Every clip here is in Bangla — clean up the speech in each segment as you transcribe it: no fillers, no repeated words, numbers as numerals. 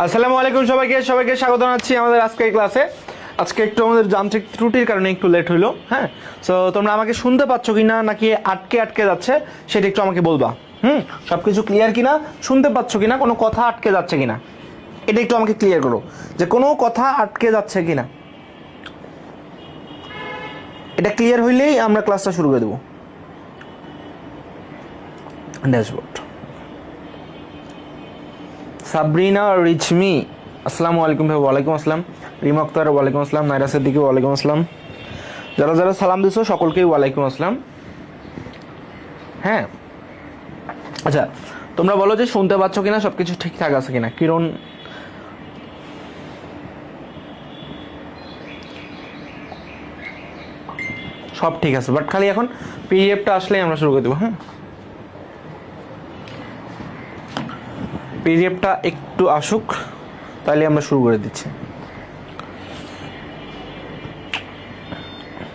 আসসালামু আলাইকুম সবাইকে স্বাগত জানাচ্ছি আমাদের আজকের ক্লাসে। আজকে একটু আমাদের যান্ত্রিক ত্রুটির কারণে একটু লেট হইলো। হ্যাঁ, সো তোমরা আমাকে শুনতে পাচ্ছ কিনা নাকি আটকে যাচ্ছে সেটা একটু আমাকে বলবা। সব কিছু ক্লিয়ার কিনা, শুনতে পাচ্ছ কিনা, কোনো কথা আটকে যাচ্ছে কিনা এটা একটু আমাকে ক্লিয়ার করো, যে কোনো কথা আটকে যাচ্ছে কিনা। এটা ক্লিয়ার হইলেই আমরা ক্লাসটা শুরু করে দেবো। ড্যাশবোর্ড। সাবরিনা রিচমি আসসালামু আলাইকুম ভাই। ওয়ালাইকুম আসসালাম। রিমা আক্তার ওয়ালাইকুম আসসালাম। নাইরা সিদ্দিকি ওয়ালাইকুম আসসালাম। যারা যারা সালাম দিছো সকলকেই ওয়ালাইকুম আসসালাম। হ্যাঁ, আচ্ছা তোমরা বলো যে শুনতে পাচ্ছ কিনা, সব কিছু ঠিকঠাক আছে কিনা। কিরণ সব ঠিক আছে, বাট খালি এখন পিডিএফটা আসলেই আমরা শুরু করে দেবো। হ্যাঁ, পিডিএফটা একটু আসুক তাহলে আমরা শুরু করে দিচ্ছি।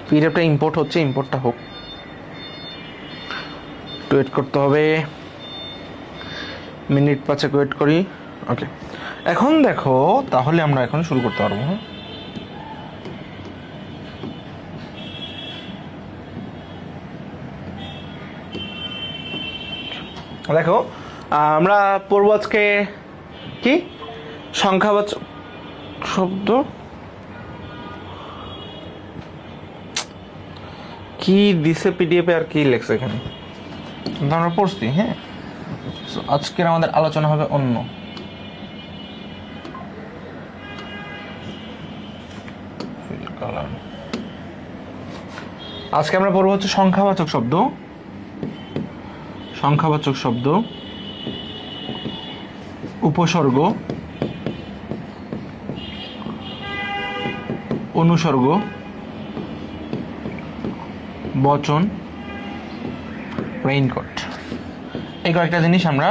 পিডিএফটা ইম্পোর্ট হচ্ছে, ইম্পোর্টটা হোক, একটু ওয়েট করতে হবে, মিনিট 5 ওয়েট করি। ওকে, এখন দেখো তাহলে আমরা এখন শুরু করতে পারবো। হ্যাঁ, দেখো আমরা পড়বো আজকে কি সংখ্যাবাচক শব্দ। কি দিছে পিডিএফে আর কি লেখছে এখানে আমরা পড়ছি। হ্যাঁ, আজকের আমাদের আলোচনা হবে অন্য। আজকে আমরা পড়বো হচ্ছে সংখ্যাবাচক শব্দ। সংখ্যাবাচক শব্দ, উপসর্গ, অনুসর্গ, বচন, রেইনকোট, এই কয়েকটা জিনিস আমরা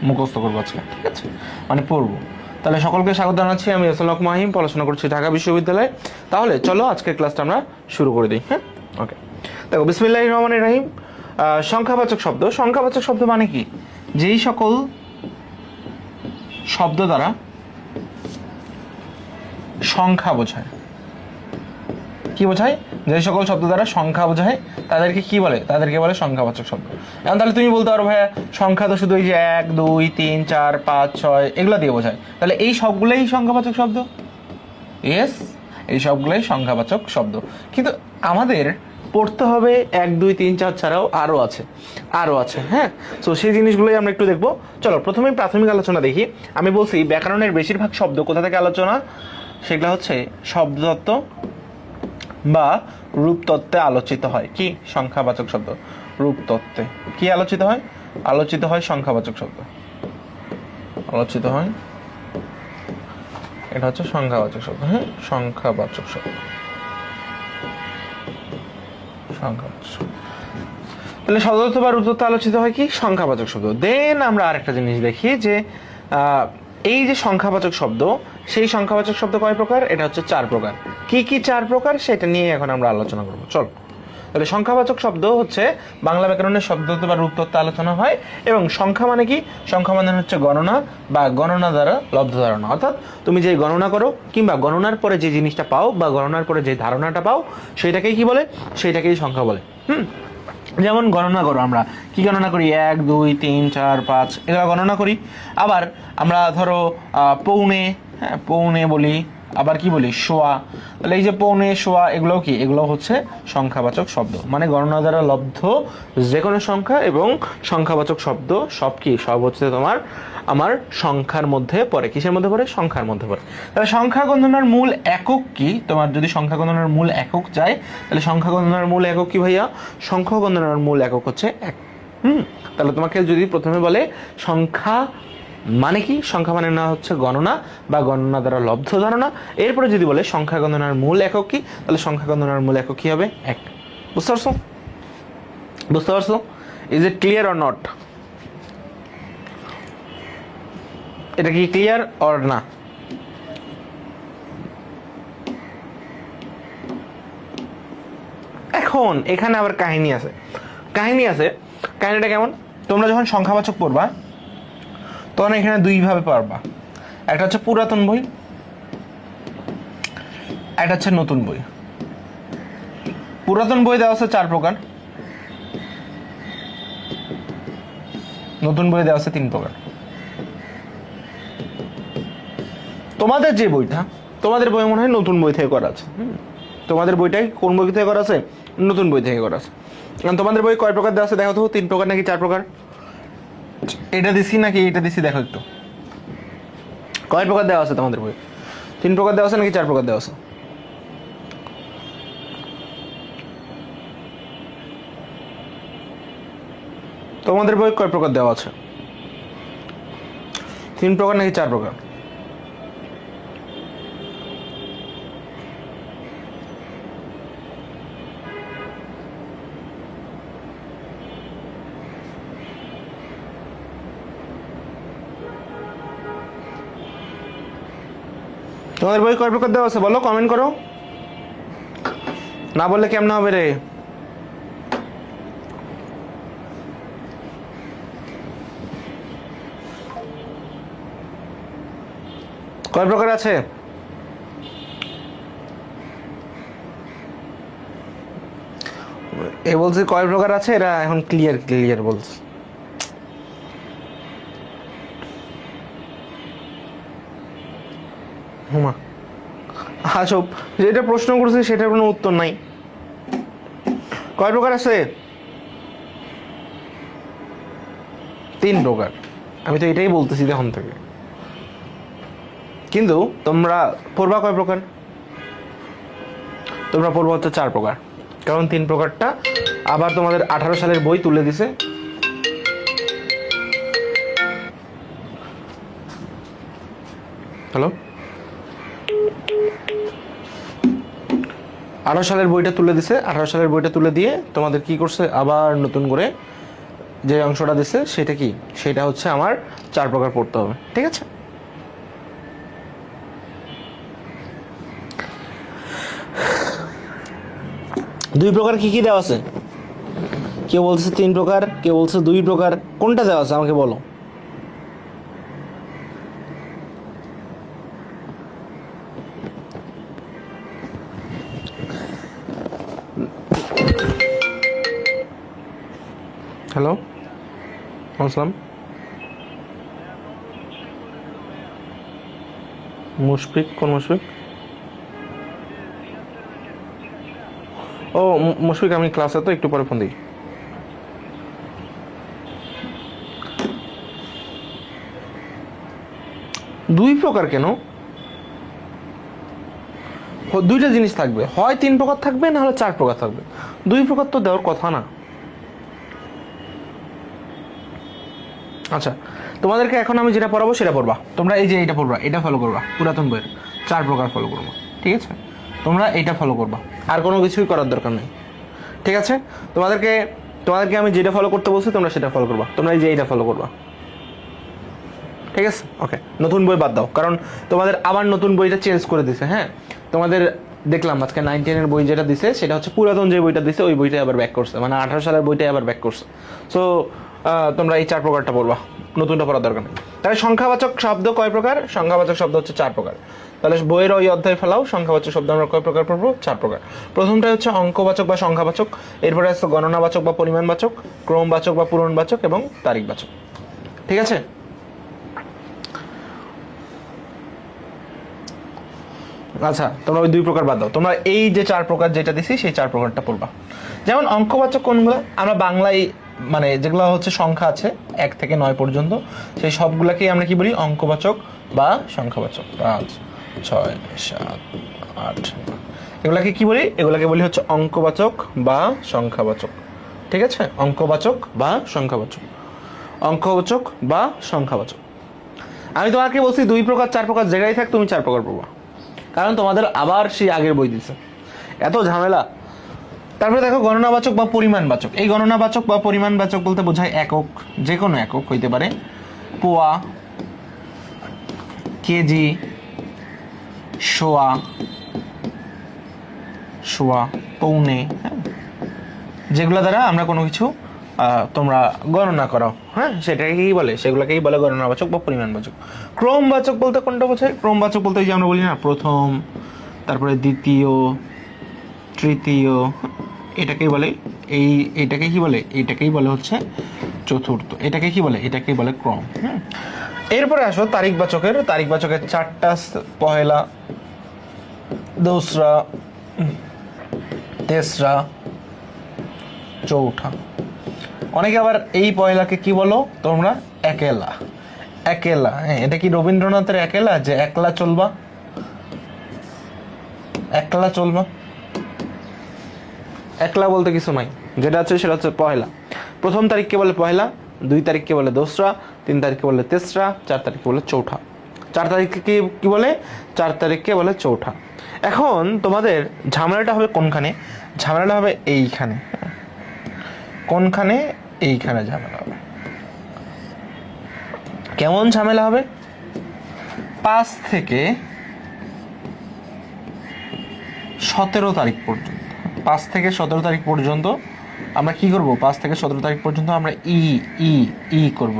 মুখস্থ করবো আজকে। ঠিক আছে, মানে পড়বো। তাহলে সকলকে স্বাগত জানাচ্ছি। আমি আসলাক মাহিম, পড়াশোনা করছি ঢাকা বিশ্ববিদ্যালয়ে। তাহলে চলো আজকের ক্লাসটা আমরা শুরু করে দিই। হ্যাঁ, ওকে, দেখো বিসমিল্লাহির রহমানির রহিম। সংখ্যাবাচক শব্দ। সংখ্যাবাচক শব্দ মানে কি? যেই সকল শব্দ দ্বারা সংখ্যা বোঝায়। কি বোঝায়? যে সকল শব্দ দ্বারা সংখ্যা বোঝায় তাদেরকে কি বলে? তাদেরকে বলে সংখ্যাবাচক শব্দ। এখন তাহলে তুমি বলতে পারো ভাইয়া সংখ্যা তো শুধু এই যে 1 2 3 4 5 6 এগুলো দিয়ে বোঝায়, তাহলে এই সবগুলোই সংখ্যাবাচক শব্দ? ইয়েস, এই সবগুলোই সংখ্যাবাচক শব্দ। কিন্তু আমাদের পড়তে হবে 1 2 3 4 ছাড়াও আরও আছে। হ্যাঁ, তো সেই জিনিসগুলোই আমরা একটু দেখবো। চলো প্রথমেই প্রাথমিক আলোচনা দেখি। আমি বলছি ব্যাকরণের বেশিরভাগ শব্দ কোথা থেকে আলোচনা, সেগুলো হচ্ছে শব্দতত্ত্ব বা রূপতত্ত্বে আলোচিত হয়। কি? সংখ্যাবাচক শব্দ। রূপতত্ত্বে কি আলোচিত হয়? আলোচিত হয় সংখ্যাবাচক শব্দ, আলোচিত হয়, এটা হচ্ছে সংখ্যাবাচক শব্দ। হ্যাঁ, সংখ্যাবাচক শব্দ, সংখ্যাবাচক শব্দ। তাহলে শব্দতত্ত্ব বা রূপতত্ত্ব আলোচিত হয় কি? সংখ্যাবাচক শব্দ। দেন আমরা আরেকটা জিনিস দেখি যে এই যে সংখ্যাবাচক শব্দ, সেই সংখ্যাবাচক শব্দ কয় প্রকার? এটা হচ্ছে 4 প্রকার। কি কি 4 প্রকার সেটা নিয়ে এখন আমরা আলোচনা করবো। চলো, তাহলে সংখ্যাবাচক শব্দ হচ্ছে বাংলা ব্যাকরণের শব্দতত্ত্ব বা রূপতত্ত্ব আলোচনা হয়। এবং সংখ্যা মানে কি? সংখ্যা মানে হচ্ছে গণনা বা গণনা দ্বারা লব্ধ ধারণা। অর্থাৎ তুমি যে গণনা করো কিংবা গণনার পরে যে জিনিসটা পাও বা গণনার পরে যে ধারণাটা পাও সেটাকেই কি বলে? সেটাকেই সংখ্যা বলে। যেমন গণনা করো, আমরা কি গণনা করি? 1 2 3 4 5 এগুলো গণনা করি। আবার আমরা ধরো পৌনে, হ্যাঁ পৌনে বলি, আবার কি বলি? সোয়া। তাহলে এই যে পৌনে, সোয়া এগুলো কি? এগুলো হচ্ছে সংখ্যাবাচক শব্দ। মানে গণনা দ্বারা লব্ধ যে কোনো সংখ্যা এবং সংখ্যাবাচক শব্দ সব কি? সব হচ্ছে আমার সংখ্যার মধ্যে পড়ে। কিসের মধ্যে পড়ে? সংখ্যার মধ্যে পড়ে। তাহলে সংখ্যা গণনার মূল একক কি? তোমার যদি সংখ্যা গণনার মূল একক চাই তাহলে সংখ্যা গণনার মূল একক কি ভাইয়া? সংখ্যা গণনার মূল একক হচ্ছে 1। তাহলে তোমাকে যদি প্রথমে বলে সংখ্যা মানে কি? সংখ্যা মানে না হচ্ছে গণনা বা গণনা দ্বারা লব্ধ ধারণা। এরপরে যদি বলে সংখ্যা গণনার মূল একক কি, তাহলে সংখ্যা গণনার মূল একক কি হবে? 1। বুঝতে পারছো? বুঝতে পারছো? Is it clear or not? এটা কি ক্লিয়ার অর না? এখন এখানে আবার কাহিনী আছে। কাহিনীটা কেমন? তোমরা যখন সংখ্যাবাচক পড়বা তখন এখানে দুইভাবে পারবা। একটা হচ্ছে পুরাতন বই, একটা হচ্ছে নতুন বই। পুরাতন বই দেওয়া আছে 4 প্রকার, নতুন বই দেওয়া আছে 3 প্রকার। তোমাদের যে বইটা, তোমাদের বই মনে হয় নতুন বই থেকে করা আছে। তোমাদের বইটাই কোন বই থেকে করা আছে? নতুন বই থেকে করা আছে। কারণ তোমাদের বই কয় প্রকার দেওয়া আছে দেখো তো, 3 প্রকার নাকি 4 প্রকার? এটা দিছি নাকি এটা দিছি দেখো একটু, কয় প্রকার দেওয়া আছে তোমাদের বই? 3 প্রকার দেওয়া আছে নাকি 4 প্রকার দেওয়া আছে? তোমাদের বই কয় প্রকার দেওয়া আছে? 3 প্রকার নাকি 4 প্রকার? তোমাদের বই কয় প্রকার দেওয়া আছে বলো, কমেন্ট করো। না বললে কেমন হবে রে? কয় প্রকার আছে? এ বলছে কয় প্রকার আছে, এরা এখন ক্লিয়ার বলছে। হুমা আসব, যেটা প্রশ্ন করছে সেটার কোনো উত্তর নাই। কয় প্রকার আছে? 3 প্রকার। আমি তো এটাই বলতেছি তখন থেকে, কিন্তু তোমরা পড়বা কয় প্রকার? তোমরা পড়বা হচ্ছে 4 প্রকার, কারণ 3 প্রকারটা আবার তোমাদের 18 সালের বই তুলে দিছে। হ্যালো, 18 সালের বইটা তুলে দিছে। 18 সালের বইটা তুলে দিয়ে তোমাদের কি করছে, আবার নতুন করে যে অংশটা দিছে সেটা কি, সেটা হচ্ছে আমার 4 প্রকার পড়তে হবে। ঠিক আছে, দুই প্রকার কি কি দেওয়া আছে? কেউ বলছে 3 প্রকার, কেউ বলছে 2 প্রকার। কোনটা দেওয়া আছে আমাকে বলো। হ্যালো, আসসালাম। মুশফিক? কোন মুশফিক? ও মুশফিক, আমি ক্লাসে তো, একটু পরে ফোন দিই। দুই প্রকার কেন? দুইটা জিনিস থাকবে, হয় 3 প্রকার থাকবে, না হলে 4 প্রকার থাকবে। 2 প্রকার তো দেওয়ার কথা না। আচ্ছা, তোমাদেরকে এখন আমি যেটা পড়াবো সেটা পড়বা। তোমরা এই যে এটা পড়বা, এটা ফলো করবা, পুরাতন বইয়ের 4 প্রকার ফলো করবো। ঠিক আছে, তোমরা এইটা ফলো করবা, আর কোনো কিছুই করার দরকার নেই। ঠিক আছে, তোমাদেরকে আমি যেটা ফলো করতে বলছি তোমরা সেটা ফলো করবা। তোমরা এই যে এইটা ফলো করবা। ঠিক আছে, ওকে। নতুন বই বাদ দাও, কারণ তোমাদের আবার নতুন বইটা চেঞ্জ করে দিছে। হ্যাঁ, তোমাদের দেখলাম আজকে 9, 10 এর বই যেটা দিছে সেটা হচ্ছে পুরাতন যে বইটা দিছে ওই বইটাই আবার ব্যাক করছে, মানে 18 সালের বইটাই আবার ব্যাক করছে। সো তোমরা এই 4 প্রকারটা পড়বা, নতুনটা পড়ার দরকার নেই। তাহলে সংখ্যাবাচক শব্দ কয় প্রকার? সংখ্যাবাচক শব্দ হচ্ছে 4 প্রকার। তাহলে বইয়ের ওই অধ্যায় ফেলাও, সংখ্যাবাচক শব্দ আমরা কয় প্রকার পড়বো? 4 প্রকার। প্রথমটা হচ্ছে অঙ্কবাচক বা সংখ্যাবাচক, এরপরে আছে গণনাবাচক বা পরিমাণবাচক, ক্রমবাচক বা পূরণবাচক এবং তারিখবাচক। ঠিক আছে, আচ্ছা তোমরা ওই 2 প্রকার বাদ দাও, তোমরা এই যে 4 প্রকার যেটা দিছি সেই 4 প্রকারটা পড়বা। যেমন অঙ্কবাচক কোনগুলো? আমরা বাংলায় মানে যেগুলো হচ্ছে সংখ্যা আছে 1 থেকে 9 পর্যন্ত, সেই সবগুলাকেই আমরা কি বলি? অঙ্কবাচক বা সংখ্যাবাচক। 5, 6, 7, 8, এগুলাকে কি বলি? এগুলাকে বলি হচ্ছে অঙ্কবাচক বা সংখ্যাবাচক। ঠিক আছে, অঙ্কবাচক বা সংখ্যাবাচক, অঙ্কবাচক বা সংখ্যাবাচক। আমি তোমাকে বলছি 2 প্রকার 4 প্রকার জায়গায় থাক, তুমি 4 প্রকার পড়বা, কারণ তোমাদের আবার সেই আগের বই দিছে, এত ঝামেলা। তারপরে দেখো গণনাবাচক বা পরিমাণবাচক। এই গণনাবাচক বা পরিমাণবাচক বলতে বোঝায় একক, যে কোনো একক হইতে পারে, পোয়া, কেজি, শোয়া, পৌনে, হ্যাঁ, যেগুলো দ্বারা আমরা কোনো কিছু তোমরা গণনা করো, হ্যাঁ সেটাকে কি বলে, সেগুলোকেই বলে গণনাবাচক বা পরিমাণবাচক। ক্রমবাচক বলতে কোনটা বোঝায়? ক্রমবাচক বলতে যে আমরা বলি না প্রথম, তারপরে দ্বিতীয়, তৃতীয়, এটাকেই বলে এইটাকে কি বলে, এইটাকেই বলে হচ্ছে চতুর্থ। এটাকে কি বলে? এটাকেই বলে ক্রম। এরপরে আসো তারিখবাচকের। তারিখবাচকের চারটা, পহেলা, দোসরা, তেসরা, চৌঠা। অনেকে আবার এই পয়লাকে কি বলো তোমরা? একেলা। একেলা, হ্যাঁ এটা কি রবীন্দ্রনাথের একেলা, যে একলা চলবা, একলা চলবা? একলা বলতে কিছু নাই, যেটা আছে সেটা হচ্ছে পহেলা। প্রথম তারিখকে বলে পহেলা, 2 তারিখকে বলে দোসরা, 3 তারিখকে বলে তেসরা, 4 তারিখকে বলে চৌঠা। 4 তারিখকে কি বলে? 4 তারিখকে বলে চৌঠা। এখন তোমাদের ঝামেলাটা হবে কোনখানে? ঝামেলাটা হবে এইখানে। কোনখানে? এইখানে ঝামেলা হবে। কেমন ঝামেলা হবে? 5 থেকে 17 তারিখ পর্যন্ত, 5 থেকে 17 তারিখ পর্যন্ত আমরা কি করব? 5 থেকে 17 তারিখ পর্যন্ত আমরা ই করব।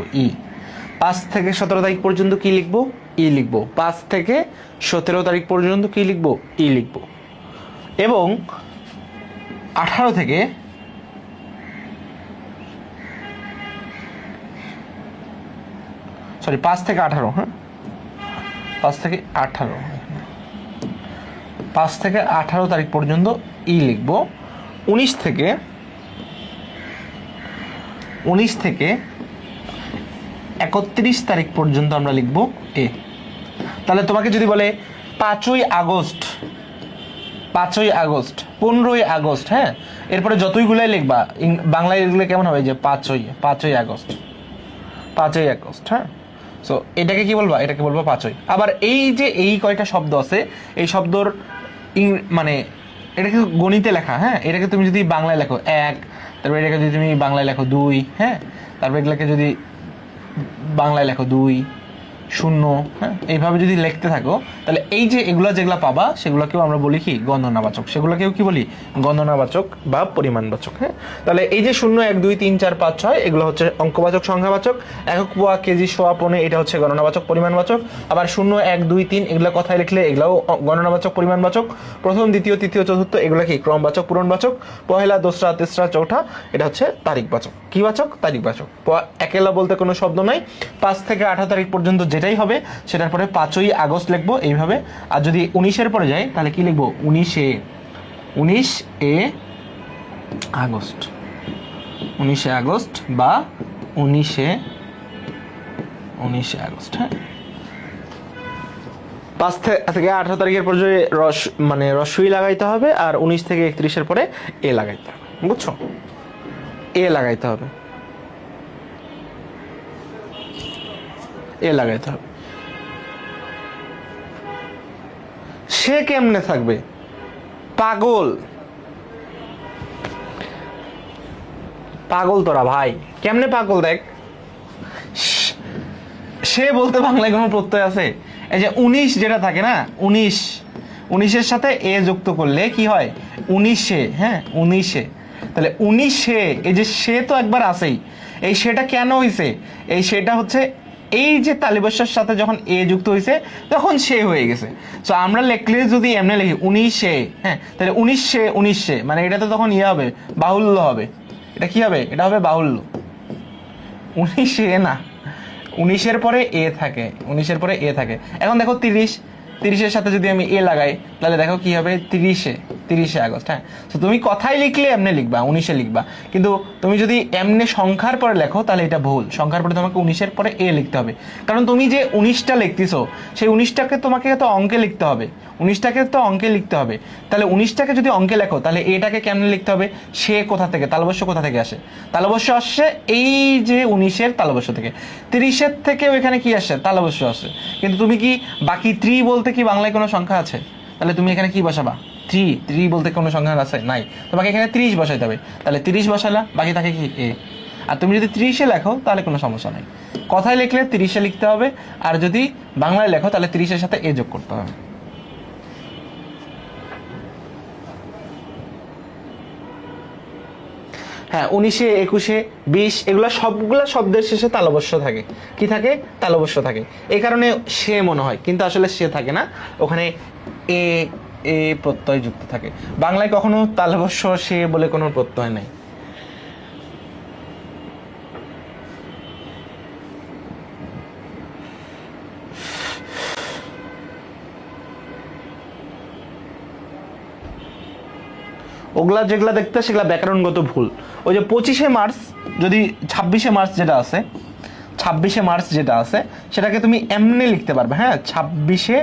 5 থেকে 17 তারিখ পর্যন্ত কি লিখব? ই লিখব। 5 থেকে 17 তারিখ পর্যন্ত কি লিখব? ই লিখব। এবং 18 থেকে 5 থেকে 18, হ্যাঁ 5 থেকে 18, 5 থেকে 18 তারিখ পর্যন্ত ই লিখব। 19 থেকে 31 তারিখ পর্যন্ত আমরা লিখব এ। তাহলে তোমাকে যদি বলে 5ই আগস্ট, 5ই আগস্ট, 15ই আগস্ট, হ্যাঁ এরপরে যতইগুলাই লিখবা বাংলায় লিখলে কেমন হবে? যে 5ই আগস্ট, 5ই আগস্ট, হ্যাঁ। সো এটাকে কি বলবা? এটাকে বলবো 5ই। আবার এই যে এই কয়টা শব্দ আছে, এই শব্দর মানে এটাকে গণিতে লেখা, হ্যাঁ এটাকে তুমি যদি বাংলায় লেখো 1, তারপরে এটাকে যদি তুমি বাংলায় লেখো 2, হ্যাঁ তারপরে এগুলোকে যদি বাংলায় লেখো 2, 0, হ্যাঁ এইভাবে যদি লিখতে থাকো, তাহলে এই যে এগুলা যেগুলা পাবা সেগুলোকেও আমরা বলি কি? গণনাবাচক। সেগুলোকেও কি বলি? গণনাবাচক বা পরিমাণবাচক। হ্যাঁ তাহলে এই যে 0, 1, 2, 3, 4, 5, 6 এগুলো হচ্ছে অঙ্কবাচক, সংখ্যাবাচক। একক, পোয়া, কেজি, সোয়া, পনে এটা হচ্ছে গণনাবাচক, পরিমাণবাচক। আবার 0, 1, 2, 3 এগুলো কথায় লিখলে এগুলাও গণনাবাচক, পরিমাণবাচক। প্রথম, দ্বিতীয়, তৃতীয়, চতুর্থ এগুলো কি? ক্রমবাচক, পূরণবাচক। পহেলা, দোসরা, তেসরা, চৌঠা এটা হচ্ছে তারিখবাচক। কি বাচক? তারিখবাচক। একেলা বলতে কোনো শব্দ নাই। 5 থেকে 18 তারিখ পর্যন্ত যেটাই হবে সেটার পরে 5ই আগস্ট লিখবো এইভাবে। আর যদি 19-এর পরে যাই তাহলে কি লিখবো? 19 আগস্ট, 19 আগস্ট বা 19 আগস্ট, হ্যাঁ। 5 থেকে 18 তারিখের পর্যায়ে রস্বই লাগাইতে হবে, আর 19 থেকে 31-এর পরে এ লাগাইতে হবে, বুঝছো? এ লাগাইতে হবে, এ লাগাইতে হবে। সে কেমনে থাকবে? পাগল, পাগল তোরা ভাই, কেমনে পাগল? দেখ, সে বলতে বাংলায় কোনো প্রত্যয় আছে? এই যে 19 যেটা থাকে না, 19-এর সাথে এ যুক্ত করলে কি হয়? 19-এ, হ্যাঁ 19-এ। তাহলে 19-এ এই যে সে তো একবার আসেই, এই সেটা কেন হইছে? এই সেটা হচ্ছে এই যে তালিবস্যার সাথে যখন এ যুক্ত হয়েছে তখন সে হয়ে গেছে। সো আমরা লিখলে যদি এমনি লিখি 19-এ, হ্যাঁ তাহলে 19-এ মানে এটা তো তখন ইয়ে হবে, বাহুল্য হবে। এটা কি হবে? এটা হবে বাহুল্য। 19-এ না, 19-এর পরে এ থাকে, 19-এর পরে এ থাকে। এখন দেখো 30-এর সাথে যদি আমি এ লাগাই তাহলে দেখো কি হবে? 30-এ আগস্ট, হ্যাঁ। তো তুমি কথাই লিখলে এমনি লিখবা, 19-এ লিখবা, কিন্তু তুমি যদি এমনি সংখ্যার পরে লেখো তাহলে এটা ভুল। সংখ্যার পরে তোমাকে 19-এর পরে এ লিখতে হবে, কারণ তুমি যে 19টা লিখতেছো সেই 19টাকে তোমাকে তো অঙ্কে লিখতে হবে, 19টাকে তো অঙ্কে লিখতে হবে। তাহলে 19টাকে যদি অঙ্কে লেখো তাহলে এটাকে কেমনে লিখতে হবে? সে কোথা থেকে, তালবস্য কোথা থেকে আসে? তালবস্য আসছে এই যে 19-এর তালবস্য থেকে। 30-এর থেকে ওইখানে কি আসে? তালবস্য আসে। কিন্তু তুমি কি বাকি 3 বলতে কি বাংলায় কোনো সংখ্যা আছে? তাহলে তুমি এখানে কি বসাবা? 3 বলতে কোনো সংখ্যা আছে? নাই। তোমাকে এখানে 30 বসাইতে হবে। তাহলে 30 বসালা, বাকি থাকে কি? এ। আর তুমি যদি 30-এ লেখো তাহলে কোনো সমস্যা নাই। কথায় লিখলে 30-এ লিখতে হবে, আর যদি বাংলায় লেখো তাহলে 30-এর সাথে এ যোগ করতে হবে। হ্যাঁ 19-এ 21-এ 20 এগুলা সবগুলা শব্দের শেষে তালবস্য থাকে। কি থাকে? তালবস্য থাকে। এই কারণে সে মনে হয়, কিন্তু আসলে সে থাকে না, ওখানে এ এ প্রত্যয় যুক্ত থাকে। বাংলায় কখনো তালবস্য সে বলে কোনো প্রত্যয় নাই। ওগুলা যেগুলা দেখতে সেগুলা ব্যাকরণগত ভুল। ওই যে 25শে মার্চ যদি 26শে মার্চ যেটা আছে, 26শে মার্চ যেটা আছে সেটাকে তুমি এমনি লিখতে পারবে। হ্যাঁ 26শে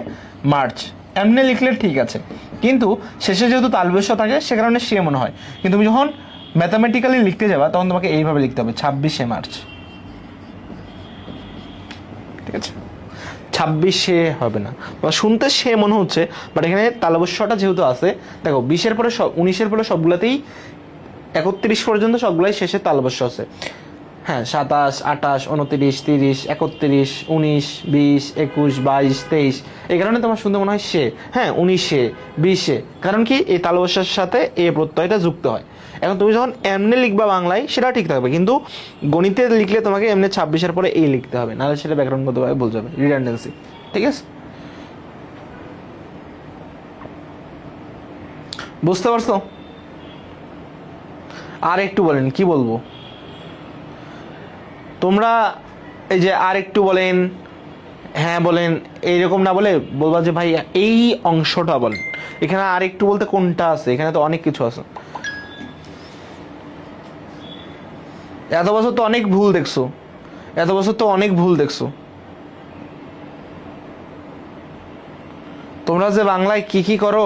মার্চ এমনি লিখলে ঠিক আছে, কিন্তু শেষে যেহেতু তালবস্য থাকে সে কারণে সে মনে হয়। কিন্তু তুমি যখন ম্যাথামেটিক্যালি লিখতে যাবা তখন তোমাকে এইভাবে লিখতে হবে 26শে মার্চ। ঠিক আছে, 26শে হবে না, শুনতে সে মনে হচ্ছে, বাট এখানে তালবস্যটা যেহেতু আছে, দেখো 20-এর পরে 19-এর পরে সবগুলাতেই 31 পর্যন্ত সবগুলাই শেষে তালবস্য আছে। হ্যাঁ 27, 28, 29, 30, 31, 19, 20, 21, 22, 23, এই কারণে তোমার শুনতে মনে হয় সে। হ্যাঁ 19-এ 20-এ, কারণ কি এই তালবস্যের সাথে এ প্রত্যয়টা যুক্ত হয়। এখন তুমি যখন এমনি লিখবা বাংলায় সেটা ঠিক থাকবে, কিন্তু গণিতে লিখলে তোমাকে এমনি 26-এর পরে এই লিখতে হবে, নাহলে সেটা ব্যাকরণগতভাবে ভুল যাবে, রিডান্ডেন্সি। ঠিক আছে, বুঝতে পারছো? আর একটু বলেন, কি বলবো তোমরা? এই যে আর একটু বলেন, হ্যাঁ বলেন, এইরকম না বলে বলবা যে ভাই এই অংশটা বলেন। এখানে আর একটু বলতে কোনটা আছে? এখানে তো অনেক কিছু আছে। এত বছর তো অনেক ভুল দেখছো, এত বছর তো অনেক ভুল দেখছো। তোমরা যে বাংলায় কি কি করো,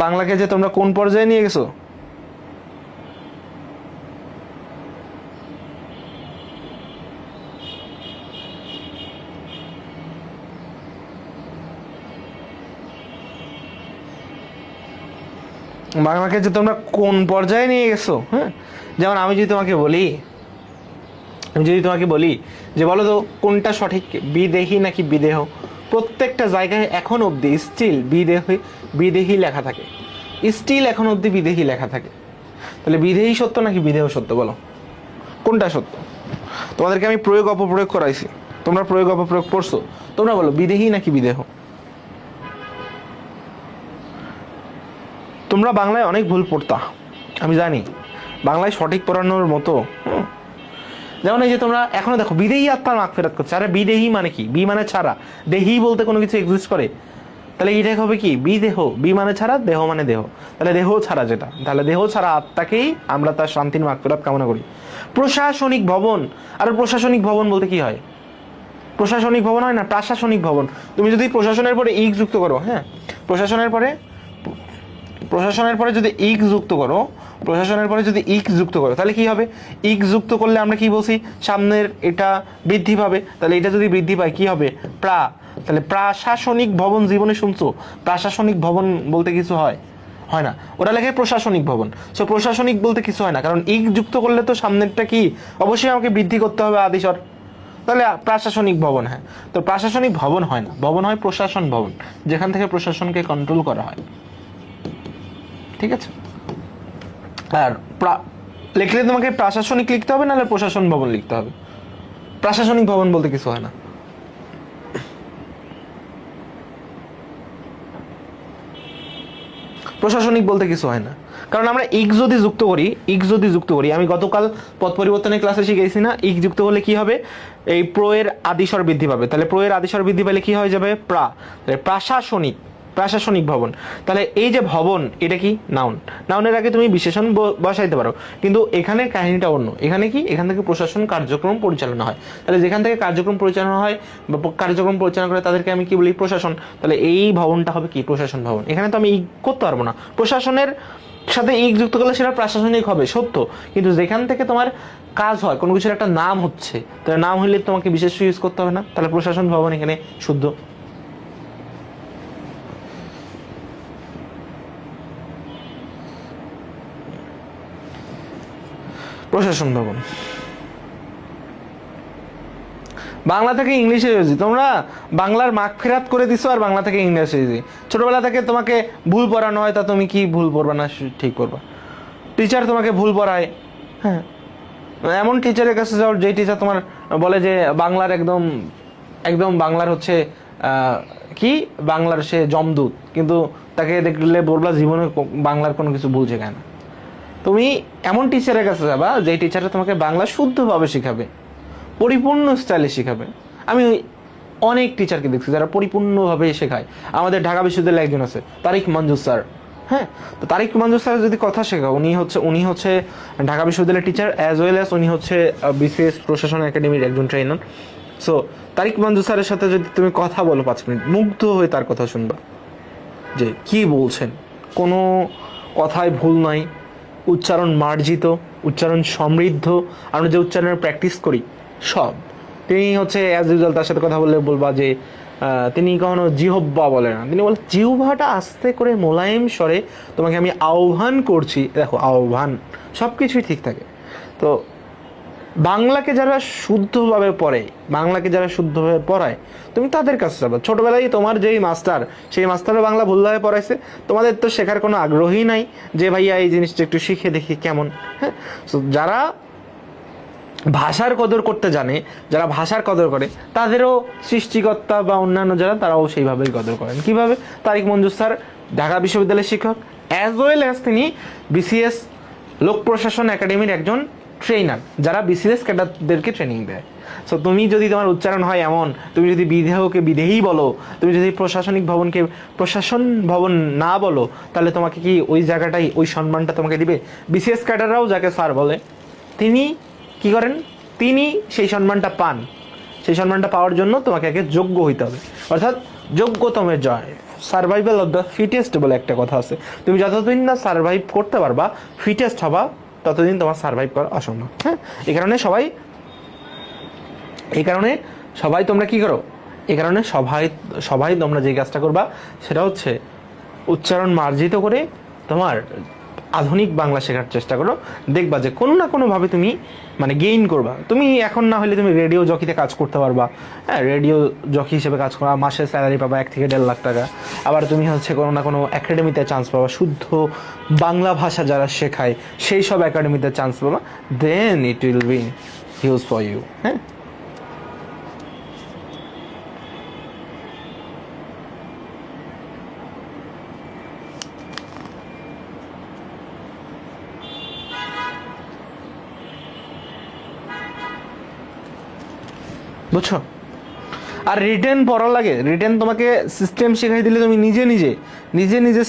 বাংলাকে যে তোমরা কোন পর্যায়ে নিয়ে গেছো। বাংলাকে যে তোমরা কোন পর্যায়ে নিয়ে গেছো। হ্যাঁ যেমন আমি যদি তোমাকে বলি যে বলো তো কোনটা সঠিক, বিদেহী নাকি বিদেহ, প্রত্যেকটা জায়গায় এখন অবধি স্টিল বিদেহী লেখা থাকে, স্টিল এখন অবধি বিদেহী লেখা থাকে। তাহলে বিদেহী সত্য নাকি বিদেহ সত্য, বলো কোনটা সত্য? তোমাদেরকে আমি প্রয়োগ অপপ্রয়োগ করাইছি, তোমরা প্রয়োগ অপপ্রয়োগ করছো, তোমরা বলো বিদেহী নাকি বিদেহ। তোমরা বাংলায় অনেক ভুল পড়তা, আমি জানি, বাংলায় সঠিক পড়ানোর মতো। যেমন এই যে তোমরা এখনো দেখো বিদেহী আত্মার মাগফিরাত করছে, আরে বিদেহী মানে কি? বি মানে ছাড়া, দেহি বলতে কোনো কিছু এক্সিস্ট করে? তাহলে এইটাই হবে কি? বিদেহ, বি মানে ছাড়া, দেহ মানে দেহ, তাহলে দেহ ছাড়া যেটা, তাহলে দেহ ছাড়া আত্মাকেই আমরা তার শান্তির মাগফিরাত কামনা করি। প্রশাসনিক ভবন, আর প্রশাসনিক ভবন বলতে কি হয়? প্রশাসনিক ভবন হয় না, প্রশাসনিক ভবন। তুমি যদি প্রশাসনের পরে ইক যুক্ত করো, হ্যাঁ প্রশাসনের পরে যদি ইক যুক্ত করো, তাহলে কি হবে? ইক যুক্ত করলে আমরা কি বলছি? সামনের এটা বৃদ্ধি পাবে, তাহলে এটা যদি বৃদ্ধি পায় কি হবে? তাহলে প্রশাসনিক ভবন জীবনে শুনছো? প্রশাসনিক ভবন বলতে কিছু হয় না, ওটা লেখে প্রশাসনিক ভবন। সো প্রশাসনিক বলতে কিছু হয় না, কারণ ইক যুক্ত করলে তো সামনেরটা কি অবশ্যই আমাকে বৃদ্ধি করতে হবে, আদিস্বর, তাহলে প্রশাসনিক ভবন। হ্যাঁ তো প্রশাসনিক ভবন হয় না, ভবন হয় প্রশাসন ভবন, যেখান থেকে প্রশাসনকে কন্ট্রোল করা হয়। ঠিক আছে, আর লিখলে তোমাকে প্রশাসনিক লিখতে হবে, নাহলে প্রশাসন ভবন লিখতে হবে। প্রশাসনিক ভবন বলতে কিছু হয় না। প্রশাসনিক বলতে কিছু হয় না, কারণ আমরা ইক যদি যুক্ত করি, আমি গতকাল পদ পরিবর্তনের ক্লাসে শিখেছি না, ইক যুক্ত হলে কি হবে? এই প্রয়ের আদিস্বর বৃদ্ধি পাবে, তাহলে প্রয়ের আদিস্বর বৃদ্ধি পেলে কি হয়ে যাবে? প্রশাসনিক ভবন। তাহলে এই যে ভবন, এটা কি নাউনের আগে তুমি বিশেষণ বসাইতে পারো, কিন্তু এখানে কাহিনীটা অন্য। এখানে কি? এখান থেকে প্রশাসন কার্যক্রম পরিচালনা হয়, তাহলে যেখান থেকে কার্যক্রম পরিচালনা হয় বা কার্যক্রম পরিচালনা করে তাদেরকে আমি কি বলি? প্রশাসন। তাহলে এই ভবনটা হবে কি? প্রশাসন ভবন। এখানে তো আমি ই করতে পারবো না, প্রশাসনের সাথে ইক যুক্ত করলে সেটা প্রশাসনিক হবে সত্য, কিন্তু যেখান থেকে তোমার কাজ হয়, কোনো কিছুর একটা নাম হচ্ছে, তাহলে নাম হইলে তোমাকে বিশেষ ইউজ করতে হবে না, তাহলে প্রশাসন ভবন এখানে শুদ্ধ। প্রশাসন ভবন। বাংলা থেকে ইংলিশে হয়েছি, তোমরা বাংলার মাগফিরাত করে দিছো আর বাংলা থেকে ইংলিশে হয়েছি। ছোটবেলা থেকে তোমাকে ভুল পড়ানো হয়, তা তুমি কি ভুল পড়বা না ঠিক করবা? টিচার তোমাকে ভুল পড়ায়, হ্যাঁ, এমন টিচারের কাছে যাও যে টিচার তোমার বলে যে বাংলার একদম একদম বাংলার হচ্ছে কি বাংলার সে জমদূত, কিন্তু তাকে দেখলে বলবা জীবনে বাংলার কোনো কিছু ভুল শেখায় না। তুমি এমন টিচারের কাছে যাবা যে টিচারটা তোমাকে বাংলা শুদ্ধভাবে শেখাবে, পরিপূর্ণ স্টাইলে শেখাবে। আমি অনেক টিচারকে দেখছি যারা পরিপূর্ণভাবে শেখায়। আমাদের ঢাকা বিশ্ববিদ্যালয়ে একজন আছে তারিক মঞ্জুর স্যার, হ্যাঁ, তো তারিক মঞ্জুর স্যার যদি কথা শেখাও, উনি হচ্ছে ঢাকা বিশ্ববিদ্যালয়ের টিচার অ্যাজ ওয়েল অ্যাজ উনি হচ্ছে বিসিএস প্রশাসন একাডেমির একজন ট্রেনার। সো তারিক মঞ্জুর স্যারের সাথে যদি তুমি কথা বলো 5 মিনিট, মুগ্ধ হয়ে তার কথা শুনবা যে কি বলছেন, কোনো কথায় ভুল নাই, উচ্চারণ মার্জিত, উচ্চারণ সমৃদ্ধ, আমরা যে উচ্চারণের প্র্যাকটিস করি সব। তিনি হচ্ছে অ্যাজ ইউজুয়াল তার সাথে কথা বললে বলবা যে তিনি কখনো জিহব্বা বলে না, তিনি বলে জিহ্বাটা আস্তে করে মোলায়েম স্বরে তোমাকে আমি আহ্বান করছি। দেখো আহ্বান সব কিছুই ঠিক থাকে। তো বাংলাকে যারা শুদ্ধভাবে পড়ে, বাংলাকে যারা শুদ্ধভাবে পড়ায়, তুমি তাদের কাছে যাবে। ছোটবেলায় তোমার যেই মাস্টার, সেই মাস্টারও বাংলা ভুলভাবে পড়াইছে, তোমাদের তো শেখার কোনো আগ্রহই নাই যে ভাইয়া এই জিনিসটা একটু শিখে দেখি কেমন। হ্যাঁ, তো যারা ভাষার কদর করতে জানে, যারা ভাষার কদর করে, তাদেরও সৃষ্টিকর্তা বা অন্যান্য যারা তারাও সেইভাবেই কদর করেন। কিভাবে? তারিক মঞ্জুর স্যার ঢাকা বিশ্ববিদ্যালয়ের শিক্ষক, অ্যাজ ওয়েল অ্যাজ তিনি বিসিএস লোক প্রশাসন একাডেমির একজন ট্রেনার, যারা বিসিএস ক্যাডারদেরকে ট্রেনিং দেয়। সো তুমি যদি তোমার উচ্চারণ হয় এমন, তুমি যদি বিধেয়কে বিধেয়ী বলো, তুমি যদি প্রশাসনিক ভবনকে প্রশাসন ভবন না বলো, তাহলে তোমাকে কি ওই জায়গাটাই ওই সম্মানটা তোমাকে দিবে? বিসিএস ক্যাডাররাও যাকে স্যার বলে, তিনি কি করেন? তিনি সেই সম্মানটা পান। সেই সম্মানটা পাওয়ার জন্য তোমাকে আগে যোগ্য হইতে হবে, অর্থাৎ যোগ্যতমের জয়, সার্ভাইভাল অফ দ্য ফিটেস্ট বলে একটা কথা আছে। তুমি যতদিন না সার্ভাইভ করতে পারবা, ফিটেস্ট হবা, ততদিন তোমার সার্ভাইভ করা অসম্ভব। হ্যাঁ, এই কারণে সবাই তোমরা কি করো? এই কারণে সবাই তোমরা যে কাজটা করবা সেটা হচ্ছে উচ্চারণ মার্জিত করে তোমার আধুনিক বাংলা শেখার চেষ্টা করো। দেখবা যে কোনো না কোনোভাবে তুমি মানে গেইন করবা। তুমি এখন না হলে তুমি রেডিও জকিতে কাজ করতে পারবা। হ্যাঁ, রেডিও জকি হিসেবে কাজ করা, মাসে স্যালারি পাবা 1 থেকে 1.5 লাখ টাকা। আবার তুমি হচ্ছে কোনো না কোনো একাডেমিতে চান্স পাবা, শুদ্ধ বাংলা ভাষা যারা শেখায় সেই সব একাডেমিতে চান্স পাবা। Then it will be huge for you. হ্যাঁ, বুঝছো? আর রিটেন পড়া লাগে, রিটেন তোমাকে সিস্টেম শেখাই দিলে তুমি নিজে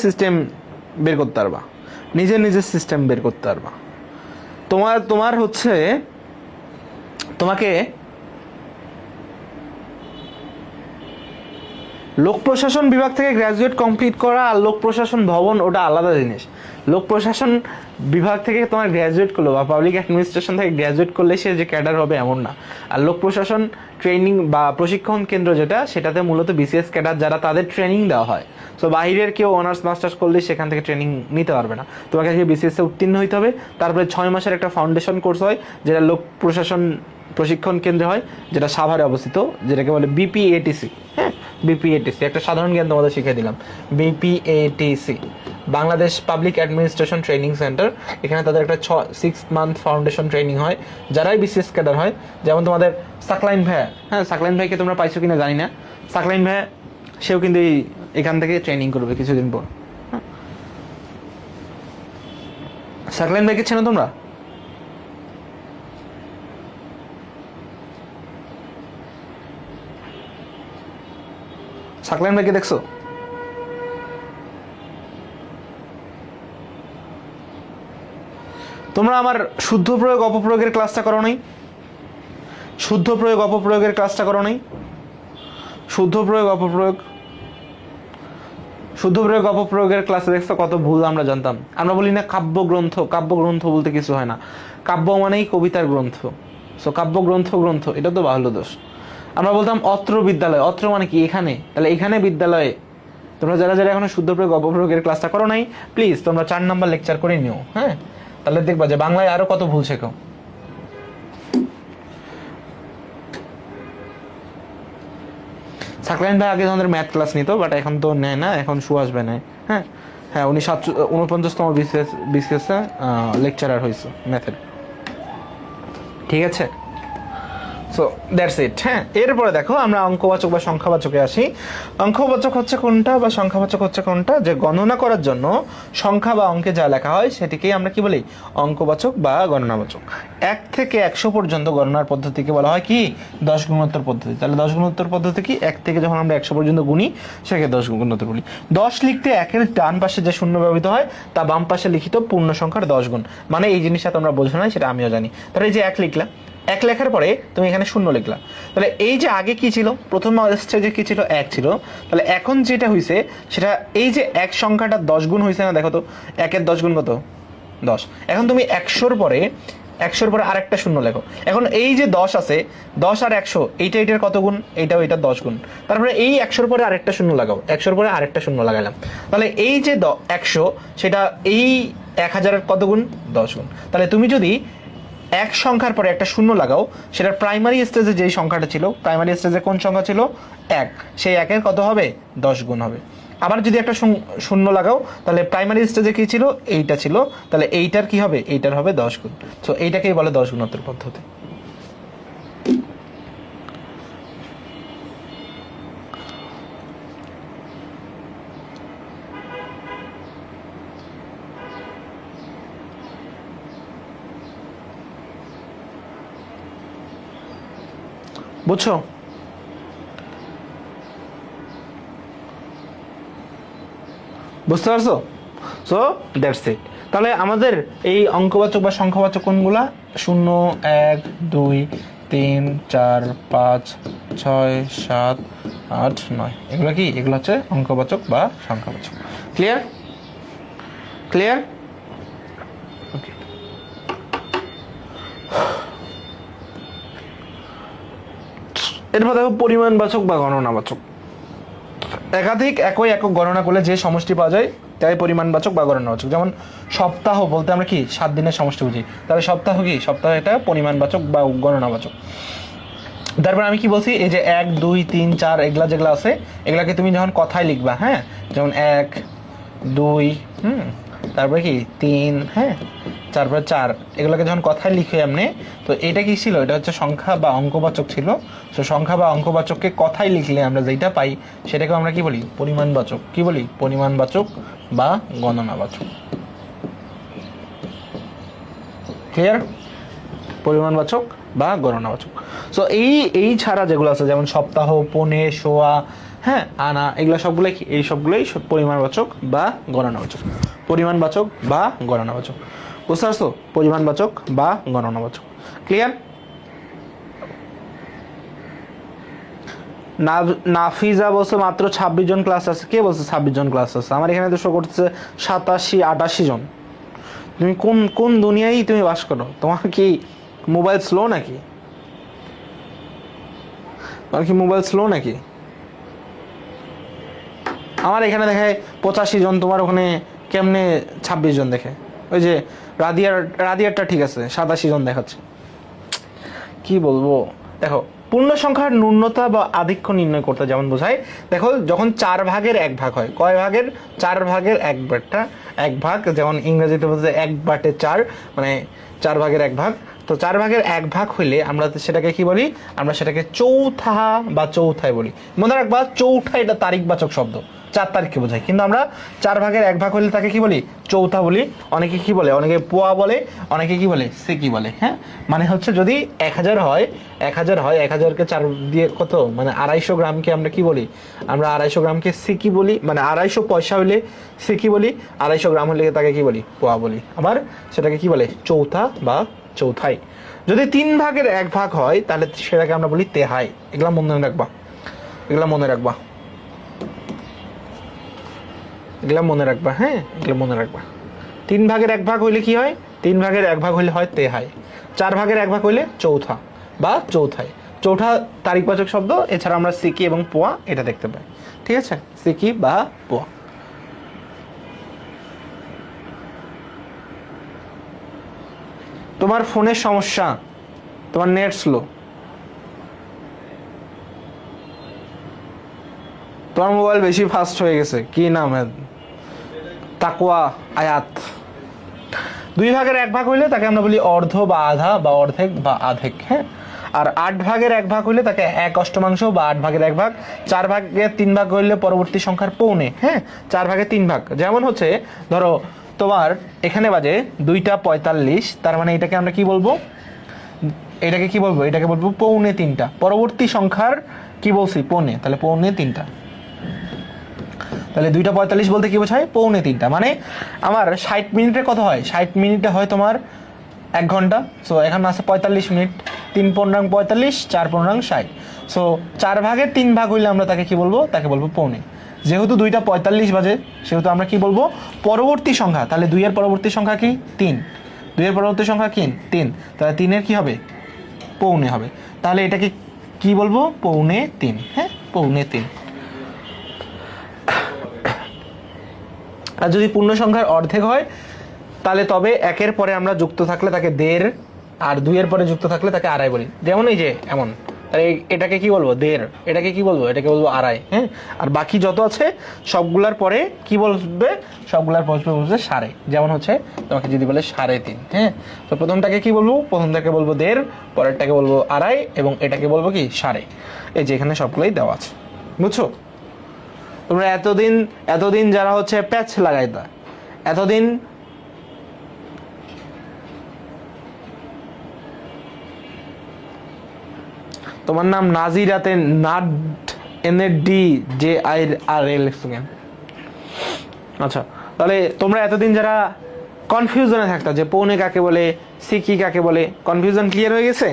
সিস্টেম বের করতে পারবা, নিজে সিস্টেম বের করতে পারবা। তোমার হচ্ছে তোমাকে লোক প্রশাসন বিভাগ থেকে গ্র্যাজুয়েট কমপ্লিট করা আর লোক প্রশাসন ভবন ওটা আলাদা জিনিস। লোক প্রশাসন বিভাগ থেকে তোমার গ্র্যাজুয়েট করলো বা পাবলিক অ্যাডমিনিস্ট্রেশন থেকে গ্র্যাজুয়েট করলে সে যে ক্যাডার হবে এমন না। আর লোক প্রশাসন ট্রেনিং বা প্রশিক্ষণ কেন্দ্র যেটা, সেটাতে মূলত বিসিএস ক্যাডার যারা তাদের ট্রেনিং দেওয়া হয়। সো বাইরের কেউ অনার্স মাস্টার্স করলে সেখান থেকে ট্রেনিং নিতে পারবে না। তোমাকে আগে বিসিএসে উত্তীর্ণ হইতে হবে, তারপরে 6 মাসের একটা ফাউন্ডেশন কোর্স হয় যেটা লোক প্রশাসন প্রশিক্ষণ কেন্দ্রে হয়, যেটা সাভারে অবস্থিত, যেটাকে বলে বিপিএটিসি। হ্যাঁ, বিপিএটিসি একটা সাধারণ জ্ঞান তোমাদের শিখিয়ে দিলাম। BPATC Bangladesh public administration training centre. এখানে তাদের একটা 6 মান্থ ফাউন্ডেশন ট্রেনিং হয় যারাই বিসিএস ক্যাডার হয়। যেমন তোমাদের সাকলাইন ভাইয়া, হ্যাঁ সাকলাইন ভাইকে তোমরা পাইছো কিনা জানি না, সাকলাইন ভাইয়া সেও কিন্তু এখান থেকে ট্রেনিং করবে কিছুদিন পর। সাকলাইন ভাইকে চেনো তোমরা? সাকলাইন ভাইকে দেখছো? তোমরা আমার শুদ্ধ প্রয়োগ অপপ্রয়োগের ক্লাসটা করো নাই? শুদ্ধ প্রয়োগ অপপ্রয়োগের ক্লাসটা করো নাই? শুদ্ধ প্রয়োগ অপপ্রয়োগের ক্লাসে দেখছো কত ভুল আমরা জানতাম। আমরা বলি না কাব্যগ্রন্থ বলতে কিছু হয় না, কাব্য মানেই কবিতার গ্রন্থ। সো কাব্যগ্রন্থ এটা তো বাহুল্য দোষ। আমরা বলতাম অত্র বিদ্যালয়, অত্র মানে কি এখানে, তাহলে এখানে বিদ্যালয়ে। তোমরা যারা এখনো শুদ্ধ প্রয়োগ অপপ্রয়োগের ক্লাসটা করো নাই, প্লিজ তোমরা 4 নাম্বার লেকচার করে নিও। হ্যাঁ, তাহলে দেখবা যে বাংলায় আরো কত ভুল শেখো। সাকলাইন ভাই আগে আমাদের ম্যাথ ক্লাস নিত, বাট এখন তো নেয় না, এখন সুয়াস বানায়। হ্যাঁ হ্যাঁ, উনি 49তম বিসিএসে লেকচারার হয়েছে ম্যাথের। ঠিক আছে, সো দ্যাটস ইট। হ্যাঁ, এরপরে দেখো আমরা অঙ্কবাচক বা সংখ্যাবাচকে আসি। অঙ্কবাচক হচ্ছে কোনটা বা সংখ্যাবাচক হচ্ছে কোনটা? যে গণনা করার জন্য সংখ্যা বা অঙ্কে যা লেখা হয় সেটিকেই আমরা কি বলি? অঙ্কবাচক বা গণনাবাচক। 1 থেকে 100 পর্যন্ত গণনার পদ্ধতিকে বলা হয় কি? 10 গুণোত্তর পদ্ধতি। তাহলে 10 গুণোত্তর পদ্ধতি কি? 1 থেকে যখন আমরা 100 পর্যন্ত গুনি সেটাকে 10 গুণোত্তর বলি। 10 লিখতে 1-এর ডান পাশে যে শূন্য ব্যবহৃত হয় তা বাম পাশে লিখিত পূর্ণ সংখ্যার 10 গুণ। মানে এই জিনিসটা তোমরা বোঝো না, সেটা আমিও জানি। তাহলে এই যে 1 লিখলাম, 1 লেখার পরে তুমি এখানে শূন্য লিখলা, তাহলে এই যে আগে কি ছিল? প্রথম স্টেজে কি ছিল? 1 ছিল। তাহলে এখন যেটা হয়েছে সেটা এই যে 1 সংখ্যাটা 10 গুণ হয়েছে না? দেখো তো 1-এর 10 গুণ কত? 10। এখন তুমি 100-র পরে আরেকটা শূন্য লেখো। এখন এই যে 10 আছে, 10 আর 100 এইটার কত গুণ? এইটাও 10 গুণ। তারপরে এই 100-র পরে আরেকটা শূন্য লাগাও, 100-র পরে আরেকটা শূন্য লাগালাম। তাহলে এই যে 100 সেটা এই 1000-এর কত গুণ? 10 গুণ। তাহলে তুমি যদি 1 সংখ্যার পরে একটা শূন্য লাগাও, সেটার প্রাইমারি স্টেজে যেই সংখ্যাটা ছিল, প্রাইমারি স্টেজে কোন সংখ্যা ছিল? 1। সেই 1-এর কত হবে? 10 গুণ হবে। আবার যদি একটা শূন্য লাগাও, তাহলে প্রাইমারি স্টেজে কি ছিল? এইটা ছিল। তাহলে এইটার কি হবে? এইটার হবে 10 গুণ। সো এইটাকেই বলে 10 গুণোত্তর পদ্ধতি। বুঝছো? বুঝতে পারছো? So that's it. তাহলে আমাদের এই অঙ্কবাচক বা সংখ্যাবাচক কোনগুলা? 0, 1, 2, 3, 4, 5, 6, 7, 8, 9। এগুলো কি? এগুলো হচ্ছে অঙ্কবাচক বা সংখ্যাবাচক। ক্লিয়ার? ক্লিয়ার? ওকে। এরপর দেখো পরিমাণবাচক বা গণনাবাচক। একাধিক একই একক গণনা করলে যে সমষ্টি পাওয়া যায় তাই পরিমাণবাচক বা গণনাবাচক। যেমন সপ্তাহ বলতে আমরা কি 7 দিনের সমষ্টি বুঝি, তাহলে সপ্তাহ কি? সপ্তাহ এটা পরিমাণবাচক বা গণনাবাচক। তারপর আমি কি বলছি? এই যে 1, 2, 3, 4 এগুলা যেগুলো আছে, এগুলাকে তুমি যখন কথায় লিখবা, হ্যাঁ, যেমন 1, 2, তারপরে কি 3, হ্যাঁ, তারপরে 4, এগুলোকে যখন কথায় লিখে এমনি, তো এটা কি ছিল? এটা হচ্ছে সংখ্যা বা অঙ্কবাচক ছিল। তো সংখ্যা বা অঙ্কবাচককে কথায় লিখলে আমরা যেটা পাই সেটাকে আমরা কি বলি? পরিমাণবাচক। কি বলি? পরিমাণবাচক বা গণনাবাচক। ক্লিয়ার? পরিমাণবাচক বা গণনাবাচক। সো এই ছাড়া যেগুলো আছে, যেমন সপ্তাহ, পৌনে, সোয়া, হ্যাঁ, আনা, এগুলো সবগুলোই কি? এই সবগুলোই পরিমাণবাচক বা গণনাবাচক। পরিমাণবাচক বা গণনাবাচক। বুঝতে পারছো? পরিমাণবাচক বা গণনাবাচক। ক্লিয়ার? নাফিজা বলছে মাত্র 26 জন ক্লাস আছে। কে বলছে 26 জন ক্লাস আছে? আমার এখানে তো শো করতেছে 87-88 জন। তুমি কোন দুনিয়ায় তুমি বাস করো? তোমার কি মোবাইল স্লো নাকি? তোমার কি মোবাইল স্লো নাকি? আমার এখানে দেখায় 85 জন, তোমার ওখানে কেমনে 26 জন দেখে? ওই যে রাদিয়ারটা ঠিক আছে, 87 জন দেখাচ্ছে। কি বলবো? দেখো, পূর্ণ সংখ্যার ন্যূনতা বা আধিক্য নির্ণয় করতে যেমন বোঝায়, দেখো যখন 4 ভাগের 1 ভাগ হয়, কয় ভাগের? 4 ভাগের 1 ভাগ, যেমন ইংরেজিতে বলতে 1/4, মানে 4 ভাগের 1 ভাগ। তো 4 ভাগের 1 ভাগ হইলে আমরা সেটাকে কি বলি? আমরা সেটাকে চৌথা বা চৌথায় বলি। মনে রাখবা, চৌঠা এটা তারিখবাচক শব্দ, 4 তারিখকে বোঝায়। কিন্তু আমরা 4 ভাগের 1 ভাগ হলে তাকে কি বলি? চৌথা বলি। অনেকে কি বলে? অনেকে পোয়া বলে, অনেকে কি বলে? সেকি বলে। হ্যাঁ, মানে হচ্ছে যদি 1000 হয়, 1000কে 4 দিয়ে কত? মানে 250 গ্রামকে আমরা কি বলি? আমরা 250 গ্রামকে সেকি বলি। মানে 250 পয়সা হইলে সেকি বলি, 250 গ্রাম হলে তাকে কি বলি? পোয়া বলি। আবার সেটাকে কি বলে? চৌথা বা চৌথাই। যদি 3 ভাগের 1 ভাগ হয় তাহলে সেটাকে আমরা বলি তেহাই। এগুলা মনে রাখবা, এগুলা মনে রাখবা, এগুলা মনে রাখবা। হ্যাঁ, এগুলো মনে রাখবা। 3 ভাগের 1 ভাগ হইলে কি হয়? 3 ভাগের 1 ভাগ হইলে হয় তেহাই। 4 ভাগের 1 ভাগ হইলে চৌথা বা চৌথাই। চৌঠা তারিখবাচক শব্দ। এছাড়া আমরা সিকি এবং পোয়া এটা দেখতে পাই। ঠিক আছে? সিকি বা পোয়া। তোমার ফোনের সমস্যা, তোমার নেট স্লো, তোমার মোবাইল বেশি ফাস্ট হয়ে গেছে। কি নাম? তাকওয়া আয়াত। 2/1 হইলে তাকে আমরা বলি অর্ধ বা আধা বা অর্ধেক বা আধেক, হ্যাঁ। আর 8/1 হইলে তাকে 1/8 বা 8/1, 4/3 হইলে পরবর্তী সংখ্যার পৌনে, হ্যাঁ, 4/3। যেমন হচ্ছে ধরো তোমার এখানে বাজে 2:45, তার মানে এটাকে আমরা কি বলবো, এটাকে কি বলবো, এটাকে বলবো 2:45। পরবর্তী সংখ্যার কি বলছি, পৌনে, তাহলে 2:45। তাহলে 2:45 বলতে কি বোঝায়, 2:45। মানে আমার 60 মিনিটে কত হয়, 60 মিনিটে হয় তোমার 1 ঘন্টা। সো এখানে আছে 45 মিনিট, 3×15 45, 4×15 60। সো 4/3 হইলে আমরা তাকে কি বলবো, তাকে বলবো পৌনে। যেহেতু 2:45 বাজে সেহেতু আমরা কি বলবো, পরবর্তী সংখ্যা, তাহলে 2 এর পরবর্তী সংখ্যা কি 3, 2 এর পরবর্তী সংখ্যা কি 3, তাহলে 3 এর কি হবে, পৌনে হবে। তাহলে এটাকে কি বলবো, 2:45, হ্যাঁ, 2:45। আর যদি পূর্ণ সংখ্যার অর্ধেক হয় তাহলে তবে 1-এর পরে আমরা যুক্ত থাকলে তাকে 1.5, আর 2 এর পরে যুক্ত থাকলে তাকে 2.5 বলি। যেমন এই যে এমন, তাহলে এটাকে কি বলবো, 1.5, এটাকে কি বলবো, এটাকে বলবো 2.5, হ্যাঁ। আর বাকি যত আছে সবগুলার পরে কি বলবে, সবগুলার বসবে 3.5। যেমন হচ্ছে তোমাকে যদি বলে 3.5, হ্যাঁ, তো প্রথমটাকে কি বলবো, প্রথমটাকে বলবো 1.5, পরেরটাকে বলবো 2.5, এবং এটাকে বলবো কি 3.5। এই যে এখানে সবগুলাই দেওয়া আছে, বুঝছো? তোমরা এতদিন যারা হচ্ছে প্যাচ লাগাইতা, এতদিন তোমার নাম নাজিরাতে নাড NADJIRL। আচ্ছা, তাহলে তোমরা এতদিন যারা কনফিউশনে থাকতা যে পৌনে কাকে বলে, সিকি কাকে বলে, কনফিউশন ক্লিয়ার হয়ে গেছে?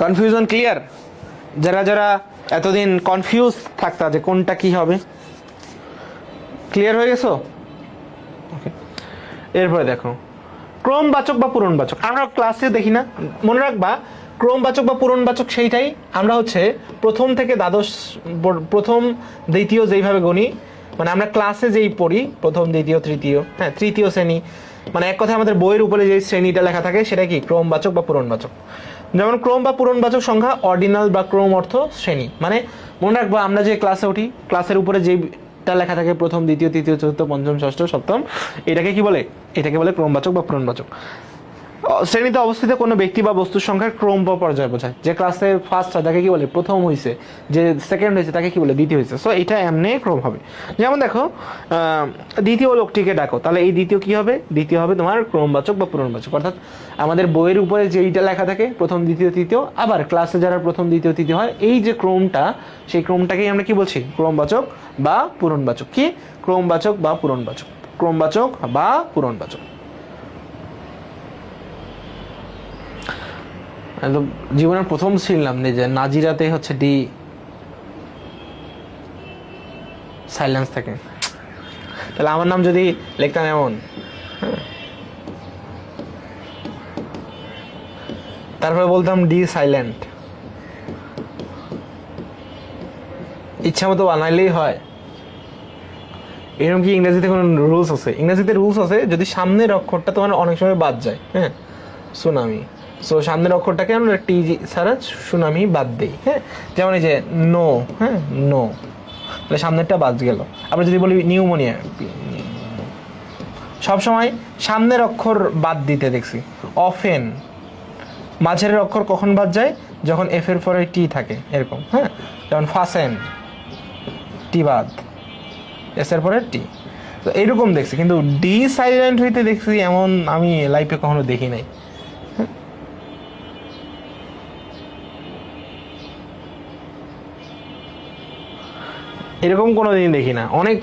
Confusion clear? যারা এতদিন কনফিউজ থাকতা যে কোনটা কি হবে, ক্লিয়ার হয়ে গেছো? এরপরে দেখো ক্রমবাচক বা পূরণবাচক। আমরা ক্লাসে দেখি না, মনে রাখবা ক্রমবাচক বা পূরণবাচক সেইটাই আমরা হচ্ছে প্রথম থেকে দ্বাদশ, প্রথম দ্বিতীয় যেইভাবে গণি, মানে আমরা ক্লাসে যেই পড়ি প্রথম দ্বিতীয় তৃতীয়, হ্যাঁ, তৃতীয় শ্রেণী, মানে এক কথায় আমাদের বইয়ের উপরে যে শ্রেণীটা লেখা থাকে সেটা কি ক্রমবাচক বা পূরণবাচক। যেমন ক্রম বা পূরণবাচক সংখ্যা অর্ডিনাল বা ক্রম অর্থ শ্রেণী। মানে মনে রাখবো আমরা যে ক্লাসে উঠি, ক্লাসের উপরে যেটা লেখা থাকে প্রথম দ্বিতীয় তৃতীয় চতুর্থ পঞ্চম ষষ্ঠ সপ্তম, এটাকে কি বলে, এটাকে বলে ক্রমবাচক বা পূরণবাচক। শ্রেণীতে অবস্থিত কোনো ব্যক্তি বা বস্তুর সংখ্যার ক্রম বা পর্যায় বোঝায়। যে ক্লাসে ফার্স্ট হয় তাকে কি বলে প্রথম হয়েছে, যে সেকেন্ড হয়েছে তাকে কি বলে দ্বিতীয় হয়েছে। সো এটা এমনি ক্রম হবে। যেমন দেখো দ্বিতীয় লোকটিকে ডাকো, তাহলে এই দ্বিতীয় কি হবে, দ্বিতীয় হবে তোমার ক্রমবাচক বা পূরণবাচক। অর্থাৎ আমাদের বইয়ের উপরে যেইটা লেখা থাকে প্রথম দ্বিতীয় তৃতীয়, আবার ক্লাসে যারা প্রথম দ্বিতীয় তৃতীয় হয়, এই যে ক্রমটা, সেই ক্রমটাকেই আমরা কি বলছি ক্রমবাচক বা পূরণবাচক। কি ক্রমবাচক বা পূরণবাচক, ক্রমবাচক বা পূরণবাচক। জীবনের প্রথম ছিলাম যে নাজিরাতে হচ্ছে ডি সাইলেন্স থাকে, তাহলে আমার নাম যদি লিখতাম এমন, তারপরে বলতাম ডি সাইলেন্ট, ইচ্ছা মতো বানাইলেই হয়। এরকম কি ইংরেজিতে কোনো রুলস আছে? ইংরেজিতে রুলস আছে, যদি সামনের অক্ষরটা তোমার অনেক সময় বাদ যায়, হ্যাঁ, সুনামি, সো সামনের অক্ষরটাকে আমরা টি ছাড়া সুনামি বাদ দিই, হ্যাঁ। যেমন এই যে নো, হ্যাঁ, নো, তাহলে সামনেরটা বাদ গেল। আমরা যদি বলি নিউমোনিয়া, সবসময় সামনের অক্ষর বাদ দিতে দেখছি। অফেন, মাঝের অক্ষর কখন বাদ যায়, যখন এফ এর পরে টি থাকে, এরকম, হ্যাঁ। যেমন ফাসেন, টি বাদ, এস এর পরে টি, তো এইরকম দেখছি। কিন্তু ডি সাইলেন্ট হইতে দেখছি এমন আমি লাইফে কখনো দেখি নাই। এরকম কোনো দিন দেখি না, অনেক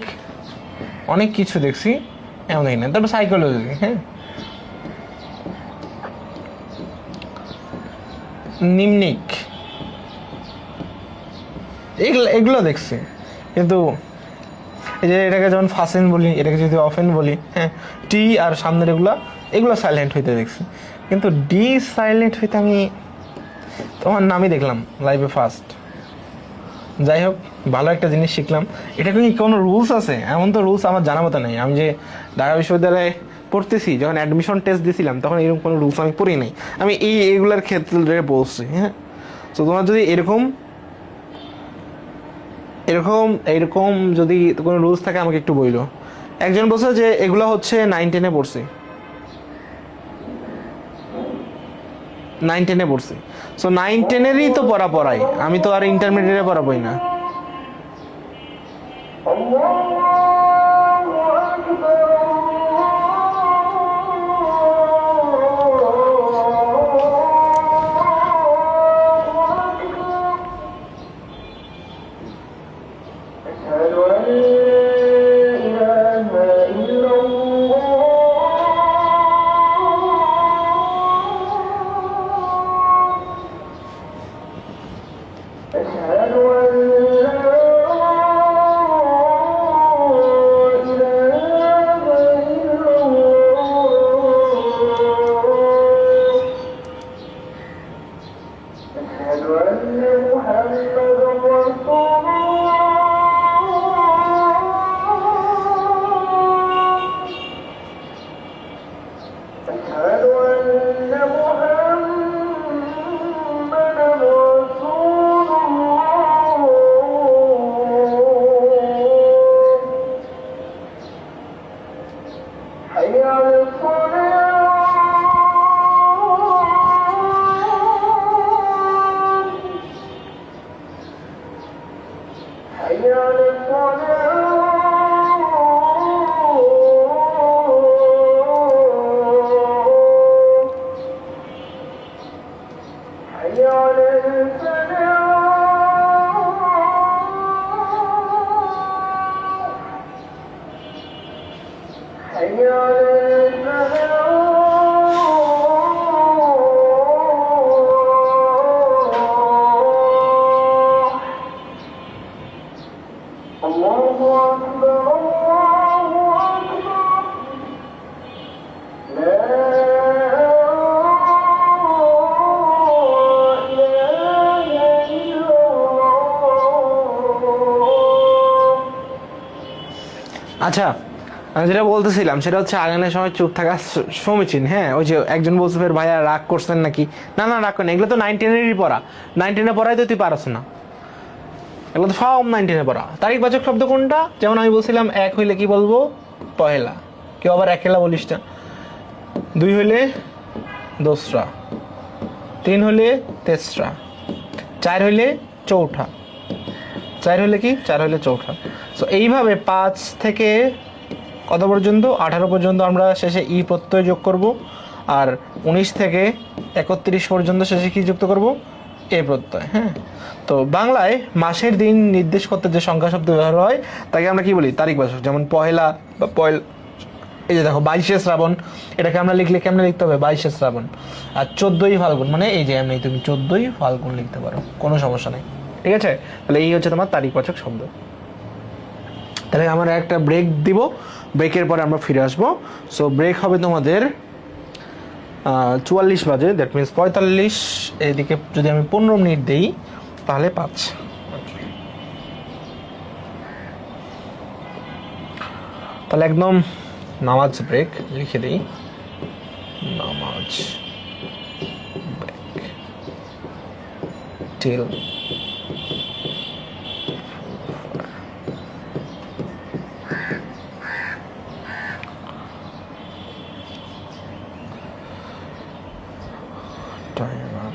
অনেক কিছু দেখছি, এমন দেখি না। তারপর সাইকোলজি, হ্যাঁ, নিম্নিক, এগুলো দেখছি। কিন্তু এই যে এটাকে যেমন ফাসেন বলি, এটাকে যদি অফেন বলি, হ্যাঁ, টি আর সামনের এগুলো সাইলেন্ট হইতে দেখছি। কিন্তু ডি সাইলেন্ট হইতে আমি তোমার নামই দেখলাম লাইফে ফার্স্ট। যাই হোক, ভালো একটা জিনিস শিখলাম। এটা কি কোনো রুলস আছে? এমন তো রুলস আমার জানা মতো নেই। আমি যে ঢাকা বিশ্ববিদ্যালয়ে পড়তেছি, যখন অ্যাডমিশন টেস্ট দিয়েছিলাম তখন এরকম কোনো রুলস আমি পড়ি নাই। আমি এইগুলার ক্ষেত্রে বলছি, হ্যাঁ। তো তোমার যদি এরকম এরকম এরকম যদি কোনো রুলস থাকে আমাকে একটু বইলো। একজন বলছে যে এগুলো হচ্ছে 9-10-এ পড়ছি, 9-10-এ পড়ছি। সো 9-10-এরই তো পড়াই, আমি তো আর ইন্টারমিডিয়েটে পড়াবোই না। আচ্ছা, আমি যেটা বলতেছিলাম সেটা হচ্ছে আগানের সময় চুপ থাকা সমীচীন। হ্যাঁ, ওই যে একজন বলছে ফের ভাইয়া রাগ করছেন নাকি, না না রাগ করেন, এগুলো তো 9-10-এরই পড়া, 9-10-এ পড়াই তো তুই পারছ না, এগুলো তো সব 9-10-এ পড়া। তারিখবাচক শব্দ কোনটা? যেমন আমি বলছিলাম 1 হইলে কি বলবো? পহেলা। কেউ আবার একেলা বলিস না। 2 হইলে দোসরা, 3 হইলে তেসরা, 4 হইলে চৌঠা। 4 হইলে কি? 4 হইলে চৌঠা। সো এইভাবে 5 থেকে কত পর্যন্ত? 18 পর্যন্ত আমরা শেষে ই প্রত্যয় যোগ করব, আর 19 থেকে 31 পর্যন্ত শেষে কি যুক্ত করব? এ প্রত্যয়। হ্যাঁ, তো বাংলায় মাসের দিন নির্দেশ করতে যে সংখ্যা শব্দ ব্যবহার হয় তাকে আমরা কি বলি? তারিখবাচক। যেমন পহেলা বা এই যে দেখো 22শে শ্রাবণ, এটাকে আমরা লিখলে কেমনে লিখতে হবে? 22শে শ্রাবণ। আর 14ই ফাল্গুন, মানে এই যে এমনি তুমি 14ই ফাল্গুন লিখতে পারো, কোনো সমস্যা নেই। ঠিক আছে, তাহলে এই হচ্ছে তোমার তারিখবাচক শব্দ। তাহলে আমরা একটা ব্রেক দিব, ব্রেকের পরে আমরা ফিরে আসবো। সো ব্রেক হবে তোমাদের 44 বাজে, দ্যাট মিনস 45। এদিকে যদি আমি 15 মিনিট দিই তাহলে 5। তাহলে একদম নামাজ ব্রেক লিখে দিই, নামাজ ব্রেক টিল টাইমার।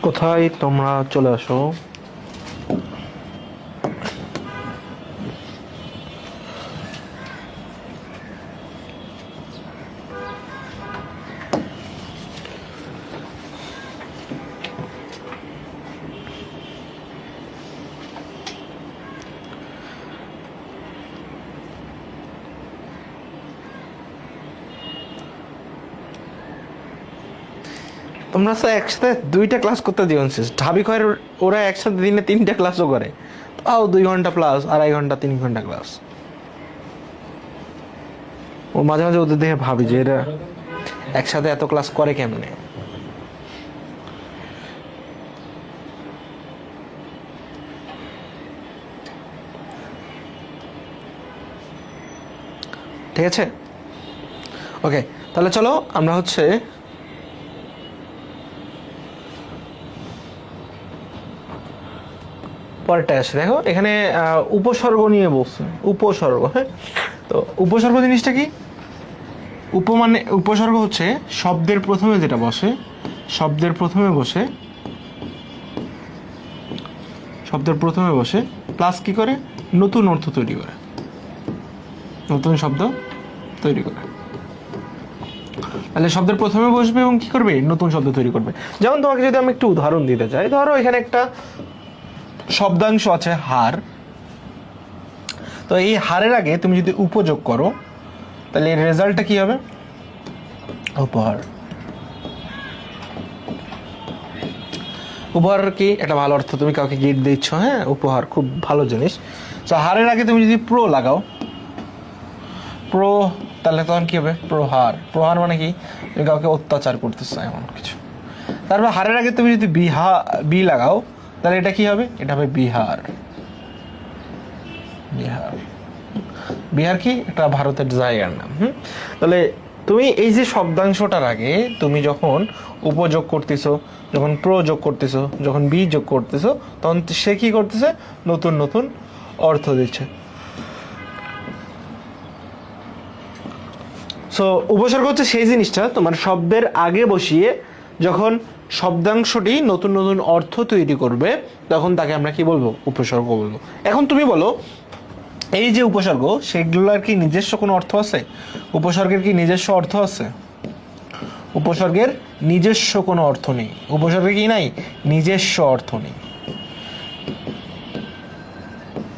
কোথায় তোমরা চলে আসো। তোমরা তো একসাথে 2টা ক্লাস করতে দিও, ঢাবি খয়ের ওরা একসাথে দিনে 3টা ক্লাসও করে, তাও 2 ঘন্টা প্লাস, 2.5 ঘন্টা 3 ঘন্টা ক্লাস। ও মাঝে মাঝে ওদের দেখে ভাবি যে এরা একসাথে এত ক্লাস করে কেমনে। ঠিক আছে, ওকে, তাহলে চলো আমরা হচ্ছে পরেরটা আসে। দেখো এখানে উপসর্গ নিয়ে বলছে, উপসর্গ। হ্যাঁ, তো উপসর্গ জিনিসটা কি? মানে উপসর্গ হচ্ছে শব্দের প্রথমে যেটা বসে, শব্দের প্রথমে বসে প্লাস কি করে, নতুন অর্থ তৈরি করে, নতুন শব্দ তৈরি করে। তাহলে শব্দের প্রথমে বসবে এবং কি করবে, নতুন শব্দ তৈরি করবে। যেমন তোমাকে যদি আমি একটু উদাহরণ দিতে চাই, ধরো এখানে একটা শব্দাংশ আছে হার, তো এই হারের আগে তুমি যদি উপযোগ করো তাহলে এর রেজাল্টটা কি হবে, উপহার। উপহার কি একটা ভালো অর্থ, তুমি কাউকে গিফট দিচ্ছ, হ্যাঁ, উপহার খুব ভালো জিনিস। তো হারের আগে তুমি যদি প্রো লাগাও, প্রো, তাহলে তখন কি হবে, প্রহার। প্রহার মানে কি, তুমি কাউকে অত্যাচার করতেছো এমন কিছু। তারপর হারের আগে তুমি যদি বি লাগাও তাহলে এটা কি হবে, এটা হবে বিহার। বিহার, বিহার কি একটা ভারতের জায়গার নাম। তাহলে তুমি এই যে শব্দাংশটার আগে তুমি যখন উপযোগ করতেছো, যখন প্রযোগ করতেছো, যখন বি যোগ করতেছো, তখন সে কি করতেছে, নতুন নতুন অর্থ দিচ্ছে। সো উপসর্গ হচ্ছে সেই জিনিসটা তোমার শব্দের আগে বসিয়ে যখন শব্দাংশটি নতুন নতুন অর্থ তৈরি করবে, তখন তাকে আমরা কি বলবো, উপসর্গ বলবো। এখন তুমি বলো, এই যে উপসর্গ, সেগুলোর কি নিজস্ব কোনো অর্থ আছে? উপসর্গের কি নিজস্ব অর্থ আছে? উপসর্গের নিজস্ব কোনো অর্থ নেই। উপসর্গের কি নাই, নিজস্ব অর্থ নেই।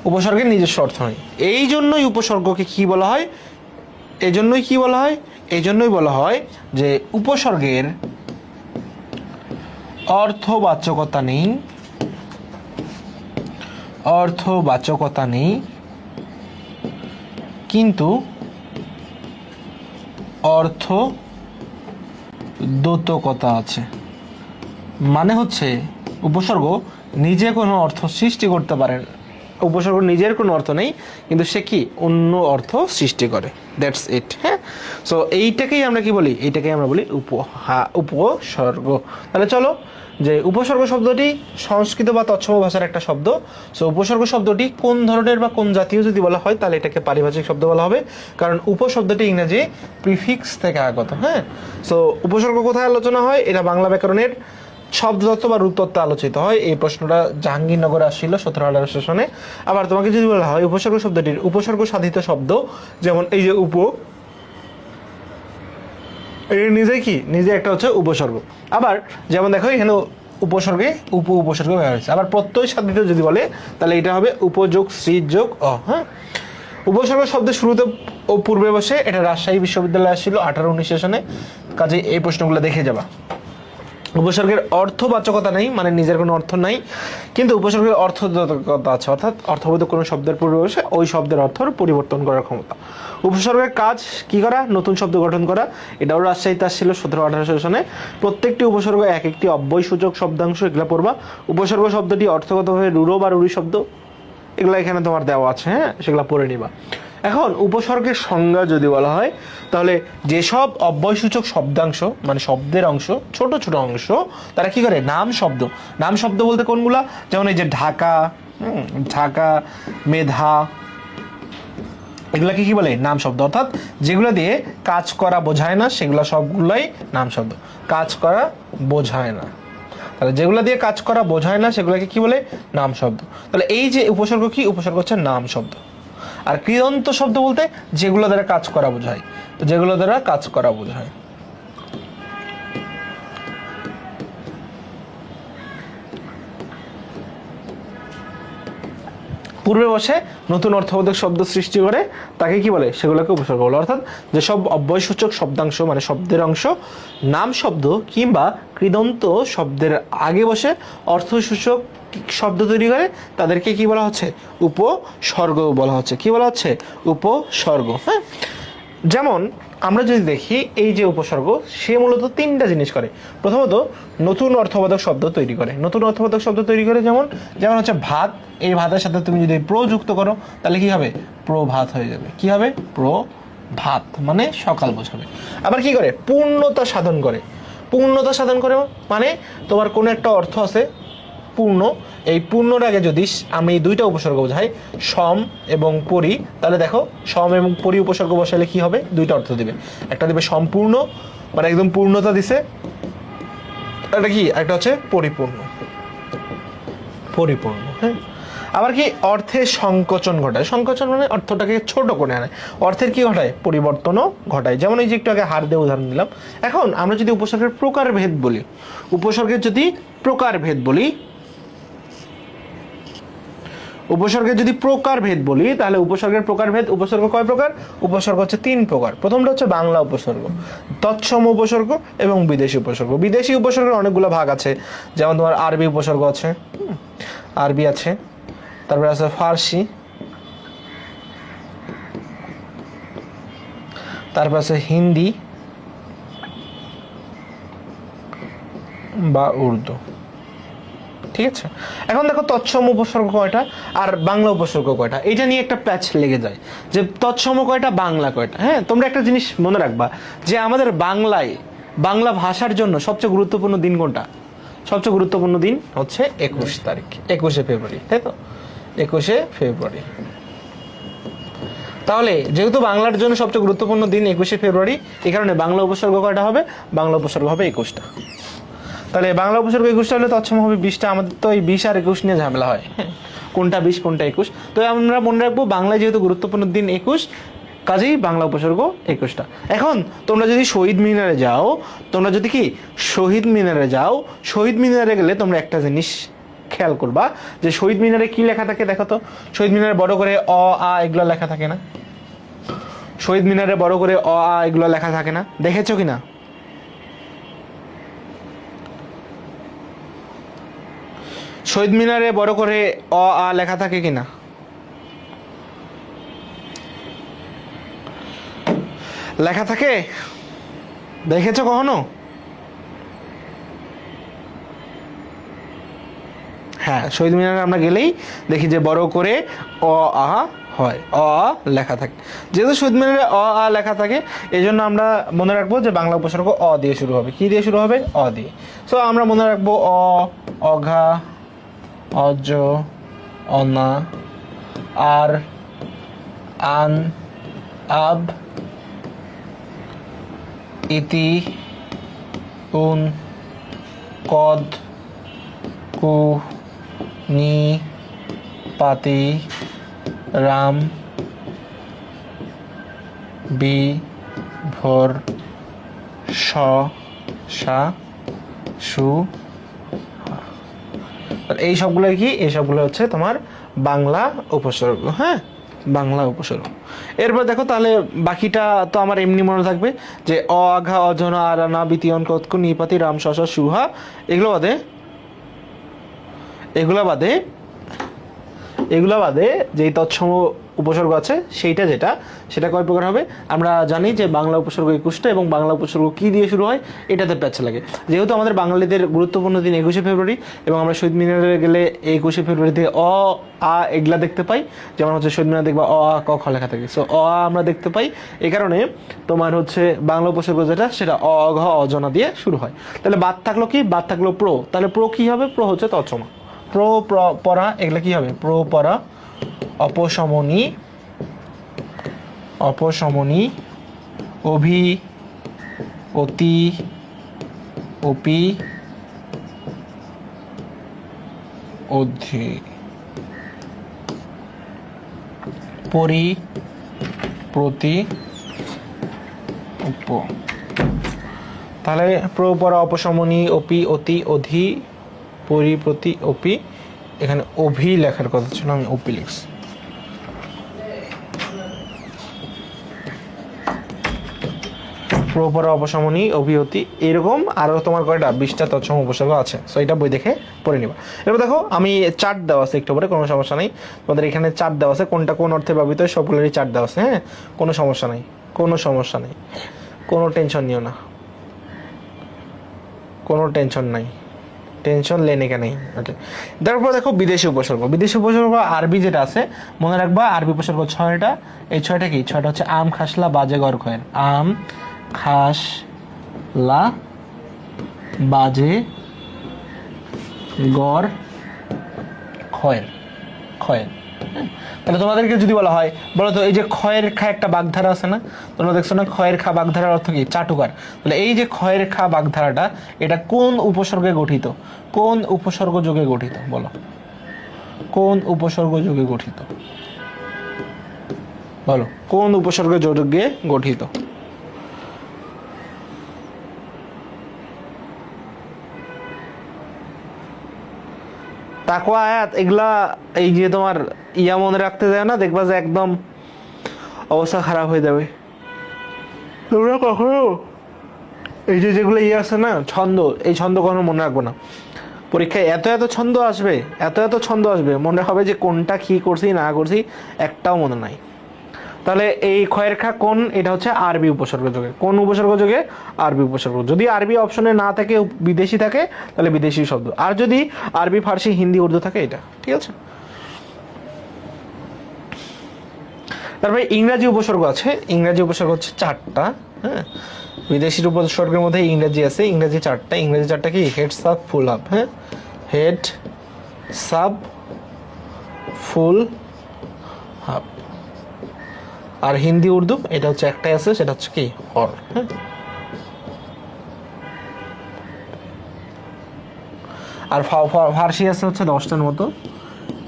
উপসর্গের নিজস্ব অর্থ নেই, এই জন্যই উপসর্গকে কি বলা হয়, এই জন্যই বলা হয় যে উপসর্গের অর্থবাচকতা নেই, কিন্তু অর্থ দ্যোতকতা আছে। মানে হচ্ছে উপসর্গ নিজে কোনো অর্থ সৃষ্টি করতে পারে, উপসর্গ নিজের কোনো অর্থ নেই, কিন্তু সে কি অন্য অর্থ সৃষ্টি করে, দ্যাটস ইট। হ্যাঁ, সো এইটাকেই আমরা কি বলি, এইটাকেই আমরা বলি উপসর্গ। তাহলে চলো, যে উপসর্গ শব্দটি সংস্কৃত বা তৎসম ভাষার একটা শব্দ। সো উপসর্গ শব্দটি কোন ধরনের বা কোন জাতীয় যদি বলা হয় তাহলে এটাকে পারিভাষিক শব্দ বলা হবে, কারণ উপশব্দটি ইংরেজি প্রিফিক্স থেকে আগত। হ্যাঁ, সো উপসর্গ কোথায় আলোচনা হয়, এটা বাংলা ব্যাকরণের শব্দতত্ত্ব বা রূপতত্ত্বে আলোচিত হয়। এই প্রশ্নটা জাহাঙ্গীরনগরে আসছিল 17-18 সেশনে। আবার তোমাকে যদি বলা হয় উপসর্গ শব্দটির উপসর্গ সাধিত শব্দ, যেমন এই যে এটা নিজে একটা হচ্ছে উপসর্গ। আবার যেমন দেখো এখানে উপসর্গে উপসর্গ ব্যবহার হয়েছে। আবার প্রত্যয় সাধিত যদি বলে তাহলে এটা হবে উপযোগ শ্রী যোগ অ। হ্যাঁ, উপসর্গ শব্দের শুরুতে ও পূর্বে বসে, এটা রাজশাহী বিশ্ববিদ্যালয়ে আসছিল 18-19 সেশনে, কাজে এই প্রশ্নগুলো দেখে যাবা। উপসর্গের অর্থবাচকতা নেই, মানে নিজের কোনো অর্থ নাই, কিন্তু উপসর্গের অর্থবোধকতা আছে, অর্থাৎ অর্থবোধক কোনো শব্দের পূর্বে বসে ওই শব্দের অর্থ পরিবর্তন করার ক্ষমতা। উপসর্গের কাজ কি করা, নতুন শব্দ গঠন করা। এটাও রাজশাহীতে আসছিল 17-18 সেশনে। প্রত্যেকটি উপসর্গ এক একটি অব্যয়সূচক শব্দাংশ, এগুলো পড়বা। উপসর্গ শব্দটি অর্থগতভাবে রূঢ় বা রূঢ়ী শব্দ, এগুলো এখানে তোমার দেওয়া আছে, হ্যাঁ, সেগুলো পড়ে নিবা। এখন উপসর্গের সংজ্ঞা যদি বলা হয় তাহলে যেসব অব্যয়সূচক শব্দাংশ, মানে শব্দের অংশ, ছোট ছোট অংশ, তারা কি করে, নাম শব্দ। নাম শব্দ বলতে কোনগুলা, যেমন এই যে ঢাকা, মেধা, এগুলাকে কি বলে, নাম শব্দ। অর্থাৎ যেগুলো দিয়ে কাজ করা বোঝায় না, সেগুলো সবগুলোই নাম শব্দ, কাজ করা বোঝায় না। তাহলে যেগুলো দিয়ে কাজ করা বোঝায় না সেগুলোকে কি বলে? নাম শব্দ। তাহলে এই যে উপসর্গ কি? উপসর্গ হচ্ছে নাম শব্দ। আর কৃদন্ত শব্দ বলতে যেগুলো দ্বারা কাজ করা বোঝায়, তো যেগুলো দ্বারা কাজ করা বোঝায়। পূর্বে বসে নতুন অর্থবোধক শব্দ সৃষ্টি করে তাকে কি বলে? সেগুলোকে উপসর্গ বলে। অর্থাৎ যেসব অব্যয়সূচক শব্দাংশ মানে শব্দের অংশ নাম শব্দ কিংবা কৃদন্ত শব্দের আগে বসে অর্থসূচক শব্দ তৈরি করে তাদেরকে কি বলা হচ্ছে? উপসর্গ বলা হচ্ছে। কি বলা হচ্ছে? উপসর্গ। হ্যাঁ, যেমন আমরা যদি দেখি এই যে উপসর্গ, সে মূলত তিনটা জিনিস করে। প্রথমত নতুন অর্থবোধক শব্দ তৈরি করে। নতুন অর্থবোধক শব্দ তৈরি করে যেমন যেমন হচ্ছে ভাত। এই ভাতের সাথে তুমি যদি প্রযুক্ত করো তাহলে কি হবে? প্রভাত হয়ে যাবে। কি হবে? প্রভাত মানে সকাল বোঝাবে। আবার কি করে? পূর্ণতা সাধন করে। পূর্ণতা সাধন করে মানে তোমার কোনো একটা অর্থ আছে পূর্ণ, এই পূর্ণর আগে যদি আমি দুইটা উপসর্গ বোঝাই সম এবং পরি, তাহলে দেখো সম এবং পরি উপসর্গ বসালে কি হবে? দুইটা অর্থ দিবে। একটা দিবে সম্পূর্ণ মানে একদম পূর্ণতা দিছে, একটা কি? একটা হচ্ছে পরিপূর্ণ। পরিপূর্ণ। হ্যাঁ, আবার কি? অর্থের সংকোচন ঘটায়। সংকোচন মানে অর্থটাকে ছোট করে আনে। অর্থের কি ঘটায়? পরিবর্তনও ঘটায়। যেমন এই যে একটু আগে হার দিয়ে উদাহরণ দিলাম। এখন আমরা যদি উপসর্গের প্রকারভেদ বলি, উপসর্গের যদি প্রকারভেদ বলি, উপসর্গের যদি প্রকারভেদ বলি তাহলে উপসর্গের প্রকারভেদ, উপসর্গ কয় প্রকার? উপসর্গ হচ্ছে তিন প্রকার। প্রথমটা হচ্ছে বাংলা উপসর্গ, তৎসম উপসর্গ এবং বিদেশি উপসর্গ। বিদেশি উপসর্গের অনেকগুলো ভাগ আছে, যেমন তোমার আরবি উপসর্গ আছে, আরবি আছে, তারপরে আছে ফার্সি, তারপর আছে হিন্দি বা উর্দু। ঠিক আছে, এখন দেখো তৎসম উপসর্গ কয়টা আর বাংলা উপসর্গ কয়টা, এটা নিয়ে একটা প্যাচ লেগে যায় যে তৎসম কয়টা বাংলা কয়টা। হ্যাঁ, তোমরা একটা জিনিস মনে রাখবা যে আমাদের বাংলায় বাংলা ভাষার জন্য সবচেয়ে গুরুত্বপূর্ণ দিন কোনটা? সবচেয়ে গুরুত্বপূর্ণ দিন হচ্ছে 21 তারিখ, 21শে ফেব্রুয়ারি, তাই তো? 21শে ফেব্রুয়ারি। তাহলে যেহেতু বাংলার জন্য সবচেয়ে গুরুত্বপূর্ণ দিন 21শে ফেব্রুয়ারি, এই কারণে বাংলা উপসর্গ কয়টা হবে? বাংলা উপসর্গ হবে 21টা। তাহলে বাংলা উপসর্গ 21টা হলে তৎসম হবে 20টা। আমাদের তো এই 20 আর 21 নিয়ে ঝামেলা হয়, কোনটা 20 কোনটা 21। তো আমরা মনে রাখবো বাংলায় যেহেতু গুরুত্বপূর্ণ দিন 21, কাজেই বাংলা উপসর্গ 21টা। এখন তোমরা যদি শহীদ মিনারে যাও, তোমরা যদি কি শহীদ মিনারে যাও, শহীদ মিনারে গেলে তোমরা একটা জিনিস খেয়াল করবা যে শহীদ মিনারে কি লেখা থাকে দেখো তো। শহীদ মিনারে বড় করে অ আ এগুলো লেখা থাকে না? শহীদ মিনারে বড় করে অ আ এগুলো লেখা থাকে না? দেখেছো কিনা? শহীদ মিনারে বড় করে অ আ লেখা থাকে কিনা? লেখা থাকে? দেখেছো কখনো? হ্যাঁ, শহীদ মিনারে আমরা গেলেই দেখি যে বড় করে অ আ হয়, অ আ লেখা থাকে। যেহেতু শহীদ মিনারে অ আ লেখা থাকে, এই জন্য আমরা মনে রাখবো যে বাংলা উপসর্গ অ দিয়ে শুরু হবে। কি দিয়ে শুরু হবে? অ দিয়ে। সো আমরা মনে রাখবো অ, অঘা, অজ, অনা, আর, আন, আব, ইতি, উন, কদ, কু, নি, পাতি, রাম, বি, ভোর, স, সা, সু। এই সবগুলো কি? এই সবগুলো হচ্ছে তোমার বাংলা উপসর্গ। হ্যাঁ, বাংলা উপসর্গ। এরপর দেখো তাহলে বাকিটা তো আমার এমনি মনে থাকবে যে অ, আঘা, অজনা, আরানা, বিতিয়ন, কতকু, নিপাতি, রাম, শশা, সুহা, এগুলো বাদে যেই তৎসম উপসর্গ আছে সেটা কয় প্রকার হবে? আমরা জানি যে বাংলা উপসর্গ 21টা এবং বাংলা উপসর্গ কি দিয়ে শুরু হয় এটাতে প্যাচ লাগে। যেহেতু আমাদের বাঙালিদের গুরুত্বপূর্ণ দিন 21শে ফেব্রুয়ারি এবং আমরা শহীদ মিনারে গেলে 21শে ফেব্রুয়ারিতে অ আ এগুলা দেখতে পাই। যেমন হচ্ছে শহীদ মিনারে দেখবা অ আ ক খ লেখা থাকে। সো অ আ আমরা দেখতে পাই, এই কারণে তোমার হচ্ছে বাংলা উপসর্গ যেটা সেটা অ, ঘ, অজনা দিয়ে শুরু হয়। তাহলে বাদ থাকলো কি? বাদ থাকলো প্র। তাহলে প্র কি হবে? প্র হচ্ছে তৎসমা। পরা এগুলা কি হবে? পরা, অপশমনী, অভি, অতি, অপি, অধি, পরি, প্রতি, উপ। তাহলে প্র, পরা, অপশমনী, অপি, অতি, অধি, পরি, প্রতি, অপি। এখানে অভি লেখার কথা ছিল, আমি অপি লিখছি। প্র, পরা, অপশমনী, অভিহতি, এরকম আরো তোমার কয়টা 20টা তৎসম উপসর্গ আছে। সো এটা বই দেখে পড়ে নিবা। এবার দেখো আমি চার্ট দেওয়া আছে একটু পরে, কোনো সমস্যা নেই। তোমাদের এখানে চার্ট দেওয়া আছে, কোনটা কোন অর্থে ব্যবহৃত হয় সবগুলোরই চার্ট দেওয়া আছে। হ্যাঁ, কোনো সমস্যা নেই, কোনো সমস্যা নেই, কোনো টেনশন নিও না, কোনো টেনশন নাই, টেনশন লেনে কে নেই। ওকে, তারপর দেখো বিদেশি উপসর্গ। বিদেশি উপসর্গ আরবি যেটা আছে মনে রাখবা, আরবি উপসর্গ 6টা। এই 6টা কি? 6টা হচ্ছে আম, খাসলা, বাজে, গড়, খয়ের। আম, খাস, লা, বাজে, গড়, খয়ের। খয়ের। তাহলে তোমাদেরকে যদি বলা হয়, বলো তো এই যে খয়ের খা একটা বাগধারা আছে না, তোমরা দেখছো না খয়ের খা বাগধারার অর্থ কি? চাটুকার। তাহলে এই যে খয়ের খা বাগধারাটা, এটা কোন উপসর্গে গঠিত? কোন উপসর্গ যোগে গঠিত? বলো, কোন উপসর্গ যোগে গঠিত? বলো, কোন উপসর্গ যোগে গঠিত? তাকওয়া আয়াত এগুলা এই যে তোমার ইয়া মনে রাখতে যায় না, দেখবা যে একদম অবস্থা খারাপ হয়ে যাবে। তোমরা কখনো এই যে যেগুলো ইয়ে আছে না ছন্দ, এই ছন্দ কখনো মনে রাখবো না। পরীক্ষায় এত এত ছন্দ আসবে, এত এত ছন্দ আসবে, মনে হবে যে কোনটা কি করছি না করছি একটাও মনে নাই। তাহলে এই খয়ের খা কোন? এটা হচ্ছে আরবি উপসর্গ যোগে। কোন উপসর্গ যোগে? আরবি উপসর্গ। যদি আরবি অপশনে না থাকে, বিদেশি থাকে, তাহলে বিদেশি শব্দ। আর যদি আরবি, ফার্সি, হিন্দি, উর্দু থাকে, এটা ঠিক আছে। তারপরে ইংরাজি উপসর্গ আছে। ইংরাজি উপসর্গ হচ্ছে 4টা। হ্যাঁ, বিদেশির উপসর্গের মধ্যে ইংরাজি আছে, ইংরাজি 4টা। ইংরাজি 4টা কি? হেড, সাব, ফুল, হাব। হ্যাঁ, হেড, সাব, ফুল, হাব। আর হিন্দি, উর্দু এটা হচ্ছে একটাই আছে, সেটা হচ্ছে কি? হর। হ্যাঁ, আর ফার্সি আছে হচ্ছে 10টার মতো।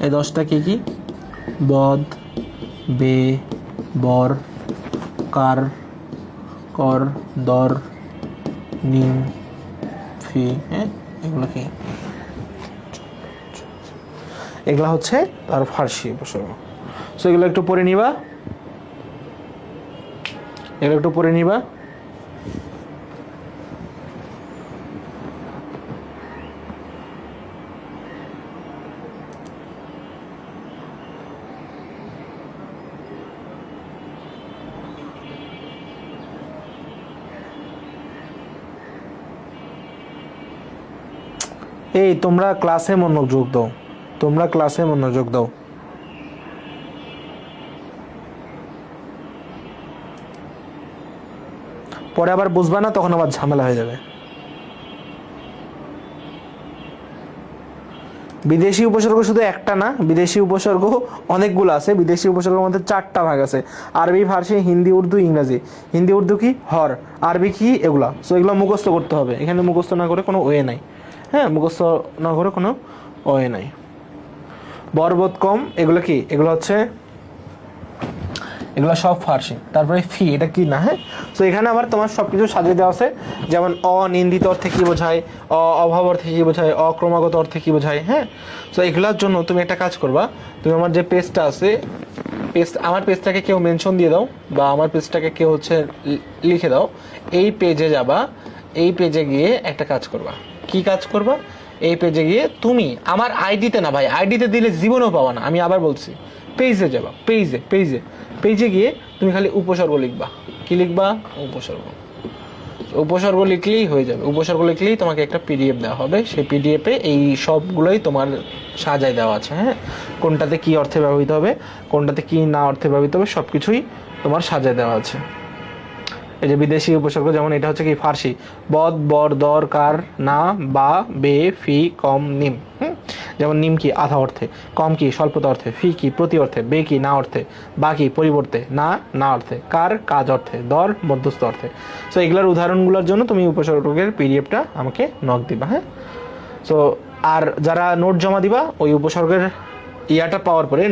এই 10টা কি কি? বদ, বে, বর, কার, কর, দর, নিম, ফি। হ্যাঁ, এগুলো কি? এগুলা হচ্ছে তার ফার্সি উপসর্গ। সো এগুলো একটু পড়ে নিবা, এগুলো একটু পড়ে নিবা। এই তোমরা ক্লাসে মনোযোগ দাও, তোমরা ক্লাসে মনোযোগ দাও। পরে আবার বুঝবা না, তখন আবার ঝামেলা হয়ে যাবে। বিদেশি উপসর্গ শুধু একটা না, বিদেশি উপসর্গ অনেকগুলো আছে। বিদেশি উপসর্গের মধ্যে 4টা ভাগ আছে: আরবি, ফার্সি, হিন্দি, উর্দু, ইংরাজি। হিন্দি, উর্দু কি? হর। আরবি কি? এগুলা। সো এগুলো মুখস্থ করতে হবে। এখানে মুখস্থ না করে কোনো ওয়ে নাই। হ্যাঁ, মুখস্থ না করে কোনো ওয়ে নাই। বরবত, কম, এগুলো কি? এগুলো হচ্ছে, এগুলো সব ফার্সি। তারপরে ফি, এটা কি না? হ্যাঁ, তো এখানে আবার তোমার সবকিছু সাজিয়ে দেওয়া আছে। যেমন অনিন্দিত অর্থে কি বোঝায়, অভাব অর্থে কি বোঝায়, অক্রমাগত অর্থে কি বোঝায়। হ্যাঁ, তো এগুলোর জন্য তুমি একটা কাজ করবা, তুমি আমার যে পেজটা আছে, আমার পেজটাকে কেউ মেনশন দিয়ে দাও, বা আমার পেজটাকে কেউ হচ্ছে লিখে দাও। এই পেজে যাবা, এই পেজে গিয়ে একটা কাজ করবা। কি কাজ করবা? এই পেজে গিয়ে তুমি আমার আইডিতে না ভাই, আইডিতে দিলে জীবনেও পাবা না, আমি আবার বলছি, পেজে যাবা। পেজে পেজে পেজে গিয়ে তুমি খালি উপসর্গ লিখবা। কি লিখবা? উপসর্গ। উপসর্গ লিখলেই হয়ে যাবে। উপসর্গ লিখলেই তোমাকে একটা পিডিএফ দেওয়া হবে। সেই পিডিএফে এই সবগুলোই তোমার সাজায় দেওয়া আছে। হ্যাঁ, কোনটাতে কি অর্থে ব্যবহৃত হবে, কোনটাতে কি না অর্থে ব্যবহৃত হবে, সবকিছুই তোমার সাজায় দেওয়া আছে। এই যে বিদেশি উপসর্গ, যেমন এটা হচ্ছে কি? ফার্সি। বদ, বর, দর, কার, না, বা, বে, ফি, কম, নিম। যেমন নিম কি? আধা অর্থে। কম কি? স্বল্পতা অর্থে। ফি কি? প্রতি অর্থে। বে কি? না অর্থে। বা কি? পরিবর্তে। না, না অর্থে। কার, কাজ অর্থে। দর, মধ্যস্থ অর্থে। সো এগুলোর উদাহরণগুলোর জন্য তুমি উপসর্গের পিডিএফটা আমাকে নক দিবা। হ্যাঁ, সো আর যারা নোট জমা দিবা ওই উপসর্গের ইয়াটা পাওয়ার পরে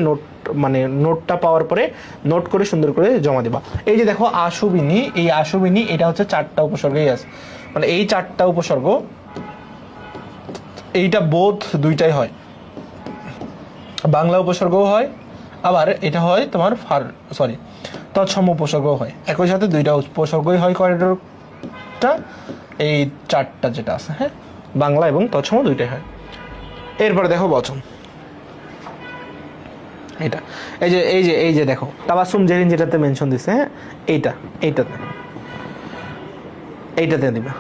নোটটা পাওয়ার পরে নোট করে সুন্দর করে জমা দিবা। এই যে দেখো আশুবিনী, এই আশুবিনী এটা হচ্ছে 4টা উপসর্গই আছে, মানে এই 4টা উপসর্গ, এইটা বোধ দুইটাই হয়, বাংলা উপসর্গও হয়, আবার এটা হয় তোমার তৎসম উপসর্গও হয়, একই সাথে 2টা উপসর্গই হয় করিডোরটা, এই 4টা যেটা আছে, হ্যাঁ, বাংলা এবং তৎসম 2টাই হয়। এরপরে দেখো বচন, এটা এই যে দেখো তাবাসসুম জেরিন যেটাতে মেনশন দিছে, হ্যাঁ, এইটাতে দিবা।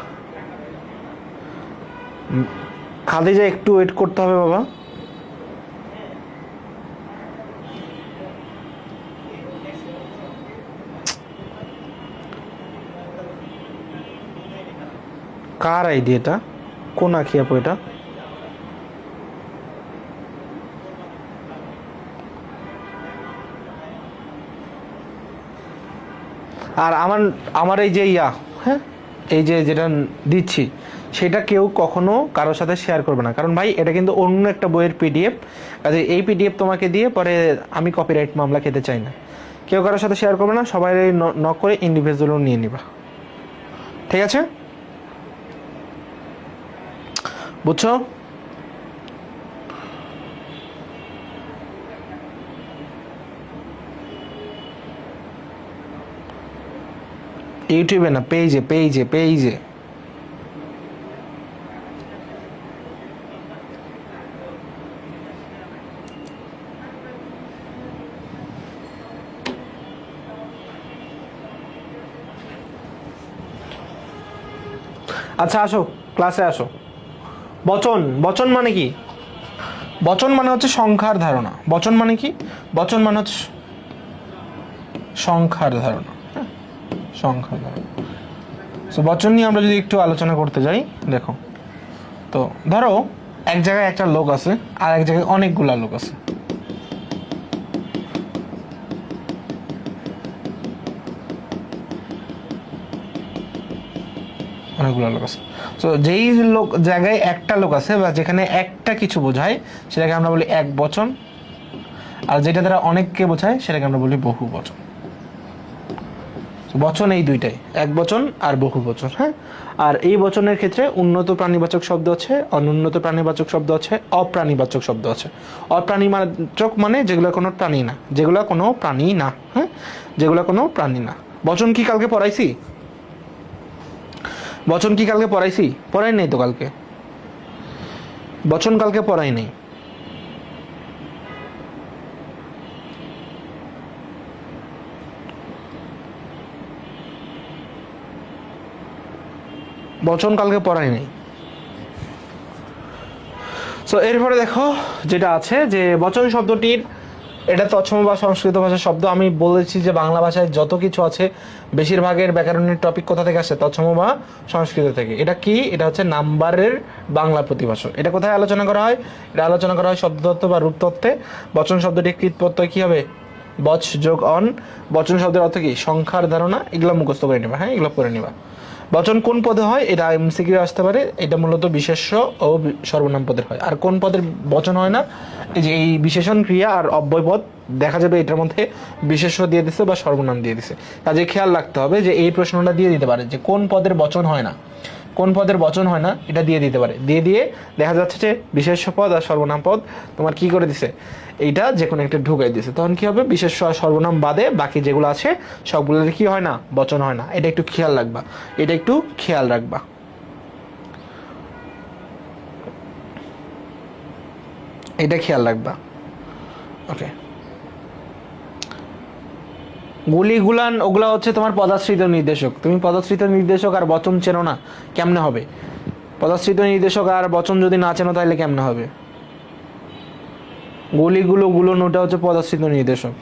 খাদিজা একটু ওয়েট করতে হবে বাবা। কার আইডি এটা? কোন আঁকি আপু এটা? আর আমার এই যে হ্যাঁ, এই যে যেটা দিচ্ছি সেটা কেউ কখনো কারোর সাথে শেয়ার করবে না, কারণ ভাই এটা কিন্তু অন্য একটা বইয়ের পিডিএফ, কাজে এই পিডিএফ তোমাকে দিয়ে পরে আমি কপিরাইট মামলা খেতে চাই না। কেউ কারোর সাথে শেয়ার করবে না, সবাই নক করে ইন্ডিভিজুয়াল নিয়ে নিবা, ঠিক আছে? বুঝছো? ইউটিউবে না, পেজে। আচ্ছা আসো, ক্লাসে আসো। বচন মানে কি? বচন মানে হচ্ছে সংখ্যার ধারণা। বচন মানে কি? বচন মানে হচ্ছে সংখ্যার ধারণা, হ্যাঁ, সংখ্যার ধারণা। তো বচন নিয়ে আমরা যদি একটু আলোচনা করতে যাই, দেখো তো ধরো এক জায়গায় একটা লোক আছে আর এক জায়গায় অনেকগুলা লোক আছে, তো যেই জায়গায় একটা লোক আছে বা যেখানে একটা কিছু বোঝায় সেটাকে আমরা বলি এক বচন, আর যেটা দ্বারা অনেককে বোঝায় সেটাকে আমরা বলি বহু বচন। বচন এই দুইটাই, এক বচন আর বহু বচন, হ্যাঁ। আর এই বচনের ক্ষেত্রে উন্নত প্রাণীবাচক শব্দ আছে, অনুন্নত প্রাণীবাচক শব্দ আছে, অপ্রাণীবাচক শব্দ আছে। অপ্রাণীবাচক মানে যেগুলো কোনো প্রাণী না, হ্যাঁ, যেগুলো কোনো প্রাণী না। বচন কি কালকে পড়াইছি? পড়াই নেই তো কালকে, বচন কালকে পড়াই নেই। বচন কালকে পড়াই নেই। সো এরপরে দেখো যেটা আছে যে বচন শব্দটির, এটা তৎসম বা সংস্কৃত ভাষার শব্দ। আমি বলেছি যে বাংলা ভাষায় যত কিছু আছে বেশিরভাগের ব্যাকরণের টপিক কোথা থেকে আসে? তৎসম বা সংস্কৃত থেকে। এটা কি? এটা হচ্ছে নাম্বারের বাংলা প্রতিভাষা। এটা কোথায় আলোচনা করা হয়? এটা আলোচনা করা হয় শব্দতত্ত্ব বা রূপতত্ত্বে। বচন শব্দটির কৃত প্রত্যয় কি হবে? বচ যোগ অন। বচন শব্দের অর্থ কি? সংখ্যার ধারণা। এগুলো মুখস্থ করে নিবা, হ্যাঁ, এগুলো পড়ে নিবা। বচন কোন পদে হয়? এটা এমসিকিউ আসতে পারে। এটা মূলত বিশেষ্য ও সর্বনাম পদের হয়। আর কোন পদের বচন হয় না? এই যে এই বিশেষণ ক্রিয়া আর অব্যয় পদ দেখা যাবে এটার মধ্যে বিশেষ্য দিয়ে দিছে বা সর্বনাম দিয়ে দিছে। কাজে খেয়াল রাখতে হবে যে এই প্রশ্নটা দিয়ে দিতে পারে যে কোন পদের বচন হয় না, কোন পদের বচন হয় না, এটা দিয়ে দিতে পারে। দিয়ে দেখা যাচ্ছে যে বিশেষ্য পদ আর সর্বনাম পদ তোমার কি করে দিছে, এইটা যে কোনো একটা ঢুকাই দিছে। তখন কি হবে? বিশেষ্য আর সর্বনাম বাদে বাকি যেগুলো আছে সবগুলোর কি হয় না? বচন হয় না। এটা একটু খেয়াল রাখবা, এটা খেয়াল রাখবা। ওকে, গুলিগুলান ওগুলা হচ্ছে তোমার পদাশ্রিত নির্দেশক। তুমি পদাশ্রিত নির্দেশক আর বচন চেনো না, কেমনে হবে? পদাশ্রিত নির্দেশক আর বচন যদি না চেনো তাহলে কেমনে হবে? গুলো ওটা হচ্ছে পদাশ্রিত নির্দেশক।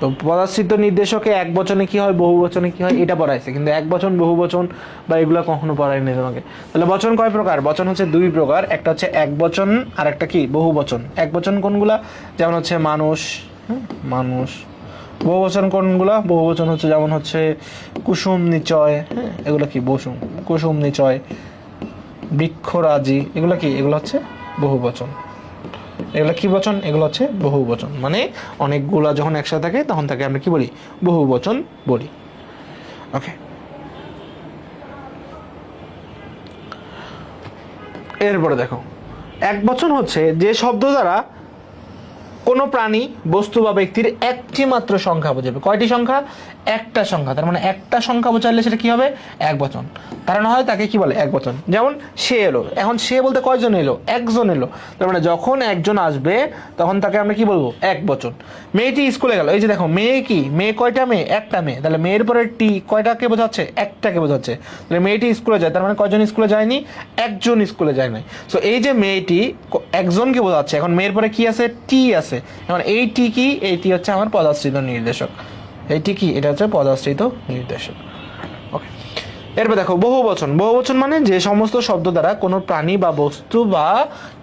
তো পদাশ্রিত নির্দেশকে এক বচনে কি হয়, বহু বচনে কি হয়, এটা পড়াইছে, কিন্তু এক বচন, বহু বচন বা এগুলো কখনো পড়ায়নি তোমাকে। তাহলে বচন কয় প্রকার? বচন হচ্ছে দুই প্রকার, একটা হচ্ছে এক বচন আর একটা কি? বহু বচন। এক বচন কোনগুলা? যেমন হচ্ছে মানুষ, মানুষ। বহু বচন কোনগুলা? বহু বচন হচ্ছে যেমন হচ্ছে কুসুম নিচয়, হ্যাঁ, এগুলো কি? কুসুম নিচয়, বৃক্ষরাজি, এগুলো কি? এগুলো হচ্ছে বহুবচন। এগুলো কি বচন? এগুলো হচ্ছে বহুবচন। মানে অনেকগুলা যখন একসাথে থাকে তখন তাকে আমরা কি বলি? বহুবচন বলি। ওকে, এরপরে দেখো, একবচন হচ্ছে যে শব্দ দ্বারা কোনো প্রাণী, বস্তু বা ব্যক্তির একটি মাত্র সংখ্যা বোঝাবে। কয়টি সংখ্যা? একটা সংখ্যা। তার মানে একটা সংখ্যা বোঝালে সেটা কি হবে? একবচন। কারণ হয় তাকে কি বলে? একবচন। যেমন সে এলো, এখন সে বলতে কয়জন এলো? একজন এলো। তার মানে যখন একজন আসবে তখন তাকে আমরা কি বলবো? একবচন। মেয়েটি স্কুলে গেল, এই যে দেখো মেয়ে কি? মেয়ে কয়টা মেয়ে? একটা মেয়ে। তাহলে মেয়ের পরে টি কয়টাকে বোঝাচ্ছে? একটাকে বোঝাচ্ছে। তাহলে মেয়েটি স্কুলে যায়, তার মানে কয়জন স্কুলে যায়নি? একজন স্কুলে যায় নাই। সো এই যে মেয়েটি একজনকে বোঝাচ্ছে, এখন মেয়ের পরে কি আছে? টি আছে। এখন এই টি কি? এই টি হচ্ছে আমার পদাশ্রিত নির্দেশক। এইটি কি? এটা হচ্ছে পদাশ্রিত নির্দেশক। ওকে, এরপর দেখো বহুবচন। বহুবচন মানে যে সমস্ত শব্দ দ্বারা কোনো প্রাণী বা বস্তু বা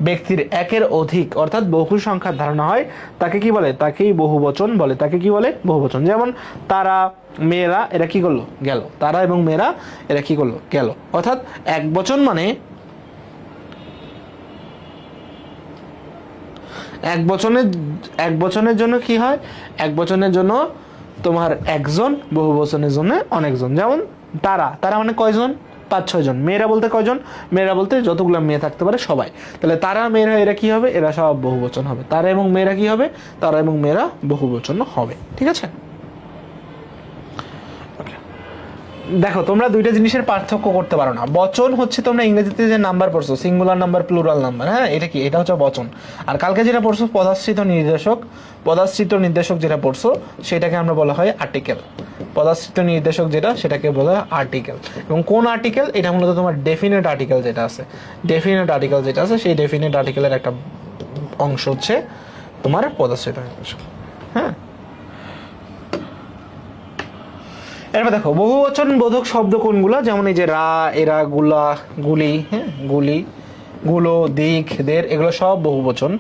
ব্যক্তির একের অধিক অর্থাৎ বহু সংখ্যার ধারণা হয় তাকে কি বলে? তাকেই বহুবচন বলে। তাকে কি বলে? বহুবচন। যেমন তারা, মেয়েরা, এরা কি করলো? গেল। তারা এবং মেয়েরা এরা কি করলো? গেল। অর্থাৎ একবচন মানে একবচনের জন্য কি হয়? একবচনের জন্য তোমার একজন, বহুবচনের জন্য অনেকজন। যেমন তারা, তারা মানে কয়জন? 5-6 জন। মেয়েরা বলতে কয়জন? মেয়েরা বলতে যতগুলো মেয়ে থাকতে পারে সবাই। তাহলে তারা, মেয়েরা, এরা কি হবে? এরা সব বহুবচন হবে। তারা এবং মেয়েরা কি হবে? তারা এবং মেয়েরা বহুবচন হবে। ঠিক আছে? দেখো, তোমরা দুইটা জিনিসের পার্থক্য করতে পারো না। বচন হচ্ছে তোমরা ইংরেজিতে যে নাম্বার পড়ছো, সিঙ্গুলার নাম্বার, প্লুরাল নাম্বার, হ্যাঁ, এটা কি? এটা হচ্ছে বচন। আর কালকে যেটা পড়ছো পদাশ্রিত নির্দেশক, পদাশ্রিত নির্দেশক যেটা পড়ছো সেটাকে আমরা বলা হয় আর্টিকেল। পদাশ্রিত নির্দেশক যেটা, সেটাকে বলা হয় আর্টিকেল। এবং কোন আর্টিকেল? এটা মূলত তোমার ডেফিনেট আর্টিকেল যেটা আছে, ডেফিনেট আর্টিকেল যেটা আছে, সেই ডেফিনেট আর্টিকেলের একটা অংশ হচ্ছে তোমার পদাশ্রিত নির্দেশক। হ্যাঁ, এরপর দেখো বহুবচন বোধক শব্দ কোনগুলো? যেমন এই যে রা, এরা, গুলা, গুলি, হ্যাঁ, গুলি, গুলো, দিক, দের, এগুলো সব বহুবচন।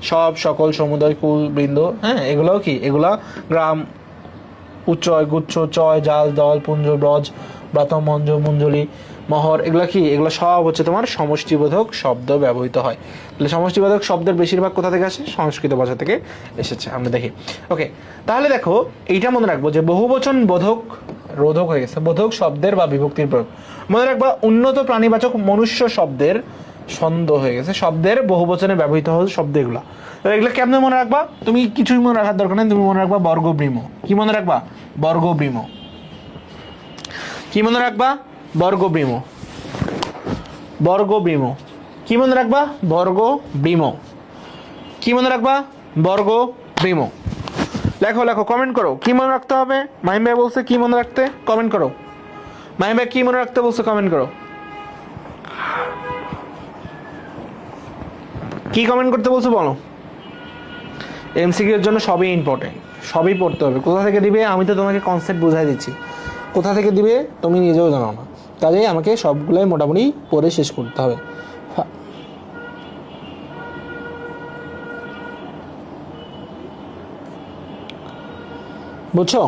সব, সকল, সমুদয়, কুল, বৃন্দ, হ্যাঁ, এগুলোও কি? এগুলা গ্রাম, উচ্চয়, গুচ্ছ, চয়, জাল, দল, পুঞ্জ, ব্রজ, ব্রত, মঞ্জ, মঞ্জলি, মহর, এগুলো কি? এগুলো সব হচ্ছে তোমার সমষ্টিবোধক শব্দ ব্যবহৃত হয়। তাহলে সমষ্টিবোধক শব্দের বেশিরভাগ কোথা থেকে আসে? সংস্কৃত ভাষা থেকে এসেছে। আমরা দেখি। ওকে, তাহলে দেখো এইটা মনে রাখবো যে বহুবচন বোধক, রোধক হয়ে গেছে, বোধক শব্দের বা বিভক্তির প্রয়োগ। মনে রাখবা উন্নত প্রাণীবাচক মনুষ্য শব্দের ছন্দ হয়ে গেছে, শব্দের বহুবচনে ব্যবহৃত হচ্ছে শব্দ এগুলা। এগুলো কেমনে মনে রাখবা? তুমি কিছুই মনে রাখার দরকার নেই, তুমি মনে রাখবা বর্গব্রীম। কি মনে রাখবা? বর্গব্রীম। কি মনে রাখবা? বর্গব্রীম। বর্গব্রীম। কি মনে রাখবা? বর্গব্রীম। কি মনে রাখবা? বর্গব্রীম। লেখো লেখো, কমেন্ট করো কি মনে রাখতে হবে। মাহিম ভাই বলছে কি মনে রাখতে, কমেন্ট করো। মাহিম ভাই কি মনে রাখতে বলছে, কমেন্ট করো। কি কমেন্ট করতে বলছো বলো। এমসিকিউ এর জন্য সবই ইম্পর্টেন্ট, সবই পড়তে হবে। কোথা থেকে দিবে? আমি তো তোমাকে কনসেপ্ট বুঝাই দিচ্ছি, কোথা থেকে দিবে তুমি নিজেও জানো না। কাজেই আমাকে সবগুলোই মোটামুটি পড়ে শেষ করতে হবে। বুঝছো?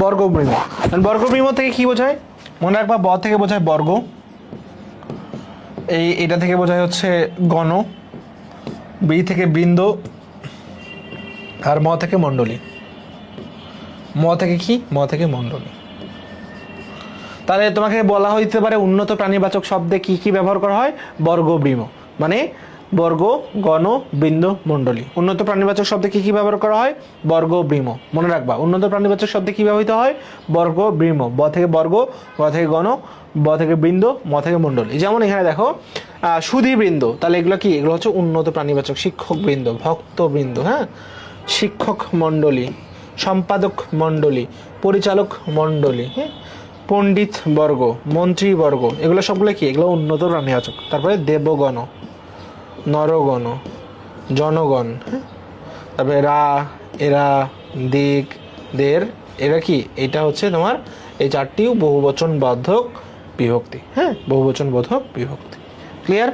বর্গব্রীম। বর্গব্রীম থেকে কি বোঝায়? মনে রাখবা ব থেকে বোঝায় বর্গ, এটা থেকে বোঝায় হচ্ছে গণ, বি থেকে বৃন্দ, আর ম থেকে মণ্ডলী। ম থেকে কি? ম থেকে মণ্ডলী। তাহলে তোমাকে বলা হইতে পারে উন্নত প্রাণীবাচক শব্দে কি কি ব্যবহার করা হয়? বর্গব্রীম মানে বর্গ, গণ, বৃন্দ, মণ্ডলী। উন্নত প্রাণীবাচক শব্দে কি কি ব্যবহার করা হয়? বর্গব্রীম। মনে রাখবা উন্নত প্রাণীবাচক শব্দে কি ব্যবহৃত হয়? বর্গব্রীম। ব থেকে বর্গ, গ থেকে গণ, ব থেকে বৃন্দ, ম থেকে মণ্ডলী। যেমন এখানে দেখো সুধীবৃন্দ, তাহলে এগুলো কি? এগুলো হচ্ছে উন্নত প্রাণীবাচক। শিক্ষক বৃন্দ, ভক্তবৃন্দ, হ্যাঁ, শিক্ষক মণ্ডলী, সম্পাদক মণ্ডলী, পরিচালক মণ্ডলী, হ্যাঁ, পণ্ডিত বর্গ, মন্ত্রী বর্গ, এগুলো সবগুলো কি? এগুলো উন্নত প্রাণীবাচক। তারপরে দেবগণ, নরগণ, জনগণ, হ্যাঁ, তারপরে এরা, দিক, দের, এরা কি? এটা হচ্ছে তোমার এই চারটি বহুবচন বোধক বিভক্তি। হ্যাঁ, বহুবচন বোধক বিভক্তি। ক্লিয়ার?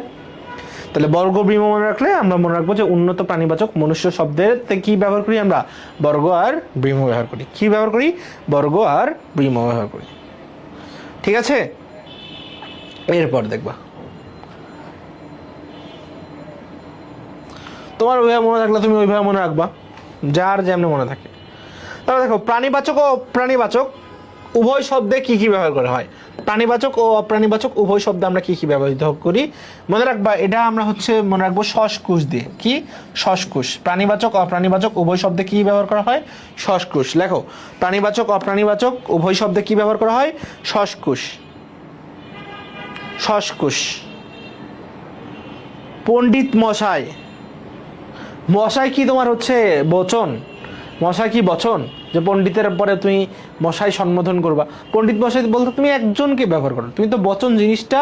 তাহলে বর্গ ব্রীম মনে রাখলে আমরা মনে রাখবো যে উন্নত প্রাণীবাচক মনুষ্য শব্দের কি ব্যবহার করি? আমরা বর্গ আর ব্রীম ব্যবহার করি। কি ব্যবহার করি? বর্গ আর ব্রীম ব্যবহার করি। ঠিক আছে? এরপর দেখবা, তোমার ওইভাবে মনে থাকলে তুমি ওইভাবে মনে রাখবা, যার যেমনি মনে থাকে। তাহলে দেখো, প্রাণীবাচক ও অপ্রাণীবাচক উভয় শব্দে কি কি ব্যবহার করা হয়? প্রাণীবাচক ও অপ্রাণীবাচক উভয় শব্দে আমরা কি কি ব্যবহৃত করি? মনে রাখবা, এটা আমরা হচ্ছে মনে রাখবো শশকুশ দিয়ে। কি? শশকুশ। প্রাণীবাচক অপ্রাণীবাচক উভয় শব্দে কি ব্যবহার করা হয়? শশকুশ। লেখো, প্রাণীবাচক অপ্রাণীবাচক উভয় শব্দে কি ব্যবহার করা হয়? শশকুশ। শশকুশ। পণ্ডিত মশাই, মশাই কি তোমার হচ্ছে বচন? মশাই কি বচন? যে পণ্ডিতের পরে তুমি মশাই সম্বোধন করবা, পণ্ডিত মশাই বলতে তুমি একজনকে ব্যবহার করো। তুমি তো বচন জিনিসটা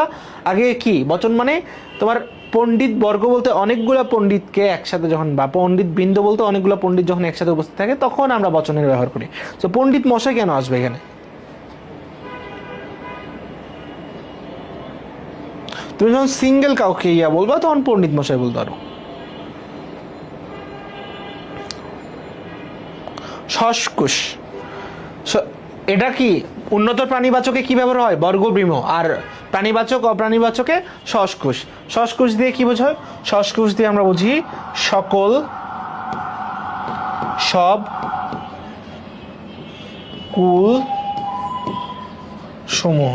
আগে কি? বচন মানে তোমার পণ্ডিত বর্গ বলতে অনেকগুলো পণ্ডিতকে একসাথে যখন, বা পণ্ডিত বৃন্দ বলতে অনেকগুলো পণ্ডিত যখন একসাথে উপস্থিত থাকে তখন আমরা বচনের ব্যবহার করি। তো পণ্ডিত মশাই কেন আসবে এখানে? তুমি যখন সিঙ্গেল কাউকে ইয়া বলবা তখন পণ্ডিত মশাই বলতে পারো। শশকুশ, এটা কি? উন্নত প্রাণীবাচকে কি ব্যবহার হয়? বর্গ ব্রীম। আর প্রাণীবাচক অপ্রাণীবাচকে শশকুশ। শশকুশ দিয়ে কি বোঝায়? শশকুশ দিয়ে আমরা বুঝি সকল, সব, কুল, সমূহ।